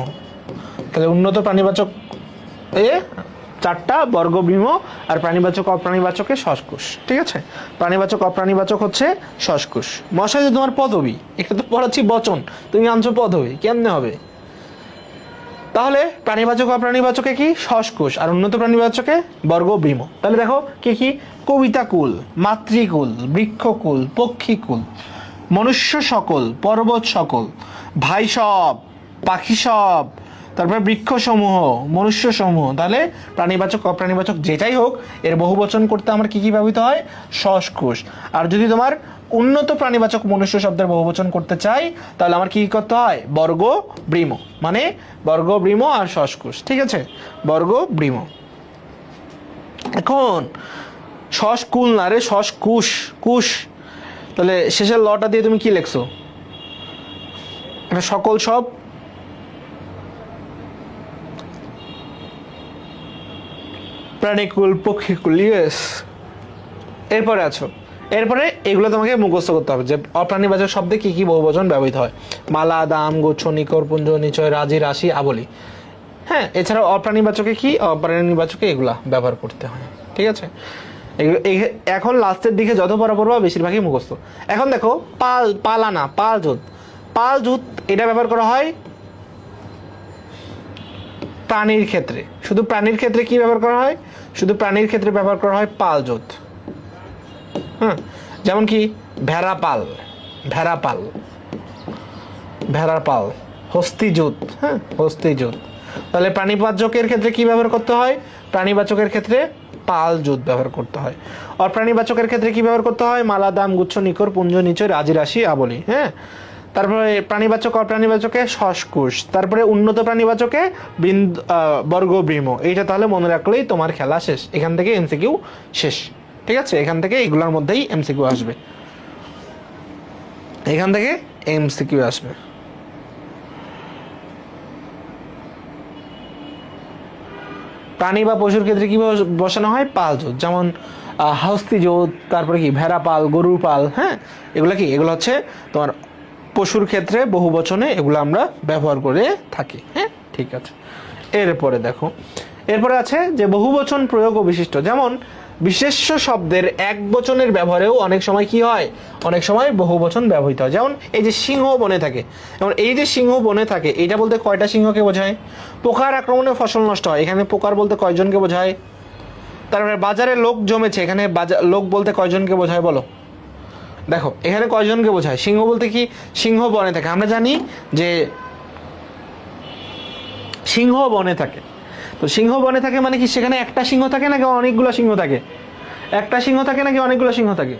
তাহলে উন্নত প্রাণীবাচক চারটা, বর্গ ব্রীম, আর প্রাণীবাচক অপ্রাণীবাচকে শশকুশ। ঠিক আছে? প্রাণীবাচক অপ্রাণীবাচক হচ্ছে শশকুশ। মশাই যে তোমার পদবী, এটা তো পড়াচ্ছি বচন, তুমি আনছো পদবী, কেমনে হবে? তাহলে প্রাণীবাচক অপ্রাণীবাচকে কি? শশকুশ। আর উন্নত প্রাণীবাচকে বর্গ ব্রীম। তাহলে দেখো কি কি? কবিতাকুল, মাতৃকুল, বৃক্ষকুল, পক্ষীকুল, মনুষ্য সকল, পর্বত সকল, ভাই সব, পাখি সব, তারপরে বৃক্ষ সমূহ, মনুষ্য সমূহ। তাহলে প্রাণীবাচক অপ্রাণীবাচক যেটাই হোক, এর বহুবচন করতে আমার কি কি ব্যবহৃত হয়? শশকুশ। আর যদি তোমার উন্নত প্রাণীবাচক মনুষ্য শব্দের বহুবচন করতে চাই তাহলে আমার কি করতে হয়? বর্গ ব্রীম। মানে বর্গ ব্রীম আর শশকুশ। ঠিক আছে? বর্গ ব্রীম। এখন শশকুল না রে, শশকুশ, কুশ। তাহলে শেষের লটা দিয়ে তুমি কি লিখছো? এটা সকল, সব, প্রাণীকুল, পক্ষীকুল। ইয়েস। এরপরে আছো, এরপরে এগুলো তোমাকে মুখস্থ করতে হবে যে অপ্রাণীবাচক শব্দে কি কি বহুবচন ব্যবহৃত হয়। মালা, দাম, গুচ্ছ, নিকর, পুঞ্জ, নিচয়, রাজি, রাশি, আবলি। হ্যাঁ, এছাড়াও অপ্রাণীবাচকে কি? অপ্রাণীবাচকে এগুলা ব্যবহার করতে হয়। ঠিক আছে? এগুলো এখন লাস্টের দিকে যত পড়া পড়বা বেশিরভাগই মুখস্থ। এখন দেখো, পাল, পালানা, পাল জুত। পাল জুত এটা ব্যবহার করা হয় প্রাণীর ক্ষেত্রে। শুধু প্রাণীর ক্ষেত্রে কি ব্যবহার করা হয়? শুধু প্রাণীর ক্ষেত্রে ব্যবহার করা হয় পাল জুত। হ্যাঁ, যেমন কি ভেড়াপাল, ভেড়াপাল, ভেড়াপাল, হস্তিজুত। হ্যাঁ, হস্তিজুত। তাহলে প্রাণীবাচকের ক্ষেত্রে কি ব্যবহার করতে হয়? প্রাণীবাচকের ক্ষেত্রে পাল জুত ব্যবহার করতে হয়। আর প্রাণীবাচকের ক্ষেত্রে কি ব্যবহার করতে হয়? মালা, দাম, গুচ্ছ, নিকর, পুঞ্জ, নিচয়, রাজি, রাশি, আবলি। হ্যাঁ, তারপরে প্রাণীবাচক অপ্রাণীবাচকে শশকুশ। তারপরে উন্নত প্রাণীবাচকে বর্গ ব্রীম। এইটা তাহলে মনে রাখলেই তোমার খেলা শেষ। এখান থেকে এমসিকিউ শেষ। ঠিক আছে? এখান থেকে এগুলোর মধ্যেই এমসিকিউ আসবে, এখান থেকে এমসিকিউ আসবে। প্রাণী বা পশুর ক্ষেত্রে কি বসানো হয়? পাল জোত। যেমন হস্তি জোত, তারপরে কি ভেড়া পাল, গরুর পাল। হ্যাঁ, এগুলো কি? এগুলো হচ্ছে তোমার পশুর ক্ষেত্রে বহুবচনে এগুলো আমরা ব্যবহার করে থাকি। হ্যাঁ, ঠিক আছে। এরপরে দেখো, এরপরে আছে যে বহুবচন প্রয়োগ ও বিশিষ্ট। যেমন বিশেষ্য শব্দের এক বচনের ব্যবহারেও অনেক সময় কি হয়? অনেক সময় বহুবচন ব্যবহৃত হয়। যেমন এই যে সিংহ বনে থাকে, যেমন এই যে সিংহ বনে থাকে, এটা বলতে কয়টা সিংহকে বোঝায়? পোকার আক্রমণে ফসল নষ্ট হয়, এখানে পোকার বলতে কয়জনকে বোঝায়? তারপরে বাজারে লোক জমেছে, এখানে লোক বলতে কয়জনকে বোঝায় বলো? দেখো এখানে কয়জনকে বোঝায়? সিংহ বলতে কি? সিংহ বনে থাকে। আমরা জানি যে সিংহ বনে থাকে। তো সিংহ বনে থাকে মানে কি সেখানে একটা সিংহ থাকে নাকি অনেকগুলো সিংহ থাকে? একটা সিংহ থাকে নাকি অনেকগুলো সিংহ থাকে?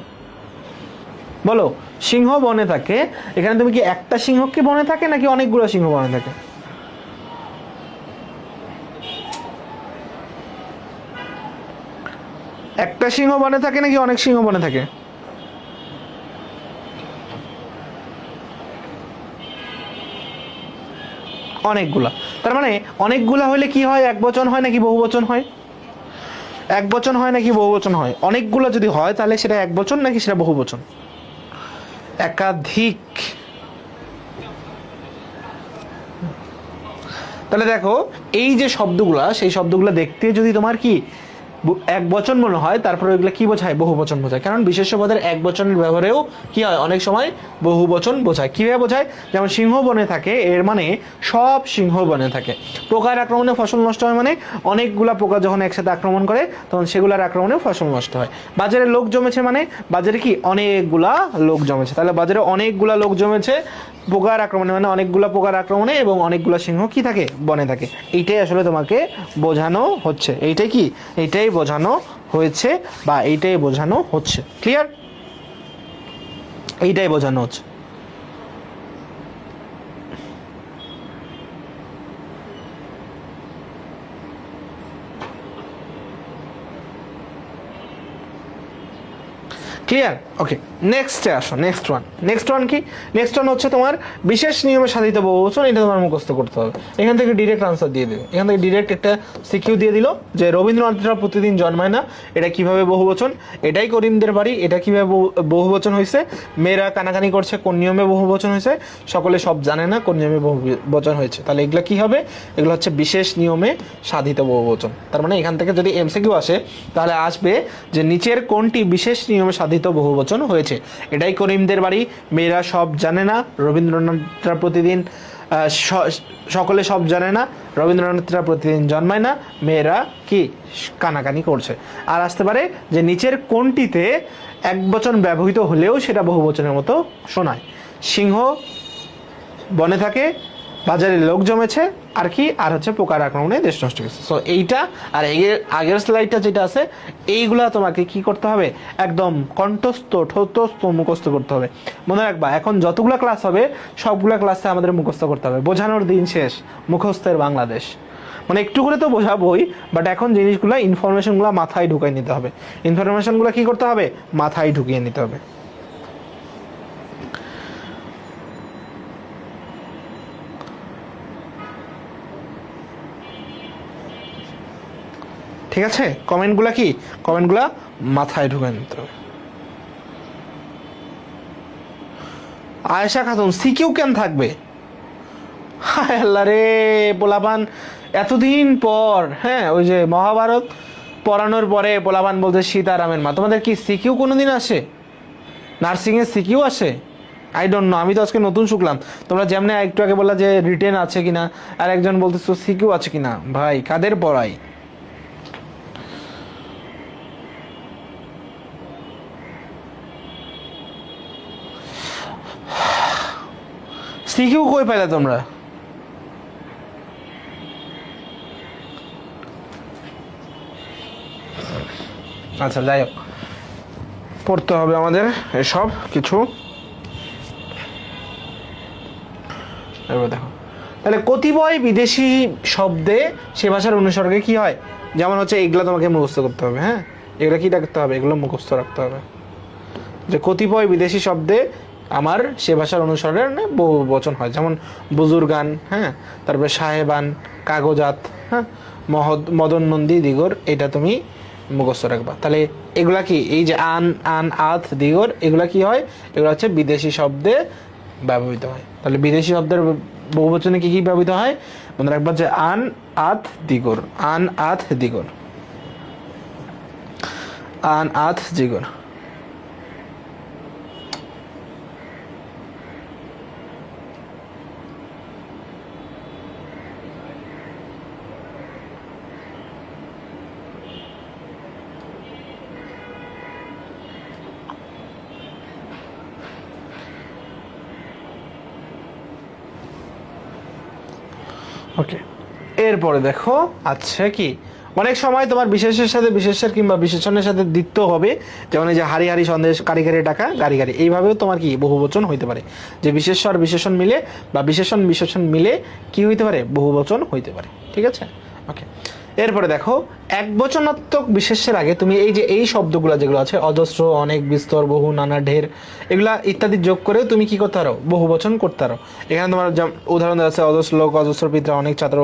বলো, সিংহ বনে থাকে, এখানে তুমি কি একটা সিংহ কি বনে থাকে নাকি অনেকগুলো সিংহ বনে থাকে? একটা সিংহ বনে থাকে নাকি অনেক সিংহ বনে থাকে? অনেকগুলা। তার মানে অনেকগুলা হলে কি হয়, এক বচন হয় নাকি বহু বচন হয়? এক বচন হয় নাকি বহু বচন হয়? অনেকগুলো যদি হয় তাহলে সেটা এক বচন নাকি সেটা বহু বচন? একাধিক। তাহলে দেখো, এই যে শব্দগুলা, সেই শব্দগুলো দেখতে যদি তোমার কি এক বচন মনে হয়, তারপরে ওইগুলো কি বোঝায়? বহু বচন বোঝায়। কারণ বিশেষ্য পদের এক বচনের ব্যবহারেও কি হয়, অনেক সময় বহু বচন বোঝায়। কিভাবে বোঝায়? যেমন সিংহ বনে থাকে, এর মানে সব সিংহ বনে থাকে। পোকার আক্রমণে ফসল নষ্ট হয় মানে অনেকগুলা পোকা যখন একসাথে আক্রমণ করে তখন সেগুলোর আক্রমণে ফসল নষ্ট হয়। বাজারে লোক জমেছে মানে বাজারে কি অনেকগুলা লোক জমেছে। তাহলে বাজারে অনেকগুলা লোক জমেছে পোকার আক্রমণে, মানে অনেকগুলা পোকার আক্রমণে, এবং অনেকগুলা সিংহ কি থাকে? বনে থাকে। এইটাই আসলে তোমাকে বোঝানো হচ্ছে। এইটাই কি? এইটাই বোঝানো হয়েছে বা এইটাই বোঝানো হচ্ছে। ক্লিয়ার? এইটাই বোঝানো হচ্ছে। ক্লিয়ার? ওকে, নেক্সটে আসো। নেক্সট ওয়ান কি? নেক্সট ওয়ান হচ্ছে তোমার বিশেষ নিয়মে সাধিত বহুবচন। এটা তোমার মুখস্থ করতে হবে। এখান থেকে ডিরেক্ট আনসার দিয়ে দেবে। এখান থেকে ডিরেক্ট একটা সিকিউ দিয়ে দিল যে রবীন্দ্রনাথরা প্রতিদিন জন্মায় না, এটা কিভাবে বহুবচন? এটাই করিমদের বাড়ি, এটা কিভাবে বহুবচন হয়েছে? মেয়েরা কানাকানি করছে, কোন নিয়মে বহুবচন হয়েছে? সকলে সব জানে না, কোন নিয়মে বহুবচন হয়েছে? তাহলে এগুলো কি হবে? এগুলো হচ্ছে বিশেষ নিয়মে সাধিত বহুবচন। তার মানে এখান থেকে যদি এমসিকিউ আসে তাহলে আসবে যে নিচের কোনটি বিশেষ নিয়মে সাধিত বহুবচন হয়েছে? এটাই করিমদের বাড়ি, মেয়েরা সব জানে না, রবীন্দ্রনাথরা প্রতিদিন সকলে সব জানে না, রবীন্দ্রনাথরা প্রতিদিন জন্মায় না, মেয়েরা কি কানাকানি করছে। আর আসতে পারে যে নিচের কোনটিতে এক বচন ব্যবহৃত হলেও সেটা বহুবচনের মতো শোনায়? সিংহ বনে থাকে, বাজারে লোক জমেছে, আর কি? আর হচ্ছে পোকার আক্রমণে দেশ নষ্ট গেছে। সো এইটা আর আগের স্লাইডটা যেটা আছে, এইগুলা তোমাকে কি করতে হবে? একদম কণ্ঠস্থ ঠোঁটস্থ মুখস্থ করতে হবে। মনে রাখবা, এখন যতগুলা ক্লাস হবে সবগুলা ক্লাসে আমাদের মুখস্থ করতে হবে। বোঝানোর দিন শেষ, মুখস্থের বাংলাদেশ। মানে একটু করে তো বোঝাবোই, বাট এখন জিনিসগুলো ইনফরমেশনগুলো মাথায় ঢুকাই নিতে হবে। ইনফরমেশনগুলো কি করতে হবে? মাথায় ঢুকিয়ে নিতে হবে। ঠিক আছে? কমেন্টগুলা কি? কমেন্টগুলা মাথায় ঢুকে নিতে হবে। আয়েশা খাতুন, সিকিউ কেন থাকবে? হায় আল্লাহ রে, পোলাপান এতদিন পর, হ্যাঁ, ওই যে মহাভারত পড়ানোর পরে পোলাপান বলছে সীতারামের মা। তোমাদের কি সিকিউ কোনোদিন আসে? নার্সিং এর সিকিউ আসে? আই ডোন্ট নো, আমি তো আজকে নতুন শুনলাম। তোমরা যেমনি একটু আগে বললা যে রিটেন আছে কিনা, আর একজন বলতেছো সিকিউ আছে কিনা। ভাই, কাদের পড়াই? সিকিউ কই পাইলা তোমরা? আচ্ছা, যাই হোক, পড়তে হবে আমাদের এসব কিছু। এবার দেখো, তাহলে কতিপয় বিদেশি শব্দে সে ভাষার অনুসর্গে কি হয়? যেমন হচ্ছে এগুলো তোমাকে মুখস্থ করতে হবে। হ্যাঁ, এগুলো কি রাখতে হবে? এগুলো মুখস্থ রাখতে হবে যে কতিপয় বিদেশি শব্দে আমার সে ভাষার অনুসরণে বহু বচন হয়। যেমন বুজুর্গান, হ্যাঁ, তারপরে সাহেবান, কাগজাত, হ্যাঁ, মদন নন্দী দিগর, এটা তুমি মুখস্থ রাখবা। তাহলে এগুলা কি? এই যে আন, আন, আত, দিগর, এগুলা কি হয়? এগুলো হচ্ছে বিদেশি শব্দে ব্যবহৃত হয়। তাহলে বিদেশি শব্দের বহুবচনে কি কি ব্যবহৃত হয়? মনে রাখবা যে আন, আত, দিগর, আন, আত, দিগর, আন, আত, দিগর। ওকে, এরপরে দেখো আচ্ছা কি অনেক সময় তোমার বিশেষের সাথে বিশেষের কিংবা বিশেষণের সাথে দ্বিত্ব হবে, যেমন এই যে হারি হারি সন্দেশ, কারি কারি টাকা, গাড়ি গাড়ি, এইভাবেও তোমার কি বহুবচন হইতে পারে, যে বিশেষ্য আর বিশেষণ মিলে বা বিশেষণ বিশেষণ মিলে কি হইতে পারে, বহুবচন হইতে পারে। ঠিক আছে, ওকে। এরপরে দেখো একবচনাত্মক বিশেষ্যের আগে তুমি এই যে এই শব্দগুলো যেগুলো আছে অজস্র, অনেক, বিস্তর, বহু, নানা, ঢের, এগুলা ইত্যাদি যোগ করেও তুমি কি করতে পারো, বহুবচন করতে পারো। এখানে তোমার উদাহরণ দেওয়া আছে অজস্র লোক, অজস্র পিতা, অনেক ছাত্র,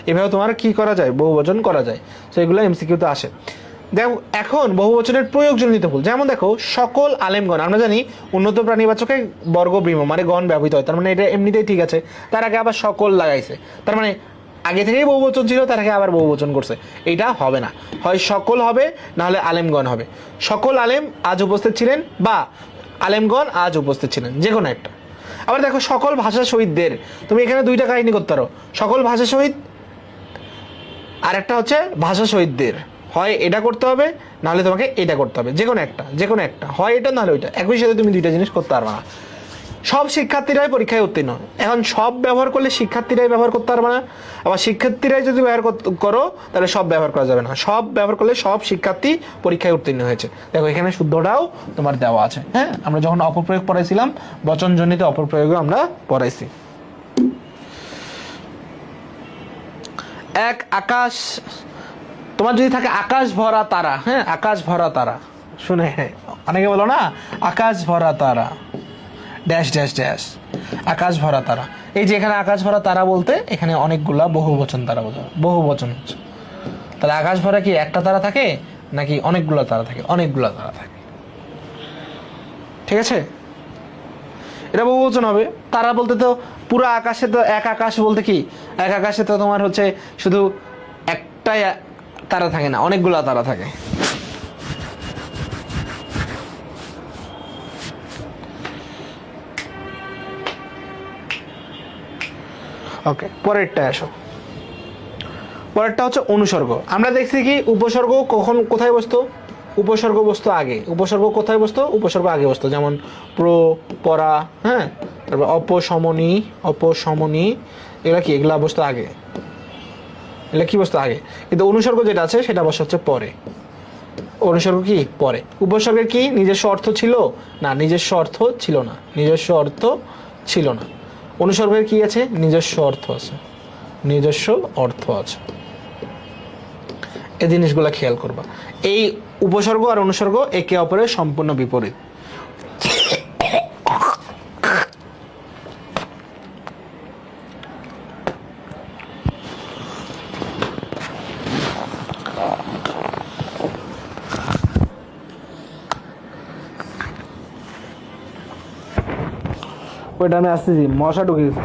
এভাবে তোমার কি করা যায়, বহুবচন করা যায়। তো এগুলো এমসিকিউতে আসে। দেখো এখন বহুবচনের প্রয়োগজনিত ভুল, যেমন দেখো সকল আলেমগণ, আমরা জানি উন্নত প্রাণীবাচকে বর্গ বৃম মানে গণ ব্যবহৃত হয়, তার মানে এটা এমনিতেই ঠিক আছে, তার আগে আবার সকল লাগাইছে, তার মানে আগে থেকেই বহুবচন ছিল, তার আগে আবার বহুবচন করছে, এটা হবে না, হয় সকল হবে না হলে আলেমগণ হবে। সকল আলেম আজ উপস্থিত ছিলেন বা আলেমগণ আজ উপস্থিত ছিলেন, যে কোনো একটা। আবার দেখো সকল ভাষা শহীদদের, তুমি এখানে দুইটা কাহিনী করতে পারো, সকল ভাষা শহীদ আর একটা হচ্ছে ভাষা শহীদদের, হয় এটা করতে হবে নাহলে তোমাকে এটা করতে হবে, যে কোনো একটা, যে কোনো একটা, হয় এটা নাহলে ওইটা, একই সাথে তুমি দুইটা জিনিস করতে পারবে না। সব শিক্ষার্থীরাই পরীক্ষায় উত্তীর্ণ, এখন সব ব্যবহার করলে শিক্ষার্থীরাই ব্যবহার করতে পারবে না, আবার শিক্ষার্থীরাই যদি ব্যবহার করো তাহলে সব ব্যবহার করা যাবে না, সব ব্যবহার করলে সব শিক্ষার্থী পরীক্ষায় উত্তীর্ণ হয়েছে। দেখো এখানে শুদ্ধটাও তোমার দেওয়া আছে। হ্যাঁ, আমরা যখন অপপ্রয়োগ পড়াইছিলাম বচনজনিত অপপ্রয়োগও আমরা পড়াইছি। এক আকাশ, তোমার যদি থাকে আকাশ ভরা তারা, হ্যাঁ আকাশ ভরা তারা, শুনে অনেকে বলো না আকাশ ভরা তারা ড্যাশ ড্যাশ ড্যাশ, আকাশ ভরা তারা, এই যে এখানে আকাশ ভরা তারা বলতে এখানে অনেকগুলা বহুবচন তারা বোঝা, বহুবচন হচ্ছে। তাহলে আকাশ ভরা কি একটা তারা থাকে নাকি অনেকগুলো তারা থাকে, অনেকগুলো তারা থাকে। ঠিক আছে, এটা বহুবচন হবে। তারা বলতে তো পুরো আকাশে তো এক আকাশ বলতে কি, এক আকাশে তো তোমার হচ্ছে শুধু একটাই তারা থাকে না, অনেকগুলা তারা থাকে। ওকে, পরেরটা আসো। পরেরটা হচ্ছে অনুসর্গ। আমরা দেখছি কি উপসর্গ কখন কোথায় বসতো, উপসর্গ বসতো আগে, উপসর্গ কোথায় বসতো, উপসর্গ আগে বসতো, যেমন প্র, পরা, হ্যাঁ, তারপর অপশমনী, অপশমনী, এগুলা কি, এগুলা বসতো আগে, এগুলা কি বসতো আগে, কিন্তু অনুসর্গ যেটা আছে সেটা বসে হচ্ছে পরে। অনুসর্গ কি পরে। উপসর্গের কি নিজস্ব অর্থ ছিল না, নিজস্ব অর্থ ছিল না, নিজস্ব অর্থ ছিল না। অনুসর্গের কি আছে, নিজস্ব অর্থ আছে, নিজস্ব অর্থ আছে। এই জিনিসগুলো খেয়াল করবা। এই উপসর্গ আর অনুসর্গ একে অপরের সম্পূর্ণ বিপরীত। ওইটা আমি আসতেছি, মশা ঢুকে গেছে।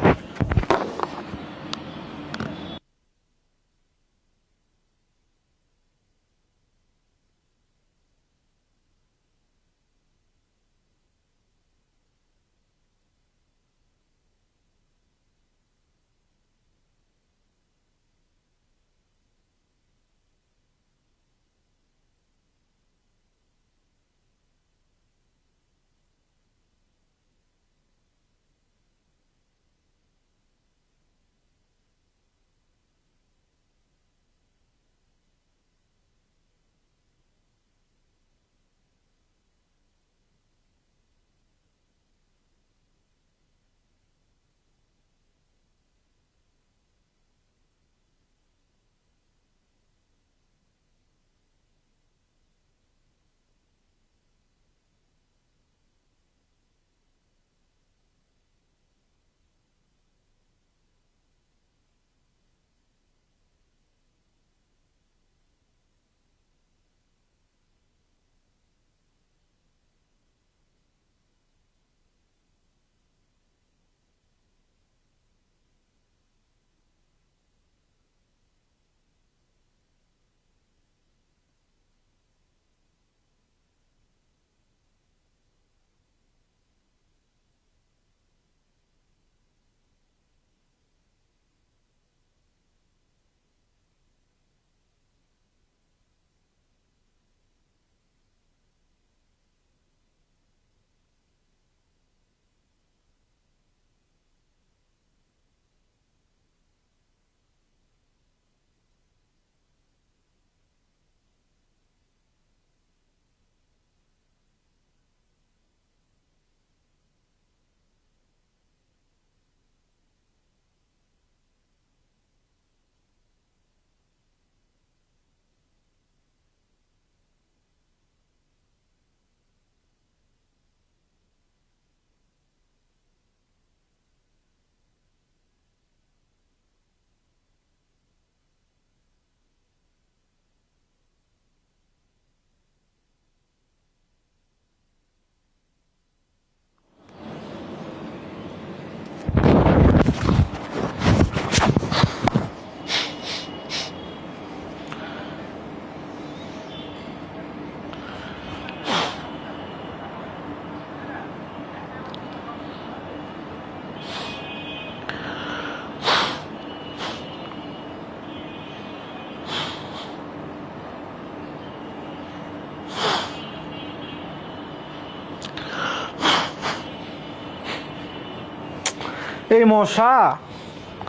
এই মশা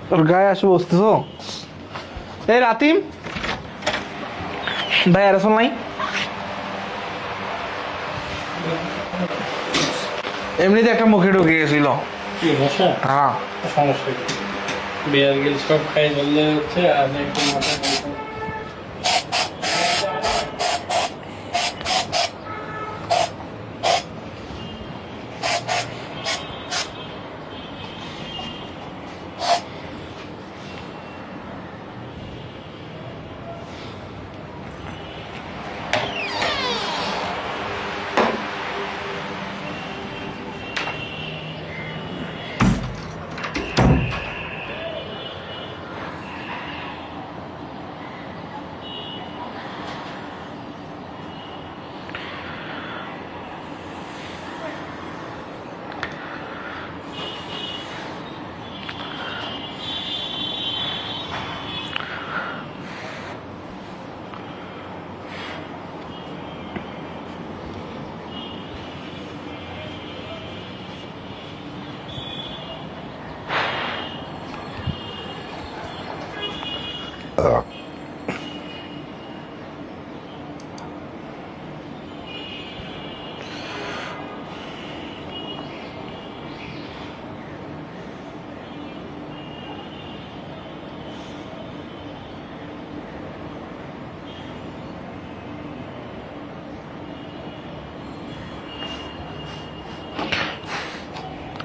তোর গায়ে আসে বসতেছ। এই রাতিম ভাই আরসল নাই, এমনিতে একটা মুখে ঢুকে গেছিল। কি মশা? হ্যাঁ সমস্যা কি? বিয়ার গিল সব খাই বললে হচ্ছে আর একটু মাথা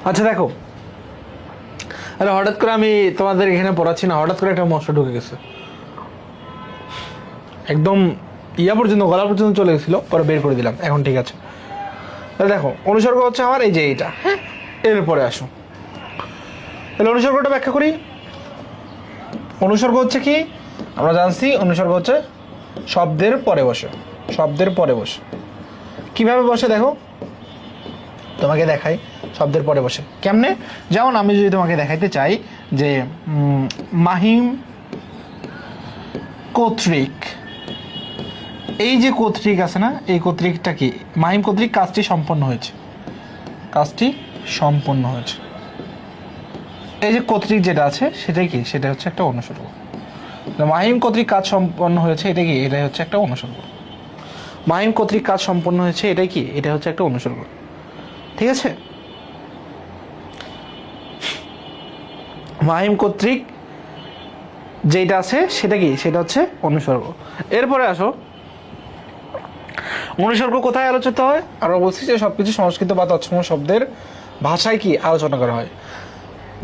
আচ্ছা দেখো, আরে হঠাৎ করে আমি তোমাদের এখানে পড়াচ্ছি না, হঠাৎ করে একটা মশা ঢুকে গেছে, একদম ইয়া পর্যন্ত, গলা পর্যন্ত চলে গেছিল, পরে বের করে দিলাম, এখন ঠিক আছে। তাহলে দেখো অনুসর্গ হচ্ছে আমার এই যে এইটা, হ্যাঁ এরপরে আসো, তাহলে অনুসর্গটা ব্যাখ্যা করি। অনুসর্গ হচ্ছে কি আমরা জানছি, অনুসর্গ হচ্ছে শব্দের পরে বসে, শব্দের পরে বসে। কিভাবে বসে দেখো, তোমাকে দেখাই শব্দের পরে বসে কেমনে। যেমন আমি যদি তোমাকে দেখাইতে চাই যে মাহিম কর্তৃক, এই যে কর্তৃক আছে না, এই কর্তৃকটা কি, মাহিম কর্তৃক কাজটি সম্পন্ন হয়েছে, কাজটি সম্পন্ন হয়েছে। এই যে কর্তৃক যেটা আছে সেটাই কি, সেটা হচ্ছে একটা অনুসর্গ। মাহিম কর্তৃক কাজ সম্পন্ন হয়েছে, এটা কি, এটাই হচ্ছে একটা অনুসর্গ। মাহিম কর্তৃক কাজ সম্পন্ন হয়েছে, এটাই কি, এটা হচ্ছে একটা অনুসর্গ। ঠিক আছে, মাহিম কর্তৃক যেটা আছে সেটা কি, সেটা হচ্ছে অনুসর্গ। এরপরে আসো, অনুসর্গ কোথায় আলোচিত হয়? আমরা বলছি যে সবকিছু সংস্কৃত বা তৎসম শব্দের ভাষায় কি আলোচনা করা হয়।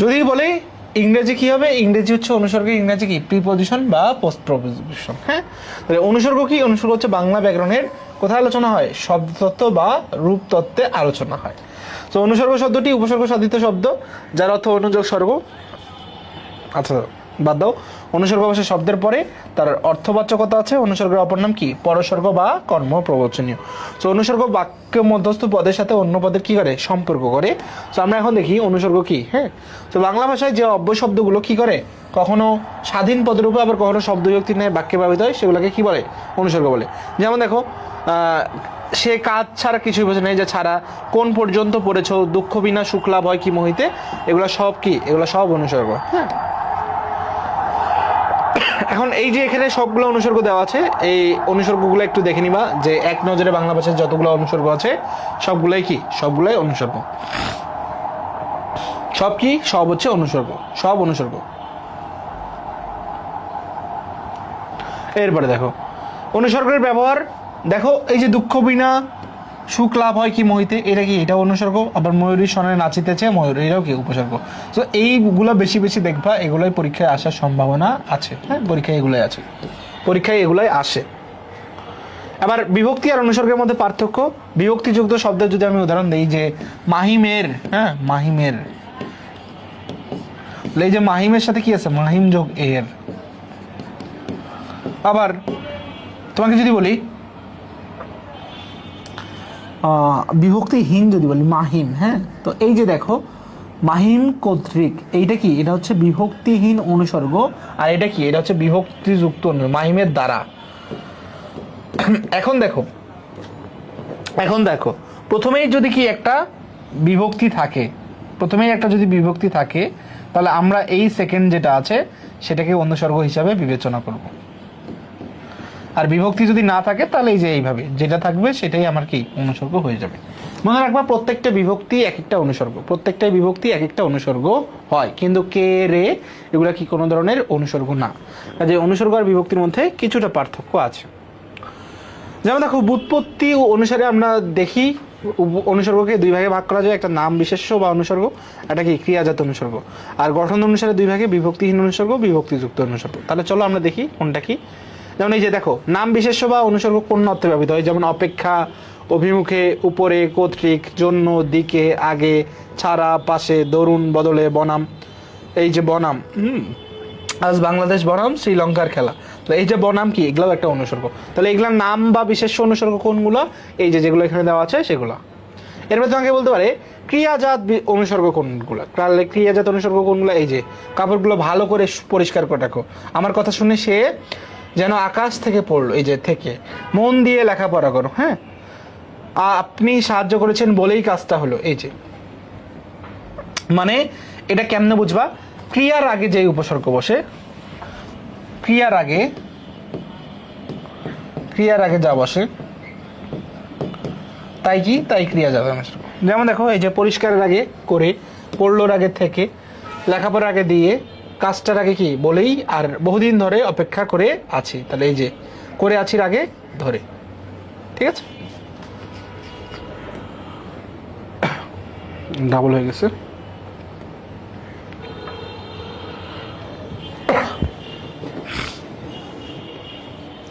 যদি বলি ইংরেজি কি হবে, ইংরেজি হচ্ছে অনুসর্গের ইংরেজি কি, প্রিপজিশন বা পোস্ট প্রপোজিশন। হ্যাঁ, তাহলে অনুসর্গ কি, অনুসর্গ হচ্ছে বাংলা ব্যাকরণের কোথায় আলোচনা হয়, শব্দতত্ত্ব বা রূপতত্ত্বে আলোচনা হয়। তো অনুসর্গ শব্দটি উপসর্গ সাধিত শব্দ, যার অর্থ অনুযোগ স্বর্গ। আচ্ছা বাদ দাও, অনুসর্গ বসে শব্দের পরে, তার অর্থবাচকতা আছে। অনুসর্গের অপর নাম কি, পরসর্গ বা কর্ম প্রবচনীয়। তো অনুসর্গ বাক্য মধ্যস্থ পদের সাথে অন্য পদের কি করে, সম্পর্ক করে। তো আমরা এখন দেখি অনুসর্গ কি। হ্যাঁ, তো বাংলা ভাষায় যে অব্যয় শব্দগুলো কি করে, কখনো স্বাধীন পদের উপর, আবার কখনো শব্দ বিভক্তি নেয় বাক্যে ব্যবহৃত হয়, সেগুলোকে কি বলে, অনুসর্গ বলে। যেমন দেখো, সে কাজ ছাড়া কিছুই বোঝে নাই, যে ছাড়া, কোন পর্যন্ত পড়েছ, দুঃখ বিনা সুখ লাভ হয় কি মোহিতে, এগুলো সব কি, এগুলো সব অনুসর্গ। হ্যাঁ, এখন এই যে এখানে সবগুলো অনুসর্গ দেওয়া আছে, এই অনুসর্গগুলো একটু দেখে নিবা, যে এক নজরে বাংলা ভাষায় যতগুলো অনুসর্গ আছে সবগুলাই কি, সবগুলাই অনুসর্গ। সব কি, সব হচ্ছে অনুসর্গ, সব অনুসর্গ। এরপরে দেখো অনুসর্গের ব্যবহার, দেখো এই যে দুঃখ বিনা সুখ লাভ হয় কি মোহিতে, এটা কি, এটা অনুসর্গ। আবার ময়ূরী সনে নাচিতেছে, ময়ূর, এটাও কি উপসর্গ। তো এইগুলো বেশি বেশি দেখবা, এগুলোই পরীক্ষায় আসার সম্ভাবনা আছে। হ্যাঁ, পরীক্ষায় এগুলোই আছে, পরীক্ষায় এগুলোই আসে। আবার বিভক্তি আর অনুসর্গের মধ্যে পার্থক্য, বিভক্তিযুক্ত শব্দের যদি আমি উদাহরণ দিই, যে মাহিমের, হ্যাঁ মাহিমের, এই যে মাহিমের সাথে কি আছে, মাহিম যোগ এর। আবার তোমাকে যদি বলি বিভক্তিহীন, যদি বলি মাহিম, হ্যাঁ, তো এই যে দেখো মাহিম কর্তৃক, এইটা কি, এটা হচ্ছে বিভক্তিহীন অনুসর্গ, আর এটা কি, এটা হচ্ছে বিভক্তিযুক্ত মাহিমের দ্বারা। এখন দেখো, এখন দেখো প্রথমেই যদি কি একটা বিভক্তি থাকে, প্রথমেই একটা যদি বিভক্তি থাকে তাহলে আমরা এই সেকেন্ড যেটা আছে সেটাকে অনুসর্গ হিসাবে বিবেচনা করব। আর বিভক্তি যদি না থাকে তাহলে এই যে এইভাবে যেটা থাকবে সেটাই আমার কি অনুসর্গ হয়ে যাবে। মনে রাখবা প্রত্যেকটা বিভক্তি এক একটা অনুসর্গ, প্রত্যেকটাই বিভক্তি এক একটা অনুসর্গ হয়, কিন্তু কে রে এগুলা কি কোনো ধরনের অনুসর্গ না। কাজে অনুসর্গ আর বিভক্তির মধ্যে কিছুটা পার্থক্য আছে। যেমন দেখো ব্যুৎপত্তি অনুসারে আমরা দেখি অনুসর্গকে দুই ভাগে ভাগ করা যায়, একটা নাম বিশেষ্য বা অনুসর্গ, একটা কি ক্রিয়াজাত অনুসর্গ। আর গঠন অনুসারে দুই ভাগে বিভক্তিহীন অনুসর্গ, বিভক্তিযুক্ত অনুসর্গ। তাহলে চলো আমরা দেখি কোনটা কি। যেমন এই যে দেখো নাম বিশেষ্য বা অনুসর্গ কোন অর্থে ব্যবহৃত হয়, যেমন অপেক্ষা, অভিমুখে, উপরে, কর্তৃক, জন্য, দিকে, আগে, ছাড়া, পাশে, দরুন, বদলে, বনাম। এই যে বনাম, আজ বাংলাদেশ বনাম শ্রীলঙ্কার খেলা, তো এই যে বনাম কি এগুলো একটা অনুসর্গ। তাহলে এগুলোর নাম বা বিশেষ্য অনুসর্গ কোনগুলো, এই যে যেগুলো এখানে দেওয়া আছে সেগুলো। এরপর তোমাকে বলতে পারে ক্রিয়াজাত অনুসর্গ কোনগুলো। ক্রিয়াজাত অনুসর্গ কোনগুলো, এই যে কাপড়গুলো ভালো করে পরিষ্কার করে রাখো, আমার কথা শুনে সে যেন আকাশ থেকে পড়লো, এই যে থেকে, মন দিয়ে লেখাপড়া করো, হ্যাঁ, আপনি সাহায্য করেছেন বলেই কাজটা হলো, এই যে। মানে এটা কেমনে বুঝবা, ক্রিয়ার আগে যে উপসর্গ বসে, ক্রিয়ার আগে যা বসে তাই কি, তাই ক্রিয়াজাত অনুসর্গ। যেমন দেখো এই যে পরিষ্কারের আগে করে, পড়লোর আগে থেকে, লেখাপড়ার আগে দিয়ে, কাজটার আগে কি বলেই, আর বহুদিন ধরে অপেক্ষা করে আছি, তাহলে এই যে করে আছির আগে ধরে, ঠিক আছে। ডাবল হয়ে গেছে।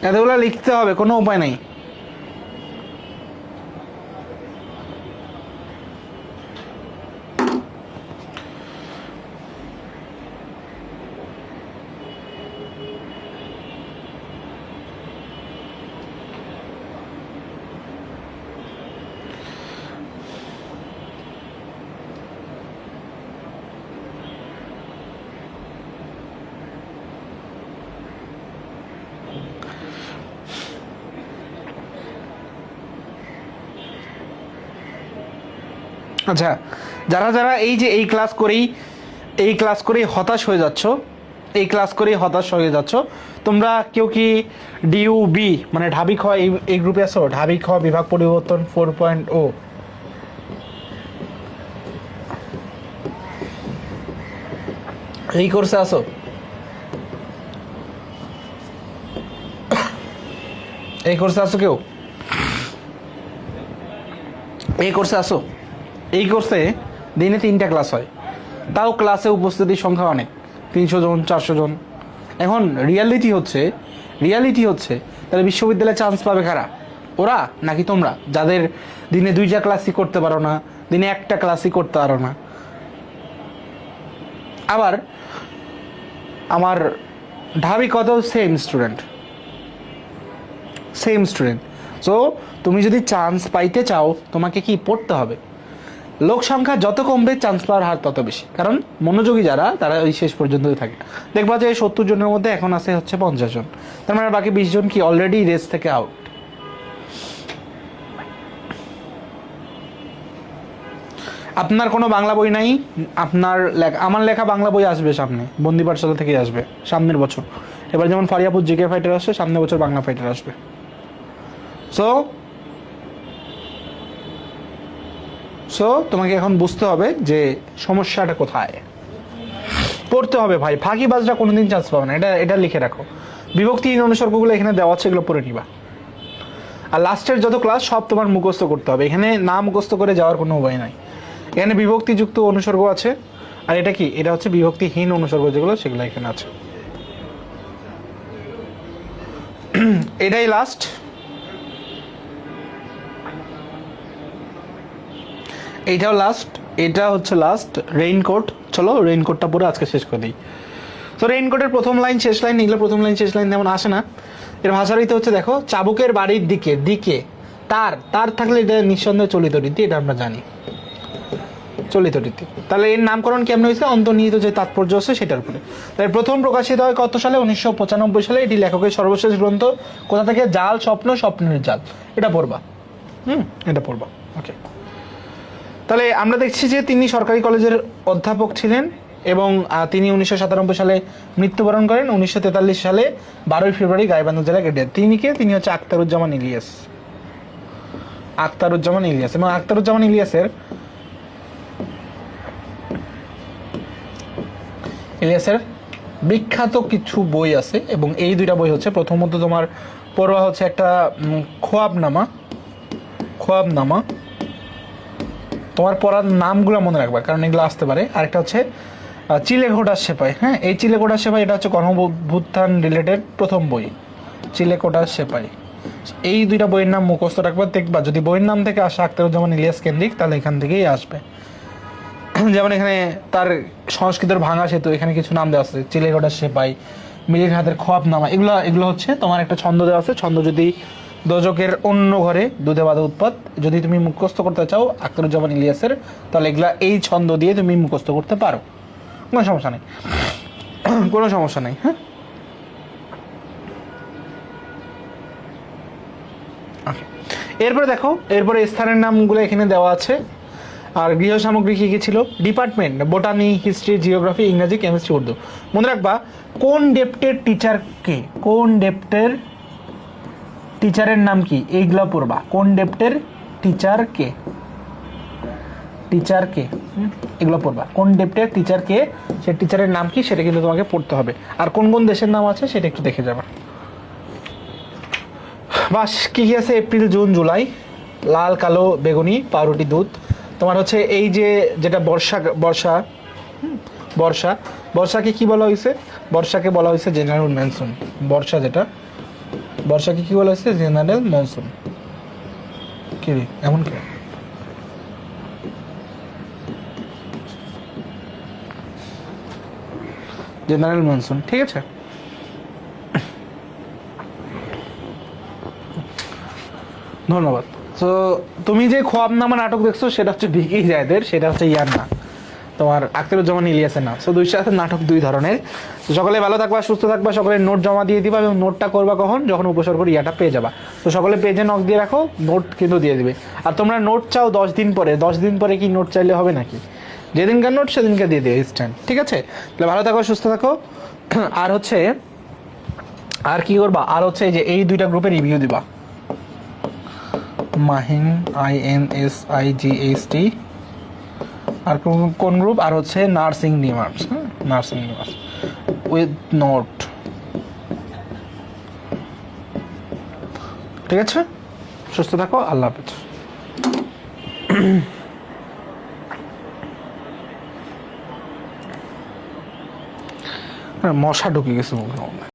এতগুলো লিখতে হবে, কোনো উপায় নাই। আচ্ছা, যারা যারা এই যে এই ক্লাস করেই হতাশ হয়ে যাচ্ছ, তোমরা কেউ কি ডিউবি মানে ঢাবি খ এই গ্রুপে আছো? ঢাবি খ বিভাগ পরিবর্তন 4.0 এই কোর্সে আছো? এই কোর্সে আছো কেউ? এই কোর্সে আসো? এই কোর্সে দিনে 3টা ক্লাস হয়, তাও ক্লাসে উপস্থিতির সংখ্যা অনেক, 300 জন 400 জন। এখন রিয়ালিটি হচ্ছে তাহলে বিশ্ববিদ্যালয়ে চান্স পাবে কারা? ওরা নাকি তোমরা, যাদের দিনে 2টা ক্লাসই করতে পারো না, দিনে 1টা ক্লাসই করতে পারো না? আবার আমার ঢাবি কত সেম স্টুডেন্ট। সো তুমি যদি চান্স পাইতে চাও তোমাকে কি পড়তে হবে। লোক সংখ্যা যত কমবে চান্স পাওয়ার হার তত বেশি, কারণ মনোযোগী যারা তারা ওই শেষ পর্যন্তই থাকে। দেখবা যে 70 জনের মধ্যে এখন আছে হচ্ছে 50 জন, তার মানে বাকি 20 জন কি অলরেডি রেস থেকে আউট। আপনার কোনো বাংলা বই নাই, আমার লেখা বাংলা বই আসবে সামনে, বন্দি পাঠশালা থেকে আসবে সামনের বছর। এবার যেমন ফারিয়াপুর জিকে ফাইটার আসছে, সামনের বছর বাংলা ফাইটার আসবে। সো তোমাকে এখন বুঝতে হবে যে সমস্যাটা কোথায়, পড়তে হবে ভাই। ফাঁকিবাজরা কোনোদিন চান্স পাবে না, এটা লিখে রাখো। বিভক্তিহীন অনুসর্গগুলো এখানে দেওয়া আছে, এগুলো পড়ে নিবা। আর লাস্টের যত ক্লাস সব তোমার মুখস্থ করতে হবে, এখানে না মুখস্থ করে যাওয়ার কোনো উপায় নাই। এখানে বিভক্তিযুক্ত অনুসর্গ আছে, আর এটা কি, এটা হচ্ছে বিভক্তিহীন অনুসর্গ যেগুলো, সেগুলো এখানে আছে। এটাই লাস্ট। এটা হচ্ছে লাস্ট রেইনকোট। চলো রেইনকোটটা পরে আজকে শেষ করে দিই। তো রেইনকোটের প্রথম লাইন শেষ লাইন, এগুলো প্রথম লাইন শেষ লাইন তেমন আসে না। এর ভাষা রীতি হচ্ছে দেখো, চাবুকের বাড়ির দিকে তার থাকলে এটা নিঃসন্দেহে চলিত রীতি, এটা আমরা জানি চলিত রীতি। তাহলে এর নামকরণ কেমন হয়েছে, অন্তর্নিহিত যে তাৎপর্য আছে সেটার উপরে। তাই প্রথম প্রকাশিত হয় কত সালে? 1995 সালে। এটি লেখকের সর্বশেষ গ্রন্থ। কোথা থেকে? জাল স্বপ্ন, স্বপ্নের জাল। এটা পড়বা, এটা পড়বা। ওকে, তাহলে আমরা দেখছি যে তিনি সরকারি কলেজের অধ্যাপক ছিলেন এবং তিনি 1997 সালে মৃত্যুবরণ করেন। 1943 সালে 12 ফেব্রুয়ারি গাইবান্ধা জেলায় কেটে। তিনি কে? তিনি হচ্ছে আখতারুজ্জামান ইলিয়াস। আখতারুজ্জামান ইলিয়াস। এবং আখতারুজ্জামান ইলিয়াসের বিখ্যাত কিছু বই আছে এবং এই দুইটা বই হচ্ছে, প্রথমত তোমার পড়বা হচ্ছে একটা খোয়াবনামা। তোমার পড়ার নামগুলো মনে রাখবা কারণ এগুলো আসতে পারে। আরেকটা হচ্ছে চিলেকোঠার সেপাই। হ্যাঁ, এই চিলেকোঠার সেপাই এটা হচ্ছে গণঅভ্যুত্থান রিলেটেড প্রথম বই, চিলেকোঠার সেপাই। এই দুইটা বইয়ের নাম মুখস্থ রাখবা, দেখবা যদি বইয়ের নাম থেকে আসে আখতারুজ্জামান ইলিয়াস কেন্দ্রিক তাহলে এখান থেকেই আসবে। যেমন এখানে তার সংস্কৃতের ভাঙা সেতু, এখানে কিছু নাম দেওয়া আছে, চিলেকোঠার সেপাই, মিলির হাতের খোয়াবনামা, এগুলো হচ্ছে তোমার একটা ছন্দ দেওয়া আছে। ছন্দ যদি দোজকের অন্য ঘরে দুধে বাঁধা উৎপাত, যদি তুমি মুখস্থ করতে চাও আখতারুজ্জামান ইলিয়াসের, তাহলে এগুলা এই ছন্দ দিয়ে তুমি মুখস্থ করতে পারো, কোনো সমস্যা নেই, কোনো সমস্যা নেই। হ্যাঁ, এরপরে দেখো, এরপরে স্থানের নামগুলো এখানে দেওয়া আছে। আর গৃহ সামগ্রী কি কি ছিল? ডিপার্টমেন্ট বোটানি, হিস্ট্রি, জিওগ্রাফি, ইংরেজি, কেমিস্ট্রি, উর্দু। মনে রাখবা কোন ডেপ্টের টিচার কে, কোন ডেপ্টের টিচারের নাম কি, এইগুলা পড়বা। কোন ডেপ্টের টিচার কে, এগুলো পড়বা। কোন ডেপ্টের টিচার কে, সে টিচারের নাম কি সেটা কিন্তু তোমাকে পড়তে হবে। আর কোন কোন দেশের নাম আছে সেটা একটু দেখে যাবা। বাস কি কি আছে? এপ্রিল, জুন, জুলাই, লাল, কালো, বেগুনি, পাউরুটি, দুধ। তোমার হচ্ছে এই যে যেটা বর্ষাকে কি বলা হয়েছে? বর্ষাকে বলা হয়েছে জেনারেল মনসুন। বর্ষাকে কি বলা হয়েছে? General monsoon. কি রে এমন কি? জেনারেল মনসুন, ঠিক আছে। ধন্যবাদ। তো তুমি যে খোয়াবনামা নাটক দেখছো সেটা হচ্ছে ভিকি জায়েদের, সেটা হচ্ছে ইয়ার না, তোমার আখতারুজ্জামান ইলিয়াসের না। সো দুই সাথে নাটক দুই ধরনের। তো সকলে ভালো থাকবা, সুস্থ থাকবা, সকলে নোট জমা দিয়ে দিবা এবং নোটটা করবা কখন? যখন উপসর্গের ইয়াটা পেয়ে যাবা। তো সকলে পেজে নক দিয়ে রাখো, নোট কিন্তু দিয়ে দিবে। আর তোমরা নোট চাও 10 দিন পরে, 10 দিন পরে কি নোট চাইলে হবে নাকি? যেদিনকার নোট সেদিনকে দিয়ে দিও ইনস্ট্যান্ট, ঠিক আছে? তাহলে ভালো থাকো, সুস্থ থাকো। আর হচ্ছে আর কি করবা? আর হচ্ছে এই যে এই দুইটা গ্রুপে রিভিউ দিবা, মাহিন INSIGHT, আর কোন গ্রুপ? আর হচ্ছে নার্সিং ডিমান্ডস। হ্যাঁ, নার্সিং ডিমান্ডস উইথ নোট, ঠিক আছে? সুস্থ থাকো, আল্লাহ হাফেজ। মশা ঢুকে গেছে মুখে।